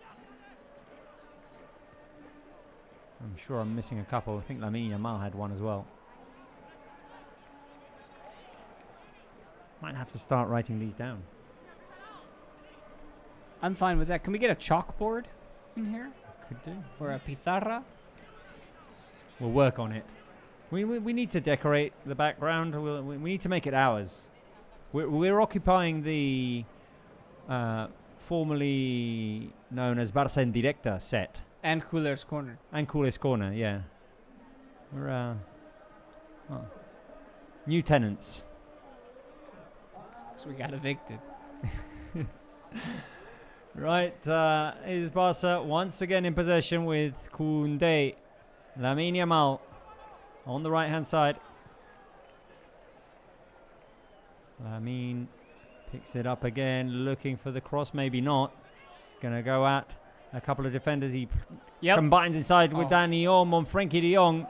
Speaker 1: I'm sure I'm missing a couple. I think Lamine Yamal had one as well. Might have to start writing these down.
Speaker 2: I'm fine with that. Can we get a chalkboard in here?
Speaker 1: Could do.
Speaker 2: Or a pizarra?
Speaker 1: We'll work on it. We need to decorate the background. We need to make it ours. We're occupying the formerly known as Barça en Directa set.
Speaker 2: And Cooler's Corner.
Speaker 1: And Coolest Corner, yeah. We're new tenants.
Speaker 2: Because we got evicted.
Speaker 1: Right, is Barca once again in possession with Koundé. Lamine Yamal on the right-hand side. Lamine picks it up again, looking for the cross, maybe not. He's going to go at a couple of defenders. He combines inside with Dani Olmo on Frenkie de Jong.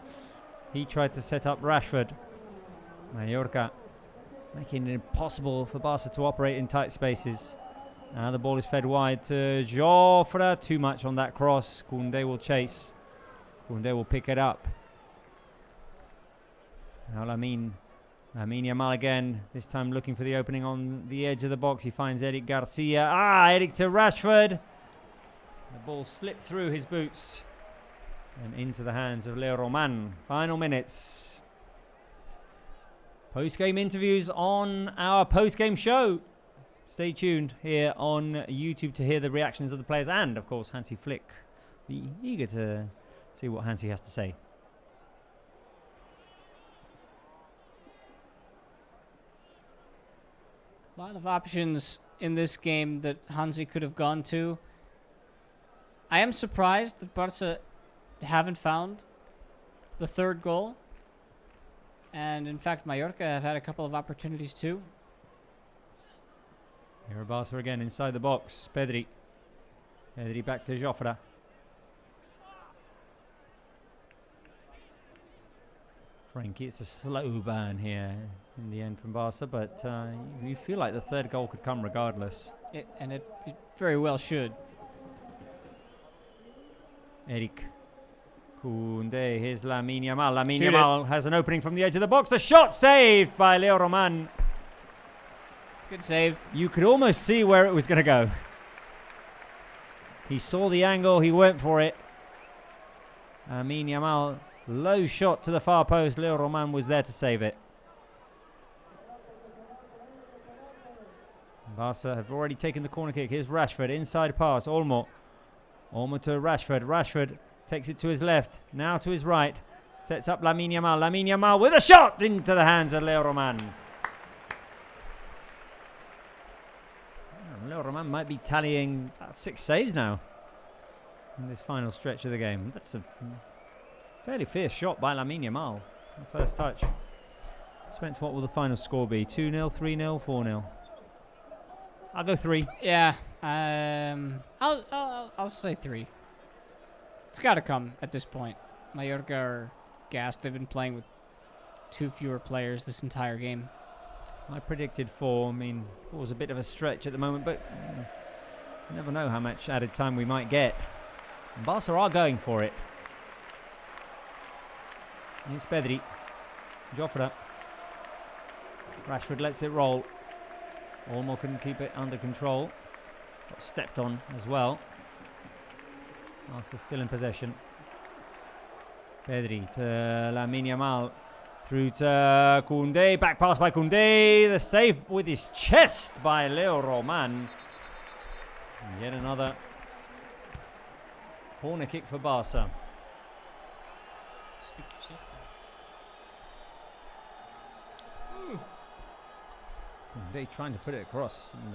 Speaker 1: He tried to set up Rashford. Mallorca making it impossible for Barca to operate in tight spaces. Now the ball is fed wide to Joffre. Too much on that cross. Koundé will chase. Koundé will pick it up. Now Lamine Yamal again. This time looking for the opening on the edge of the box. He finds Eric Garcia. Eric to Rashford. The ball slipped through his boots and into the hands of Leo Roman. Final minutes. Post-game interviews on our post-game show. Stay tuned here on YouTube to hear the reactions of the players and, of course, Hansi Flick. Be eager to see what Hansi has to say.
Speaker 2: lot of options in this game that Hansi could have gone to. I am surprised that Barca haven't found the third goal. And in fact, Mallorca have had a couple of opportunities too.
Speaker 1: Here are Barca again inside the box. Pedri. Pedri back to Jofre. Frankie, it's a slow burn here in the end from Barca, but you feel like the third goal could come regardless.
Speaker 2: It very well should.
Speaker 1: Eric. Koundé, here's Lamine Yamal. Lamine Yamal has an opening from the edge of the box. The shot saved by Leo Roman.
Speaker 2: Good save.
Speaker 1: You could almost see where it was going to go. He saw the angle, he went for it. Lamine Yamal, low shot to the far post. Leo Roman was there to save it. Barca have already taken the corner kick. Here's Rashford, inside pass, Olmo. Olmo to Rashford. Rashford takes it to his left, now to his right. Sets up Lamine Yamal. Lamine Yamal with a shot into the hands of Leo Roman. Leo Roman might be tallying 6 saves now in this final stretch of the game. That's a fairly fierce shot by Lamine Yamal. The first touch. Spence, what will the final score be? 2-0, 3-0, 4-0? I'll go 3.
Speaker 2: Yeah, I'll say 3. It's got to come at this point. Mallorca are gassed. They've been playing with 2 fewer players this entire game.
Speaker 1: I predicted 4. I mean, 4 was a bit of a stretch at the moment, but you never know how much added time we might get. And Barca are going for it. It's Pedri. Jofre. Rashford lets it roll. Olmo couldn't keep it under control. Got stepped on as well. Barca still in possession. Pedri to Lamine Yamal. Through to Koundé. Back pass by Koundé. The save with his chest by Leo Roman. And yet another corner kick for Barca.
Speaker 2: Stick your chest out.
Speaker 1: Koundé trying to put it across. And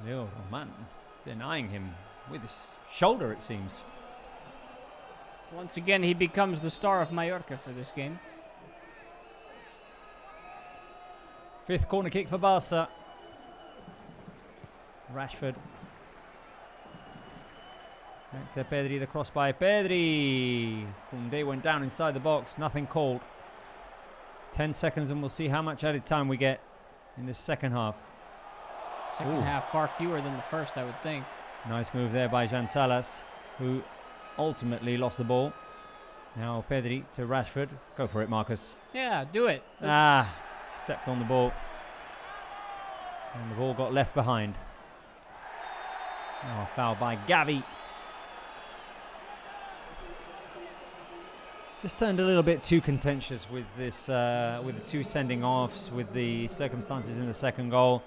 Speaker 1: Leo Roman denying him with his shoulder, it seems.
Speaker 2: Once again, he becomes the star of Mallorca for this game.
Speaker 1: 5th corner kick for Barca. Rashford. Back to Pedri, the cross by Pedri. Koundé went down inside the box, nothing called. 10 seconds and we'll see how much added time we get in this second half.
Speaker 2: Second half, far fewer than the first, I would think.
Speaker 1: Nice move there by Jan Salas, who ultimately lost the ball. Now Pedri to Rashford. Go for it, Marcus.
Speaker 2: Yeah, do it.
Speaker 1: Stepped on the ball. And the ball got left behind. Oh, foul by Gavi. Just turned a little bit too contentious with this, with the 2 sending offs, with the circumstances in the second goal.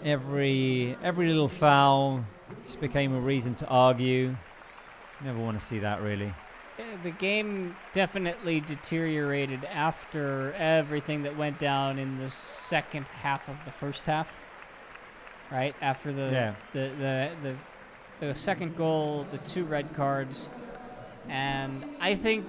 Speaker 1: Every little foul just became a reason to argue. Never want to see that, really.
Speaker 2: The game definitely deteriorated after everything that went down in the second half of the first half. Right after the second goal, the 2 red cards, and I think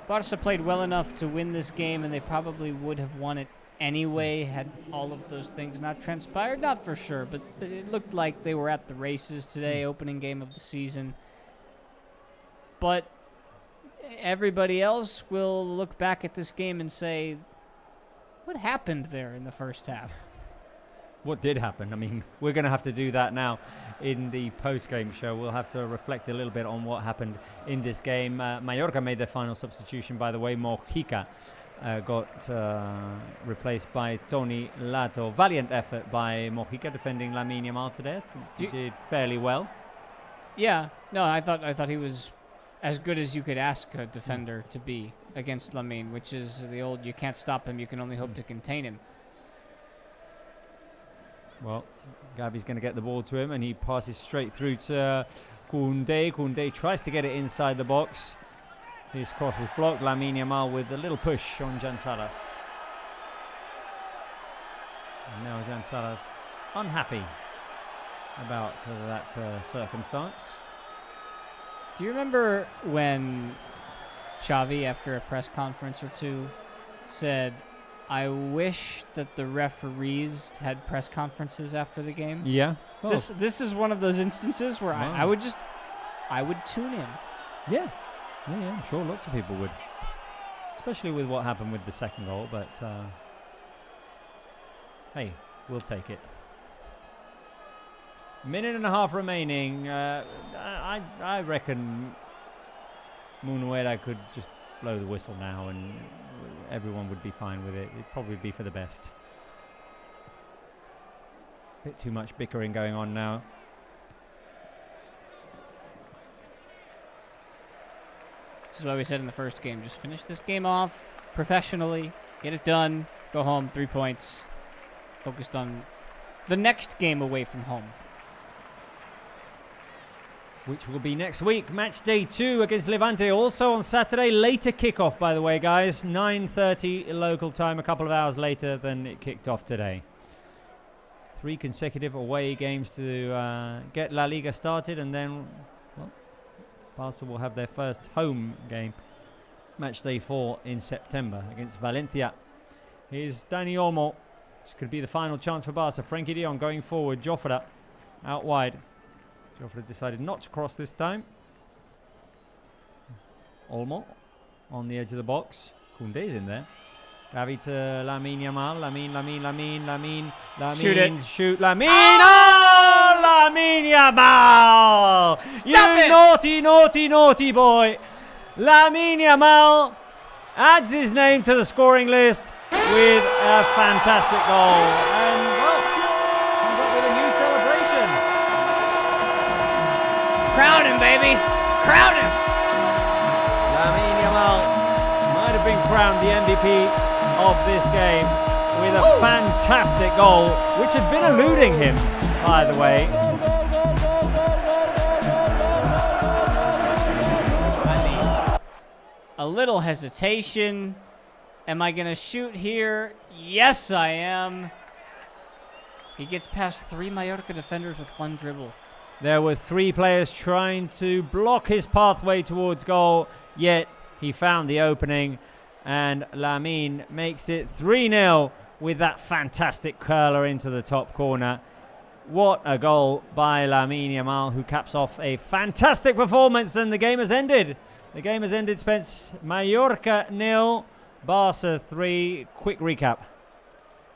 Speaker 2: Barca played well enough to win this game, and they probably would have won it anyway had all of those things not transpired. Not for sure, but it looked like they were at the races today, opening game of the season. But everybody else will look back at this game and say, what happened there in the first half?
Speaker 1: What did happen? I mean, we're going to have to do that now in the post-game show. We'll have to reflect a little bit on what happened in this game. Mallorca made their final substitution, by the way. Mojica got replaced by Toni Lato. Valiant effort by Mojica defending Lamine Yamal today. He did fairly well.
Speaker 2: Yeah, no, I thought he was as good as you could ask a defender to be against Lamine, which is the old, you can't stop him, you can only hope to contain him.
Speaker 1: Well, Gavi's going to get the ball to him, and he passes straight through to Koundé. Koundé tries to get it inside the box. His cross was blocked. Lamine Yamal with a little push on Jan Salas. And now Jan Salas unhappy about that circumstance.
Speaker 2: Do you remember when Xavi, after a press conference or two, said, "I wish that the referees had press conferences after the game"?
Speaker 1: Yeah. Well,
Speaker 2: This is one of those instances where
Speaker 1: Wow.
Speaker 2: I would tune in.
Speaker 1: yeah. I'm sure lots of people would. Especially with what happened with the second goal, but hey, we'll take it. Minute and a half remaining. I reckon Munuera could just blow the whistle now and everyone would be fine with it. It'd probably be for the best. Bit too much bickering going on now.
Speaker 2: This is what we said in the first game. Just finish this game off professionally, get it done, go home, 3 points. Focused on the next game away from home.
Speaker 1: Which will be next week. Match day 2 against Levante. Also on Saturday. Later kickoff, by the way, guys. 9:30 local time. A couple of hours later than it kicked off today. 3 consecutive away games to get La Liga started. And then, well, Barca will have their first home game. Match day 4 in September against Valencia. Here's Dani Olmo. This could be the final chance for Barca. Frenkie de Jong going forward. Jofre out wide. Jofre decided not to cross this time. Olmo on the edge of the box. Koundé's in there. Gavi to Lamine Yamal. Lamine.
Speaker 2: Shoot it.
Speaker 1: Shoot Lamine. Oh, Lamine Yamal.
Speaker 2: Stop it.
Speaker 1: Naughty boy. Lamine Yamal adds his name to the scoring list with a fantastic goal. And, well, comes up with a new celebration.
Speaker 2: Crown him, baby. Crown him.
Speaker 1: Lamine Yamal might have been crowned the MVP of this game with a fantastic goal, which had been eluding him, by the way.
Speaker 2: A little hesitation. Am I going to shoot here? Yes, I am. He gets past 3 Mallorca defenders with 1 dribble.
Speaker 1: There were 3 players trying to block his pathway towards goal, yet he found the opening, and Lamine makes it 3-0 with that fantastic curler into the top corner. What a goal by Lamine Yamal, who caps off a fantastic performance, and the game has ended. The game has ended, Spence. Mallorca 0, Barca 3. Quick recap.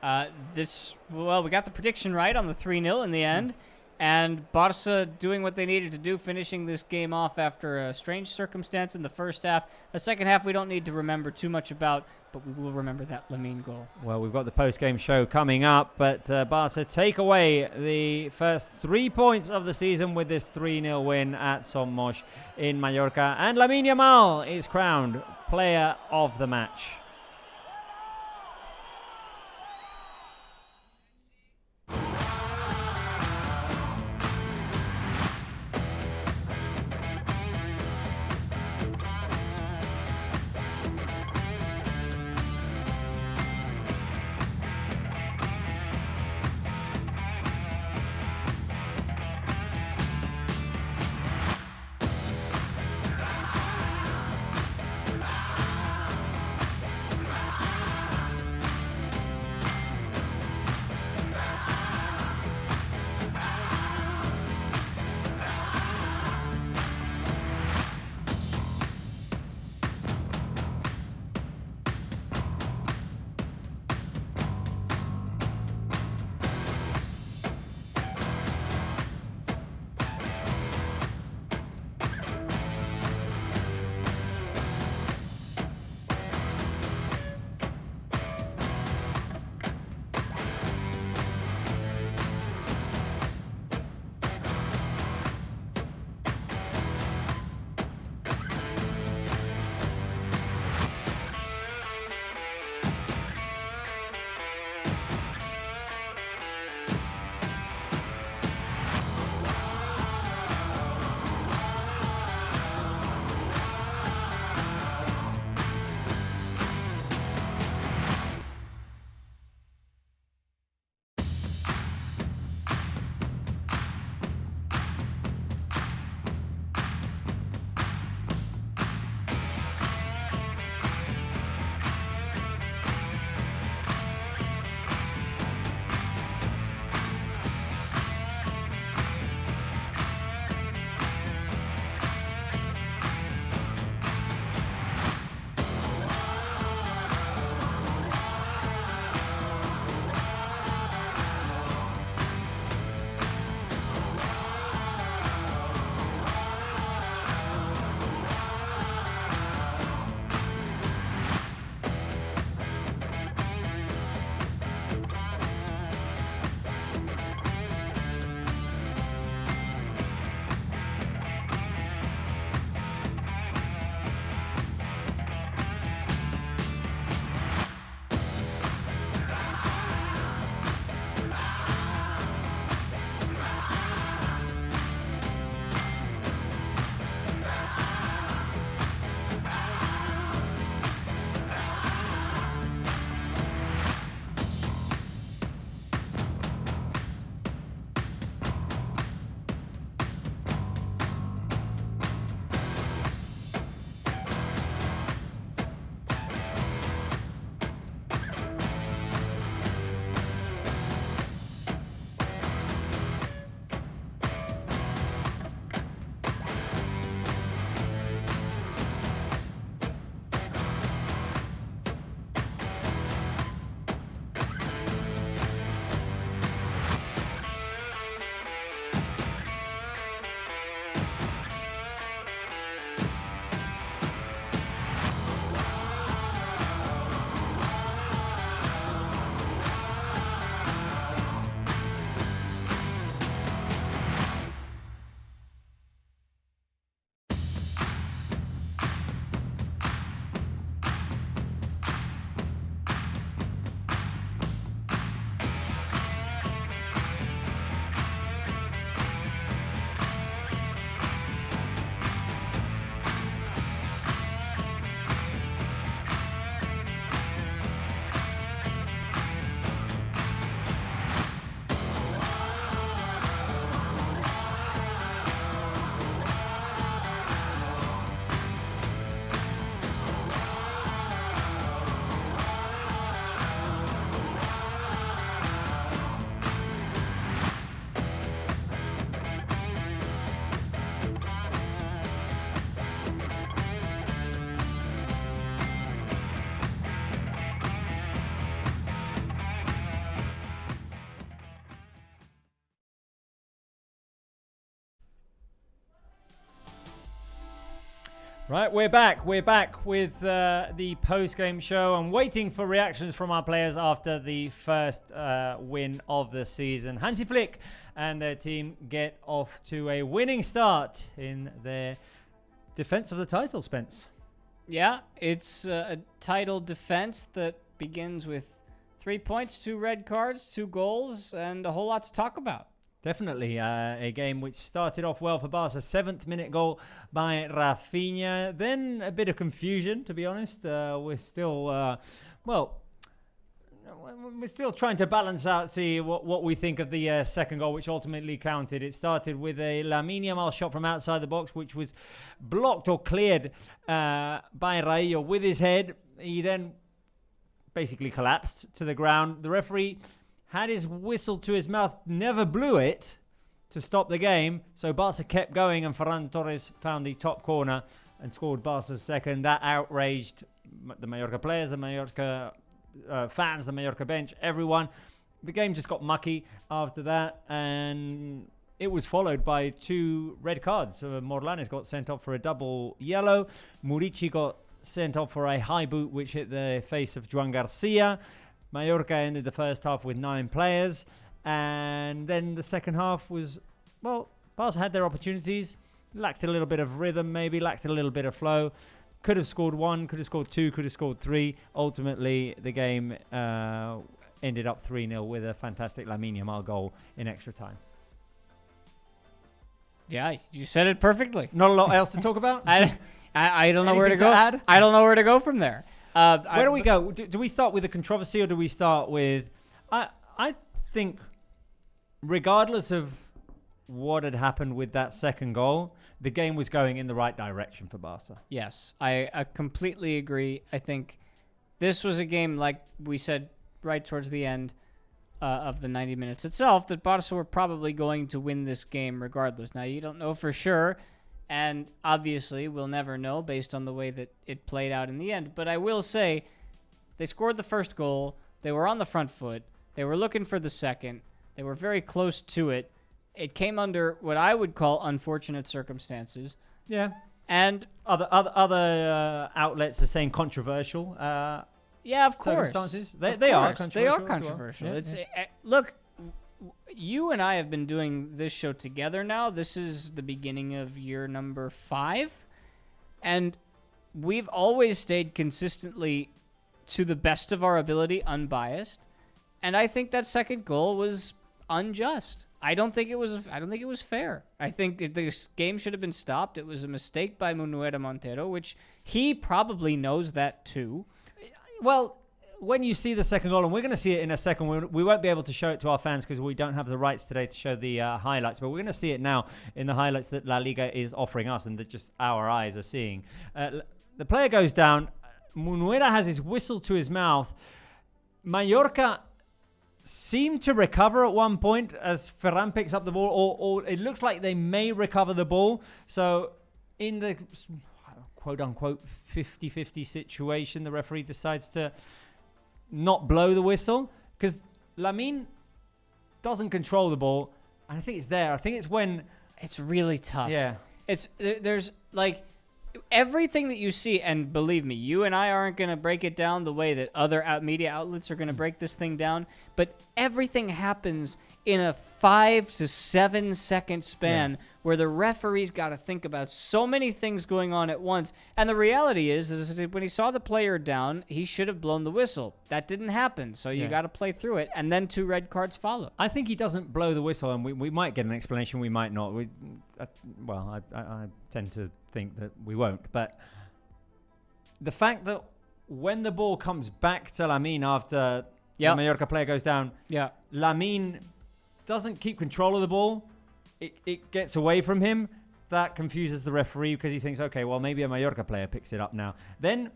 Speaker 2: We got the prediction right on the 3-0 in the end. And Barca doing what they needed to do, finishing this game off after a strange circumstance in the first half. The second half we don't need to remember too much about, but we will remember that Lamine goal.
Speaker 1: Well, we've got the post-game show coming up, but Barca take away the first 3 points of the season with this 3-0 win at Somos in Mallorca. And Lamine Yamal is crowned player of the match. Right, we're back. We're back with the post-game show. I'm waiting for reactions from our players after the first win of the season. Hansi Flick and their team get off to a winning start in their defense of the title, Spence.
Speaker 2: Yeah, it's a title defense that begins with 3 points, 2 red cards, 2 goals, and a whole lot to talk about.
Speaker 1: Definitely a game which started off well for Barca. 7th minute goal by Rafinha. Then a bit of confusion, to be honest. We're still, we're still trying to balance out, see what we think of the second goal, which ultimately counted. It started with a Lamine Yamal shot from outside the box, which was blocked or cleared by Raillo with his head. He then basically collapsed to the ground. The referee had his whistle to his mouth, never blew it to stop the game. So Barca kept going, and Ferran Torres found the top corner and scored Barca's second. That outraged the Mallorca players, the Mallorca fans, the Mallorca bench, everyone. The game just got mucky after that, and it was followed by 2 red cards. Morlanes got sent off for a double yellow. Murici got sent off for a high boot, which hit the face of Joan Garcia. Mallorca ended the first half with 9 players, and then the second half was, well, Barca had their opportunities, lacked a little bit of rhythm, maybe lacked a little bit of flow. Could have scored 1, could have scored 2, could have scored 3. Ultimately, the game ended up 3-0 with a fantastic Lamine Yamal goal in extra time.
Speaker 2: Yeah, you said it perfectly.
Speaker 1: Not a lot else to talk about.
Speaker 2: I don't know where to
Speaker 1: Anything
Speaker 2: go.
Speaker 1: add?
Speaker 2: I don't know where to go from there.
Speaker 1: Where do we go? Do we start with the controversy, or do we start with... I think, regardless of what had happened with that second goal, the game was going in the right direction for Barca.
Speaker 2: Yes, I completely agree. I think this was a game, like we said right towards the end of the 90 minutes itself, that Barca were probably going to win this game regardless. Now, you don't know for sure, and obviously we'll never know based on the way that it played out in the end. But I will say they scored the first goal. They were on the front foot. They were looking for the second. They were very close to it. It came under what I would call unfortunate circumstances.
Speaker 1: Yeah.
Speaker 2: And
Speaker 1: other outlets are saying controversial.
Speaker 2: Yeah, of course.
Speaker 1: Circumstances.
Speaker 2: Of
Speaker 1: They
Speaker 2: course.
Speaker 1: are controversial.
Speaker 2: They are
Speaker 1: as well.
Speaker 2: controversial.
Speaker 1: Yeah,
Speaker 2: Look, you and I have been doing this show together now. This is the beginning of year number 5. And we've always stayed consistently, to the best of our ability, unbiased. And I think that second goal was unjust. I don't think it was fair. I think that this game should have been stopped. It was a mistake by Munuera Montero, which he probably knows that too.
Speaker 1: Well, when you see the second goal, and we're going to see it in a second, we won't be able to show it to our fans because we don't have the rights today to show the highlights, but we're going to see it now in the highlights that La Liga is offering us and that just our eyes are seeing. The player goes down. Munuera has his whistle to his mouth. Mallorca seem to recover at one point as Ferran picks up the ball, or it looks like they may recover the ball. So in the quote-unquote 50-50 situation, the referee decides to not blow the whistle because Lamine doesn't control the ball. And I think it's there. I think it's when...
Speaker 2: It's really tough.
Speaker 1: Yeah.
Speaker 2: There's like... Everything that you see, and believe me, you and I aren't going to break it down the way that other media outlets are going to break this thing down, but everything happens in a 5 to 7 second span where the referee's got to think about so many things going on at once. And the reality is that when he saw the player down, he should have blown the whistle. That didn't happen, so you got to play through it, and then 2 red cards follow.
Speaker 1: I think he doesn't blow the whistle, and we might get an explanation, we might not. I tend to think that we won't, but the fact that when the ball comes back to Lamine after the Mallorca player goes down, Lamine doesn't keep control of the ball. It gets away from him. That confuses the referee because he thinks, okay, well, maybe a Mallorca player picks it up now. Then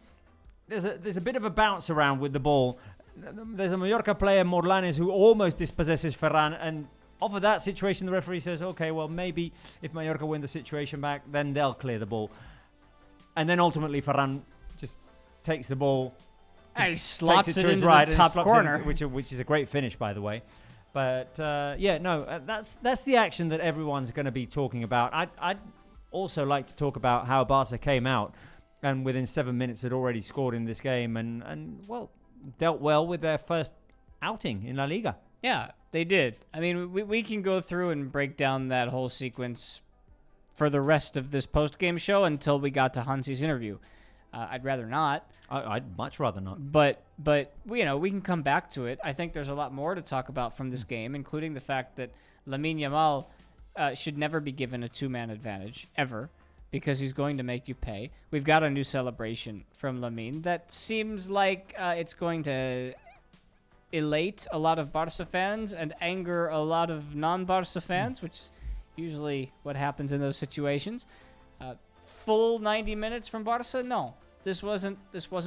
Speaker 1: there's a bit of a bounce around with the ball. There's a Mallorca player, Morlanes, who almost dispossesses Ferran, and off of that situation, the referee says, okay, well, maybe if Mallorca win the situation back, then they'll clear the ball. And then ultimately, Ferran just takes the ball.
Speaker 2: And he slots it into
Speaker 1: right,
Speaker 2: the top corner.
Speaker 1: Which is a great finish, by the way. But, that's the action that everyone's going to be talking about. also like to talk about how Barca came out and within 7 minutes had already scored in this game and well, dealt well with their first outing in La Liga.
Speaker 2: Yeah, they did. I mean, we can go through and break down that whole sequence for the rest of this post-game show until we got to Hansi's interview. I'd rather not.
Speaker 1: I'd much rather not.
Speaker 2: But we can come back to it. I think there's a lot more to talk about from this game, including the fact that Lamine Yamal should never be given a two-man advantage, ever, because he's going to make you pay. We've got a new celebration from Lamine that seems like it's going to elate a lot of Barca fans and anger a lot of non-Barca fans, which is usually what happens in those situations. Full 90 minutes from Barca? No, this wasn't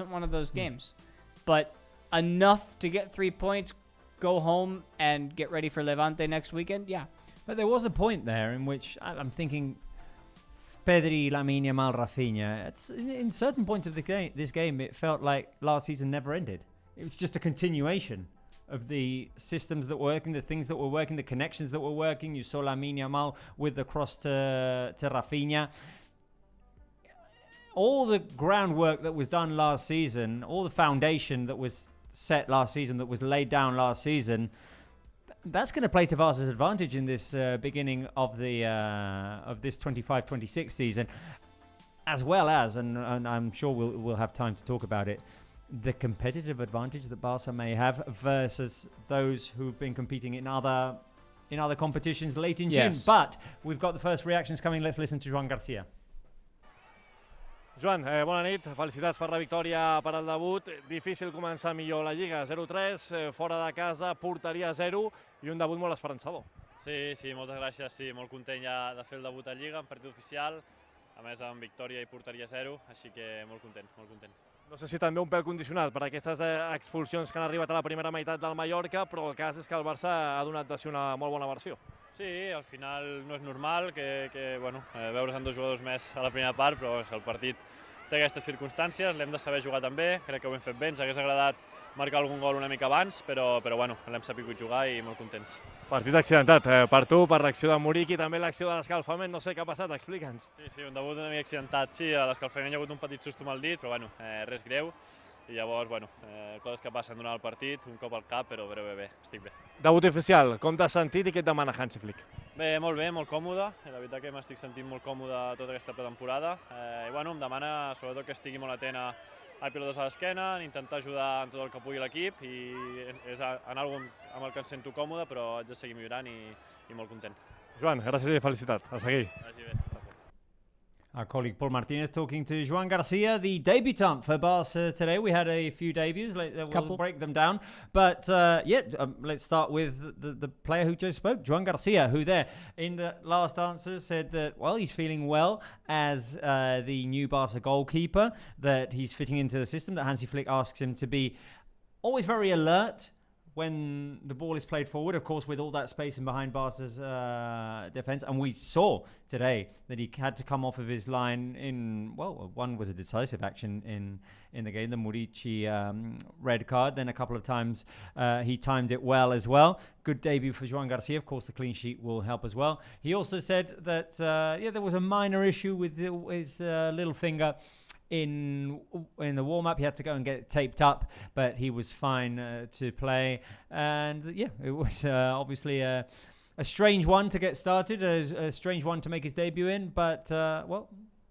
Speaker 2: one of those games, but enough to get 3 points, go home, and get ready for Levante next weekend. Yeah,
Speaker 1: but there was a point there in which I'm thinking Pedri, Lamine Yamal, Rafinha. It's in certain points of this game, it felt like last season never ended. It was just a continuation of the systems that were working, the things that were working, the connections that were working. You saw Lamine Yamal with the cross to Rafinha. All the groundwork that was done last season, all the foundation that was set last season, that was laid down last season, that's going to play to Barca's advantage in this beginning of the of this 25-26 season, as well as, and I'm sure we'll have time to talk about it, the competitive advantage that Barca may have versus those who've been competing in other competitions late in June. But we've got the first reactions coming. Let's listen to Joan Garcia.
Speaker 3: Joan, bona nit, felicitats per la victòria per al debut. Difícil començar millor la Lliga, 0-3, fora de casa, porteria 0 i un debut molt esperançador.
Speaker 6: Sí, moltes gràcies, sí, molt content ja de fer el debut a Lliga, en partit oficial, a més amb victòria i porteria 0, així que molt content, molt content.
Speaker 3: No sé si també un pèl condicionat per aquestes expulsions que han arribat a la primera meitat del Mallorca, però el cas és que el Barça ha donat de ser una molt bona versió.
Speaker 6: Sí, al final no és normal veure's amb dos jugadors més a la primera part, però el partit té aquestes circumstàncies, l'hem de saber jugar també, crec que ho hem fet bé, ens hagués agradat marcar algun gol una mica abans, però l'hem sabut jugar i molt contents.
Speaker 3: Partit accidentat per tu, per l'acció de Muriqui, també l'acció de l'escalfament, no sé què ha passat, explica'ns.
Speaker 6: Sí, un debut una mica accidentat, sí, a l'escalfament hi ha hagut un petit susto amb el dit, però res greu. I llavors, coses que passen durant el partit, un cop al cap, però bé, estic bé.
Speaker 3: Debut oficial, com t'has sentit i què et demana Hansi Flick?
Speaker 6: Bé, molt còmode, la veritat que m'estic sentint molt còmode tota aquesta pretemporada. Em demana sobretot que estigui molt atent a pilotes a l'esquena, intentar ajudar en tot el que pugui l'equip i és en algo amb el que em sento còmode, però haig de seguir millorant i molt content.
Speaker 3: Joan, gràcies i felicitat, a seguir.
Speaker 6: Vagi bé.
Speaker 1: Our colleague Paul Martinez talking to Joan Garcia, the debutant for Barca today. We had a few debuts. We'll break them down. But let's start with the player who just spoke, Joan Garcia, who there in the last answer said that, well, he's feeling well as the new Barca goalkeeper, that he's fitting into the system, that Hansi Flick asks him to be always very alert when the ball is played forward, of course, with all that space in behind Barca's defence. And we saw today that he had to come off of his line one was a decisive action in the game, the Muriqui red card. Then a couple of times he timed it well as well. Good debut for Joan Garcia. Of course, the clean sheet will help as well. He also said that, there was a minor issue with his little finger in the warm-up. He had to go and get it taped up, but he was fine to play. And it was obviously a strange one to get started, a strange one to make his debut in, but the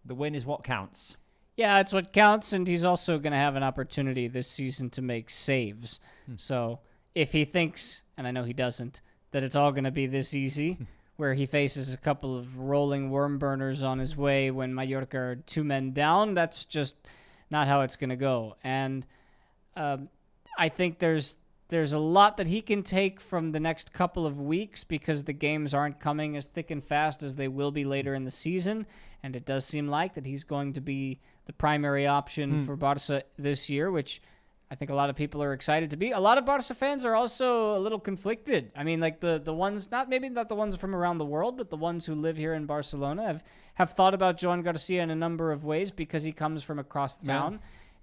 Speaker 1: win is what counts.
Speaker 2: Yeah, it's what counts, and he's also going to have an opportunity this season to make saves. So if he thinks, and I know he doesn't, that it's all going to be this easy, where he faces a couple of rolling worm burners on his way when Mallorca are 2 men down, that's just not how it's going to go. And I think there's a lot that he can take from the next couple of weeks because the games aren't coming as thick and fast as they will be later in the season. And it does seem like that he's going to be the primary option for Barca this year, which I think a lot of people are excited to be. A lot of Barca fans are also a little conflicted. I mean, like the ones, not the ones from around the world, but the ones who live here in Barcelona have thought about Joan Garcia in a number of ways because he comes from across town.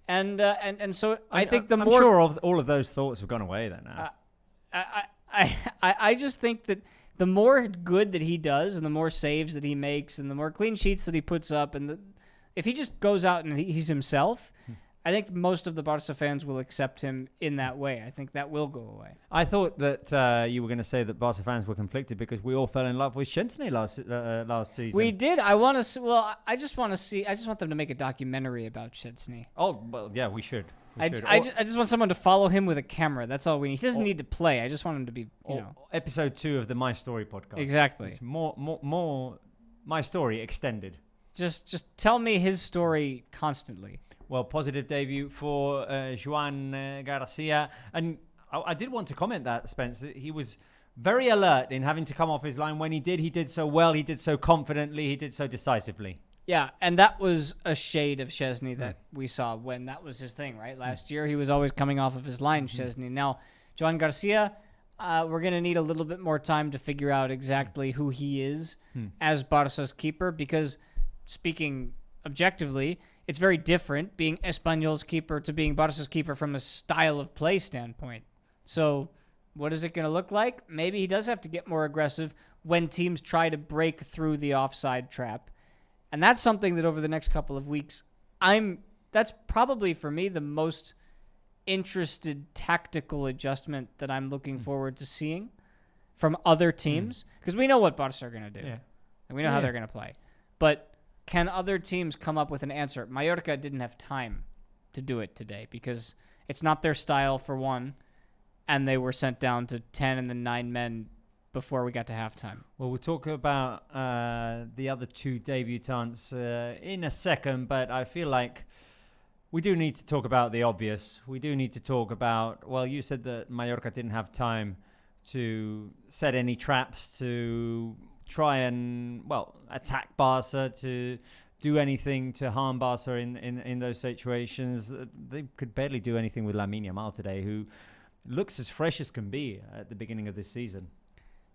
Speaker 2: Yeah. And so I think
Speaker 1: I'm sure all of those thoughts have gone away then now.
Speaker 2: I just think that the more good that he does and the more saves that he makes and the more clean sheets that he puts up, and if he just goes out and he's himself, I think most of the Barca fans will accept him in that way. I think that will go away.
Speaker 1: I thought that you were going to say that Barca fans were conflicted because we all fell in love with Szczęsny last season.
Speaker 2: We did. I just want them to make a documentary about Szczęsny.
Speaker 1: Oh, well, yeah, we should.
Speaker 2: I just want someone to follow him with a camera. That's all we need. He doesn't need to play. I just want him to be,
Speaker 1: Episode 2 of the My Story podcast.
Speaker 2: Exactly.
Speaker 1: It's more My Story extended.
Speaker 2: Just tell me his story constantly.
Speaker 1: Well, positive debut for Joan Garcia. And I did want to comment that, Spence, that he was very alert in having to come off his line. When he did so well, he did so confidently, he did so decisively.
Speaker 2: Yeah, and that was a shade of Szczęsny that we saw when that was his thing, right? Last year, he was always coming off of his line, Szczęsny. Now, Joan Garcia, we're going to need a little bit more time to figure out exactly who he is as Barca's keeper, because speaking objectively, it's very different being Espanyol's keeper to being Barca's keeper from a style of play standpoint. So what is it going to look like? Maybe he does have to get more aggressive when teams try to break through the offside trap. And that's something that over the next couple of weeks, that's probably for me the most interested tactical adjustment that I'm looking forward to seeing from other teams. Because we know what Barca are going to do.
Speaker 1: Yeah.
Speaker 2: And we know how they're going to play. But can other teams come up with an answer? Mallorca didn't have time to do it today because it's not their style, for one, and they were sent down to 10 and then 9 men before we got to halftime.
Speaker 1: Well, we'll talk about the other 2 debutants in a second, but I feel like we do need to talk about the obvious. We do need to talk about, well, you said that Mallorca didn't have time to set any traps, to try and, attack Barca, to do anything to harm Barca in those situations. They could barely do anything with Lamine Yamal today, who looks as fresh as can be at the beginning of this season.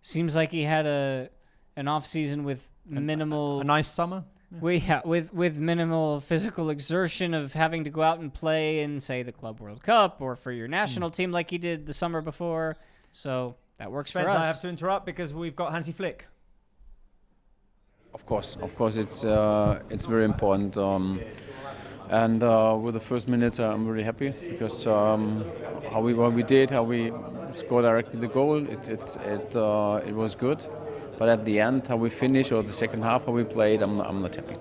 Speaker 2: Seems like he had an off season with minimal,
Speaker 1: a nice summer.
Speaker 2: With minimal physical exertion of having to go out and play in, say, the Club World Cup or for your national team like he did the summer before. So that works for us.
Speaker 1: I have to interrupt because we've got Hansi Flick.
Speaker 4: Of course, it's very important. And with the first minutes, I'm very happy because how we scored directly the goal. It was good, but at the end, how we finished or the second half, how we played, I'm not happy.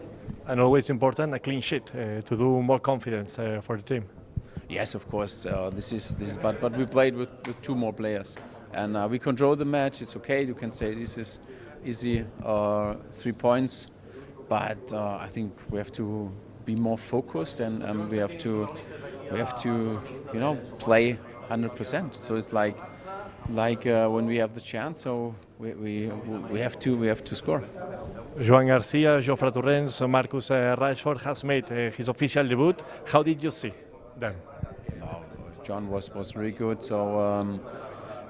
Speaker 3: And always important, a clean sheet to do more confidence for the team.
Speaker 4: Yes, of course. This is, but we played with 2 more players, and we control the match. It's okay. You can say this is easy 3 points, but I think we have to be more focused and we have to play 100%. So it's like when we have the chance, so we have to score.
Speaker 3: Joan Garcia, Jofre Torrents, Marcus Rashford has made his official debut. How did you see them?
Speaker 4: John was really good. So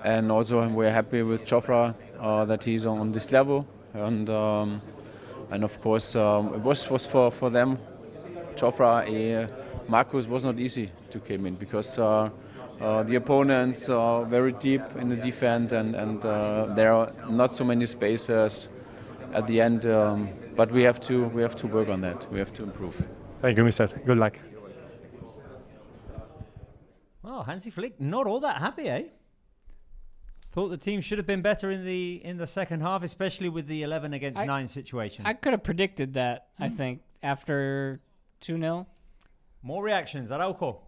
Speaker 4: and also we're happy with Jofre that he's on this level, and of course it was for them. Jofre, Marcus was not easy to come in because the opponents are very deep in the defense and there are not so many spaces at the end. But we have to work on that. We have to improve.
Speaker 3: Thank you, Mister. Good luck.
Speaker 1: Well, Hansi Flick not all that happy, eh? Thought the team should have been better in the second half, especially with the 11 against 9 situation.
Speaker 2: I could have predicted that, I think, after 2-0.
Speaker 1: More reactions, Araujo.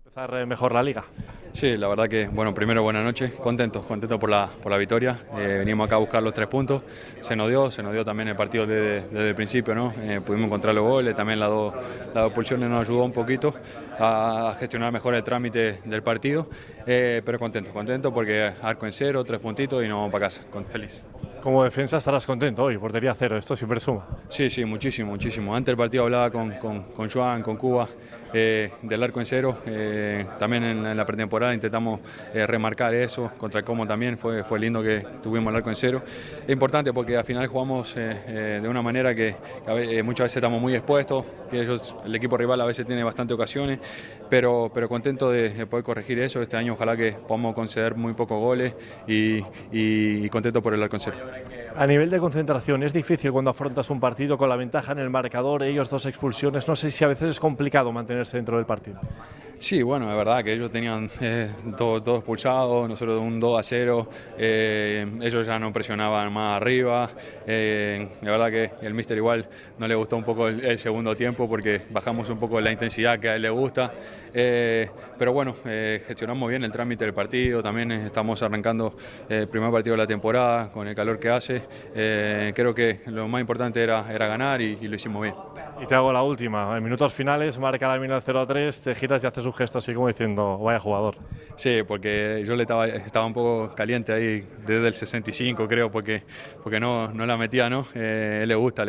Speaker 3: Empezar mejor la Liga.
Speaker 7: Sí, la verdad que, bueno, primero buenas noches, contento por la victoria. Venimos acá a buscar los 3 puntos, se nos dio también el partido desde el principio, ¿no? Pudimos encontrar los goles, también las dos expulsiones nos ayudó un poquito a gestionar mejor el trámite del partido, pero contento porque arco en 0, 3 puntitos y nos vamos para casa, feliz.
Speaker 3: Como defensa estarás contento hoy, portería cero, esto siempre suma.
Speaker 7: Sí, sí, muchísimo, muchísimo. Antes del partido hablaba con Joan, con Cuba, del arco en cero. También en la pretemporada intentamos remarcar eso. Contra el Como también fue lindo que tuvimos el arco en cero. Es importante porque al final jugamos de una manera que muchas veces estamos muy expuestos, que el equipo rival a veces tiene bastantes ocasiones, pero contento de poder corregir eso. Este año ojalá que podamos conceder muy pocos goles y contento por el arco en cero.
Speaker 3: A nivel de concentración, es difícil cuando afrontas un partido con la ventaja en el marcador, ellos 2 expulsiones, no sé si a veces es complicado mantenerse dentro del partido.
Speaker 7: Sí, bueno, es verdad que ellos tenían todo expulsado, nosotros un 2-0, ellos ya no presionaban más arriba, la verdad que el míster igual no le gustó un poco el segundo tiempo porque bajamos un poco la intensidad que a él le gusta, pero bueno, gestionamos bien el trámite del partido, también estamos arrancando el primer partido de la temporada con el calor que hace, creo que lo más importante era ganar y lo hicimos bien.
Speaker 3: Y te hago la última, en minutos finales marca la mina 0-3, te giras y haces un gesto así como diciendo, vaya jugador.
Speaker 7: Sí, porque yo estaba un poco caliente ahí desde el 65 creo, porque no la metía, ¿no? Él le gusta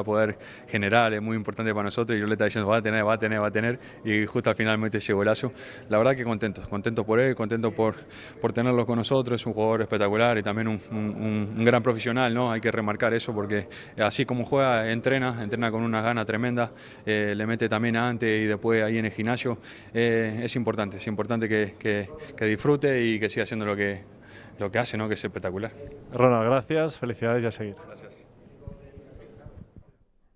Speaker 7: poder generar, es muy importante para nosotros y yo le estaba diciendo va a tener y justo al final mete ese golazo. La verdad que contento por él, contento por tenerlo con nosotros, es un jugador espectacular y también un gran profesional, ¿no? Hay que remarcar eso porque así como juega, entrena con una gana tremenda, le mete también antes y después ahí en el gimnasio, es importante que disfrute y que siga haciendo lo que hace, ¿no? Que es espectacular.
Speaker 3: Ronald, gracias, felicidades y a seguir.
Speaker 7: Gracias.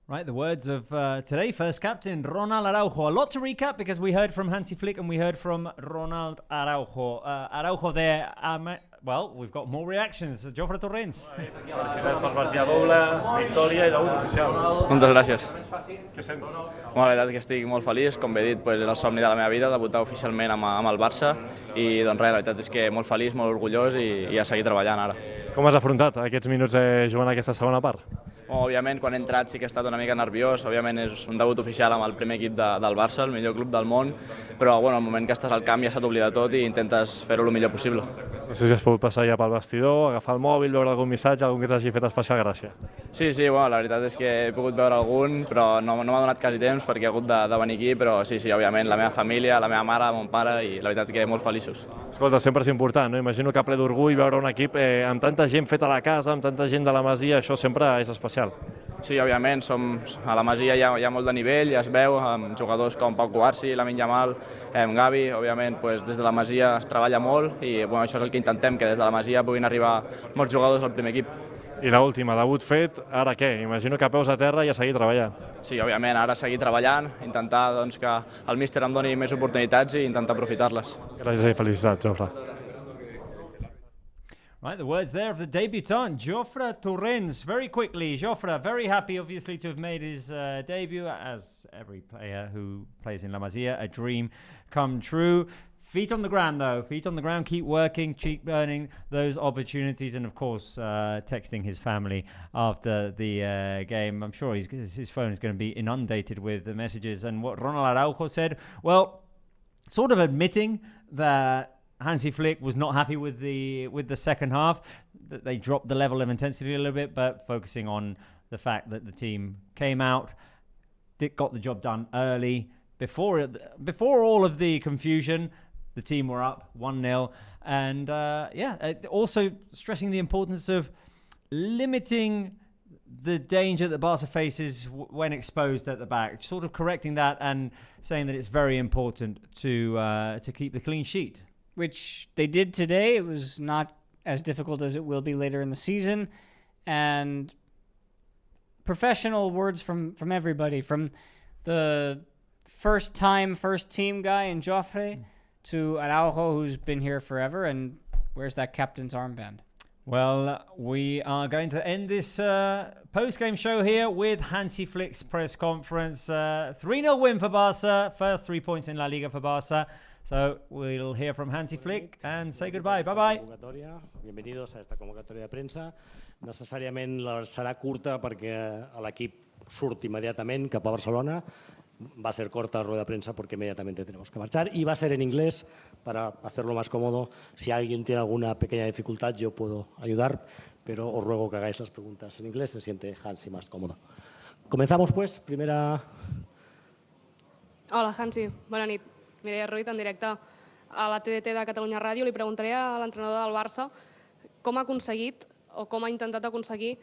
Speaker 1: Right, the words of today, first captain, Ronald Araujo. A lot to recap because we heard from Hansi Flick and we heard from Ronald Araujo. Araujo there, well, we've got more reactions. Jofre Torrents.
Speaker 3: Felicidades per partida doble, victòria i debut oficial.
Speaker 8: Moltes gràcies.
Speaker 3: Què sents?
Speaker 8: Bueno, la veritat que estic molt feliç, com bé he dit, és el somni de la meva vida, debutar oficialment amb el Barça i doncs res, la veritat és que molt feliç, molt orgullós i a seguir treballant ara.
Speaker 3: Com has afrontat aquests minuts jugant aquesta segona part?
Speaker 8: Òbviament, quan he entrat sí que he estat una mica nerviós, òbviament és un debut oficial amb el primer equip del Barça, el millor club del món, però bueno, al moment que estàs al camp ja se t'oblida tot i intentes fer-ho el millor possible.
Speaker 3: No sé si has pogut passar ja pel vestidor, agafar el mòbil, veure algun missatge, algun que t'hagi fet especial gràcia.
Speaker 8: Sí, bueno, la veritat és que he pogut veure algun, però no m'ha donat quasi temps perquè he hagut de venir aquí, però sí, òbviament, la meva família, la meva mare, mon pare i la veritat que molt feliços.
Speaker 3: Escolta, sempre és important, no? Imagino que ple d'orgull veure un equip amb tanta gent feta a la casa, amb tanta gent de la Masia, això sempre és especial.
Speaker 8: Sí, òbviament, a la Masia hi ha molt de nivell, ja es veu, amb jugadors com Pau Cubarsi, Lamine Yamal, Gavi, òbviament, des de la Masia es treballa molt i això és el que intentem, que des de la Masia puguin arribar molts jugadors al primer equip.
Speaker 3: I l'última, debut fet, ara què? Imagino que peus a terra i a seguir treballant.
Speaker 8: Sí, òbviament, ara seguir treballant, intentar que el míster em doni més oportunitats i intentar aprofitar-les.
Speaker 3: Gràcies i felicitats, Jofre.
Speaker 1: Right, the words there of the debutant, Jofre Torrents. Very quickly, Jofre, very happy obviously to have made his debut, as every player who plays in La Masia, a dream come true. Feet on the ground though, feet on the ground, keep working, keep earning those opportunities, and of course texting his family after the game. I'm sure his phone is going to be inundated with the messages. And what Ronald Araujo said, well, sort of admitting that Hansi Flick was not happy with the second half, that they dropped the level of intensity a little bit, but focusing on the fact that the team came out, got the job done early, before all of the confusion. The team were up 1-0, and also stressing the importance of limiting the danger that Barca faces when exposed at the back, sort of correcting that and saying that it's very important to keep the clean sheet.
Speaker 2: Which they did today. It was not as difficult as it will be later in the season. And professional words from everybody, from the first team guy in Jofre to Araujo, who's been here forever. And where's that captain's armband?
Speaker 1: Well, we are going to end this post-game show here with Hansi Flick's press conference. 3-0 win for Barca. First 3 points in La Liga for Barca. So we'll hear from Hansi Flick and say goodbye. Bye-bye.
Speaker 9: Bienvenidos a esta convocatòria de premsa. Necessàriament serà curta perquè l'equip surt immediatament cap a Barcelona. Va a ser corta rueda de prensa porque inmediatamente tenemos que marchar y va a ser en inglés para hacerlo más cómodo. Si alguien tiene alguna pequeña dificultad yo puedo ayudar, pero os ruego que hagáis las preguntas en inglés, se siente Hansi más cómodo. Comenzamos pues, primera...
Speaker 10: Hola Hansi, bona nit. Mireia Ruiz en directe a la TDT de Catalunya Ràdio. Li preguntaré a l'entrenador del Barça com ha aconseguit o com ha intentat aconseguir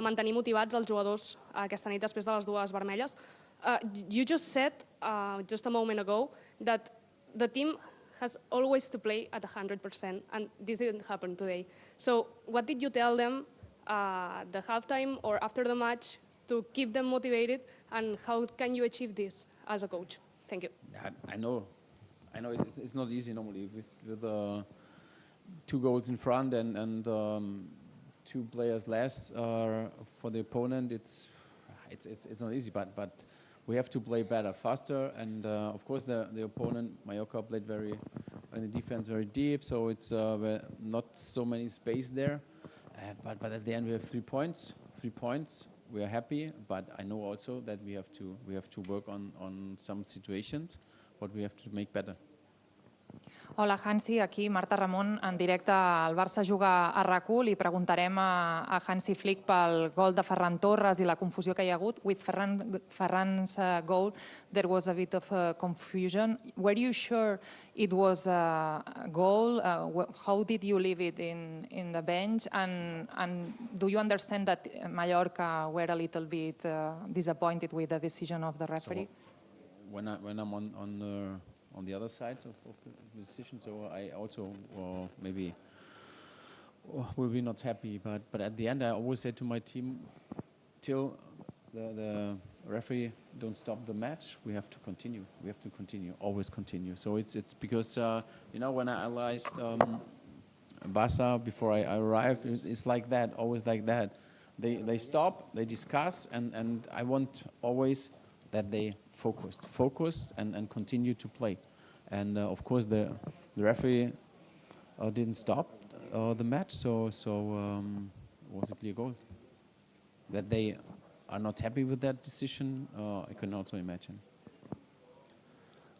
Speaker 10: mantenir motivats els jugadors aquesta nit després de les dues vermelles. You just said just a moment ago that the team has always to play at 100%, and this didn't happen today. So what did you tell them the halftime or after the match to keep them motivated, and how can you achieve this as a coach? Thank you.
Speaker 4: I know it's not easy normally with 2 goals in front and 2 players less for the opponent. It's not easy, but we have to play better, faster, and of course the opponent Mallorca played in the defense very deep, so it's not so many space there. But at the end we have 3 points. 3 points. We are happy, but I know also that we have to work on some situations, what we have to make better.
Speaker 11: Hola Hansi, aquí Marta Ramon en directe. El Barça juga a RAC1. Li preguntarem a Hansi Flick pel gol de Ferran Torres i la confusió que hi ha hagut. With Ferran's goal, there was a bit of confusion. Were you sure it was a goal? How did you leave it in the bench? And do you understand that Mallorca were a little bit disappointed with the decision of the referee?
Speaker 4: So when I'm on the other side of the decision, so I also maybe will be not happy. But at the end, I always say to my team, till the referee don't stop the match, we have to continue. We have to continue, always continue. So it's because when I analyzed Barça before I arrived, it's like that, always like that. They stop, they discuss, and I want always that they focused and continue to play. And of course the referee didn't stop the match, so it was a clear goal. That they are not happy with that decision, I can also imagine.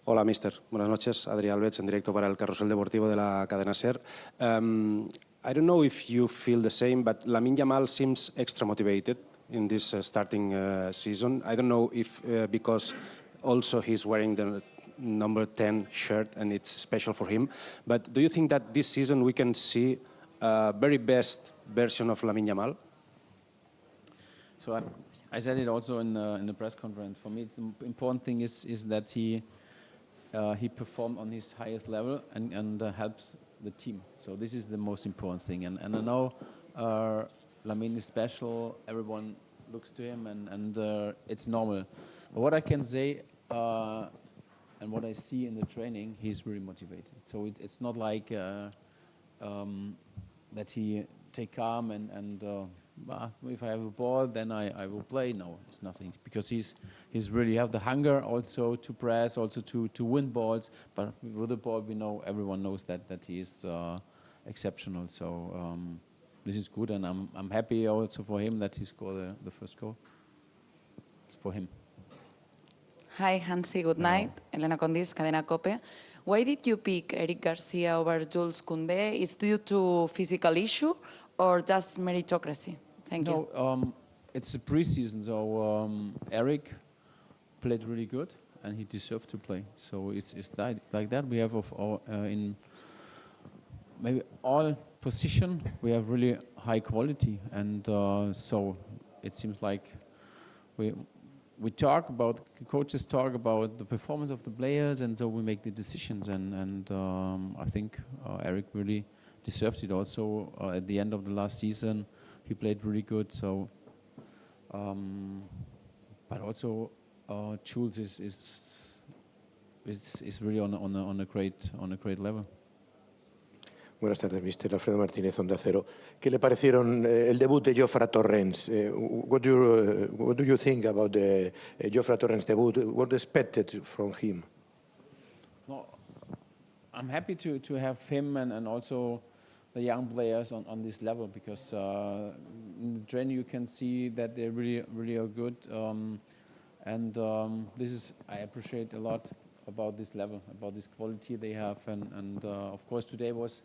Speaker 12: Hola, mister. Buenas noches. Adrián Alves, en directo para el Carrusel Deportivo de la cadena SER. I don't know if you feel the same, but Lamine Yamal seems extra motivated in this starting season. I don't know if because also he's wearing the number 10 shirt and it's special for him. But do you think that this season we can see a very best version of Lamine Yamal?
Speaker 4: So I said it also in the press conference. For me, the important thing is that he performed on his highest level and helps the team. So this is the most important thing. And I know Lamine is special. Everyone looks to him, and it's normal. But what I can say, and what I see in the training, he's really motivated. So it's not like that he take calm and if I have a ball, then I will play. No, it's nothing, because he's really have the hunger also to press, also to win balls. But with the ball, everyone knows that he is exceptional. So this is good, and I'm happy also for him that he scored the first goal. For him.
Speaker 13: Hi, Hansi, good night. Elena Condis, Cadena COPE. Why did you pick Eric Garcia over Jules Koundé? Is it due to physical issue or just meritocracy? Thank you.
Speaker 4: No, it's a preseason, so Eric played really good, and he deserved to play. So it's like that. We have in maybe all position, we have really high quality, and so it seems like coaches talk about the performance of the players, and so we make the decisions, and I think Eric really deserved it also. At the end of the last season, he played really good. So, but also Jules is really on a great level.
Speaker 14: Buenas tardes, mister. Alfredo Martínez, Onda Cero. ¿Qué le parecieron el debut de Jofre Torrens? What do you think about the Jofre Torrens debut? What expected from him?
Speaker 4: No, I'm happy to have him and also the young players on this level, because in the training you can see that they really are good,
Speaker 15: And this is, I appreciate a lot about this level, about this quality they have. And of course, today was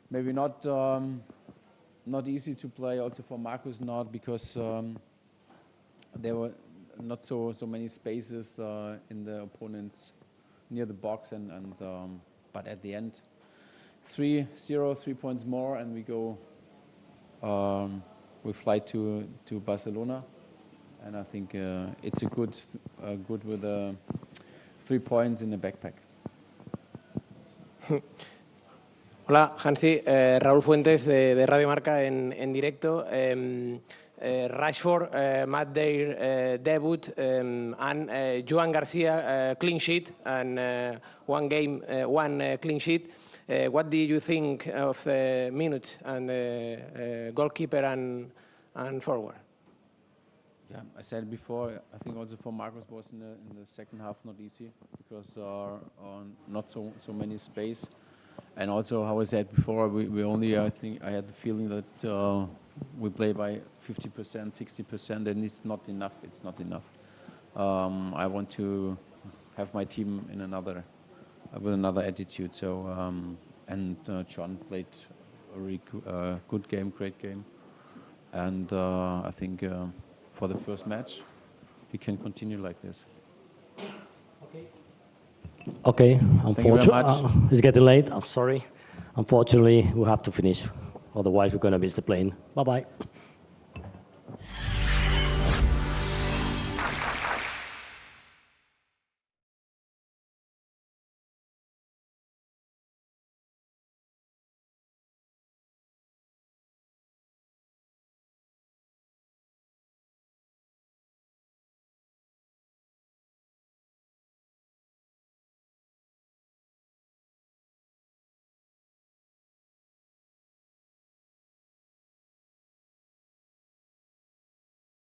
Speaker 15: maybe not easy to play, also for Marcus not, because there were not so many spaces in the opponents near the box, but at the end, 3-0, 3 points more, and we go. We fly to Barcelona, and I think it's a good with 3 points in the backpack.
Speaker 16: Hola, Hansi. Raúl Fuentes de Radio Marca en directo. Rashford made their debut and Joan Garcia clean sheet and one clean sheet. What do you think of the minutes and the goalkeeper and forward?
Speaker 15: Yeah, I said before, I think also for Marcus was in the second half not easy because not so many space. And also, how I said before, we only, I think I had the feeling that we play by 50%, 60%, and it's not enough. It's not enough. I want to have my team in with another attitude. So, and John played a really good game, great game. And I think for the first match, we can continue like this.
Speaker 9: Okay,
Speaker 15: Thank you very much.
Speaker 9: It's getting late. I'm sorry. Unfortunately, we have to finish. Otherwise, we're going to miss the plane. Bye-bye.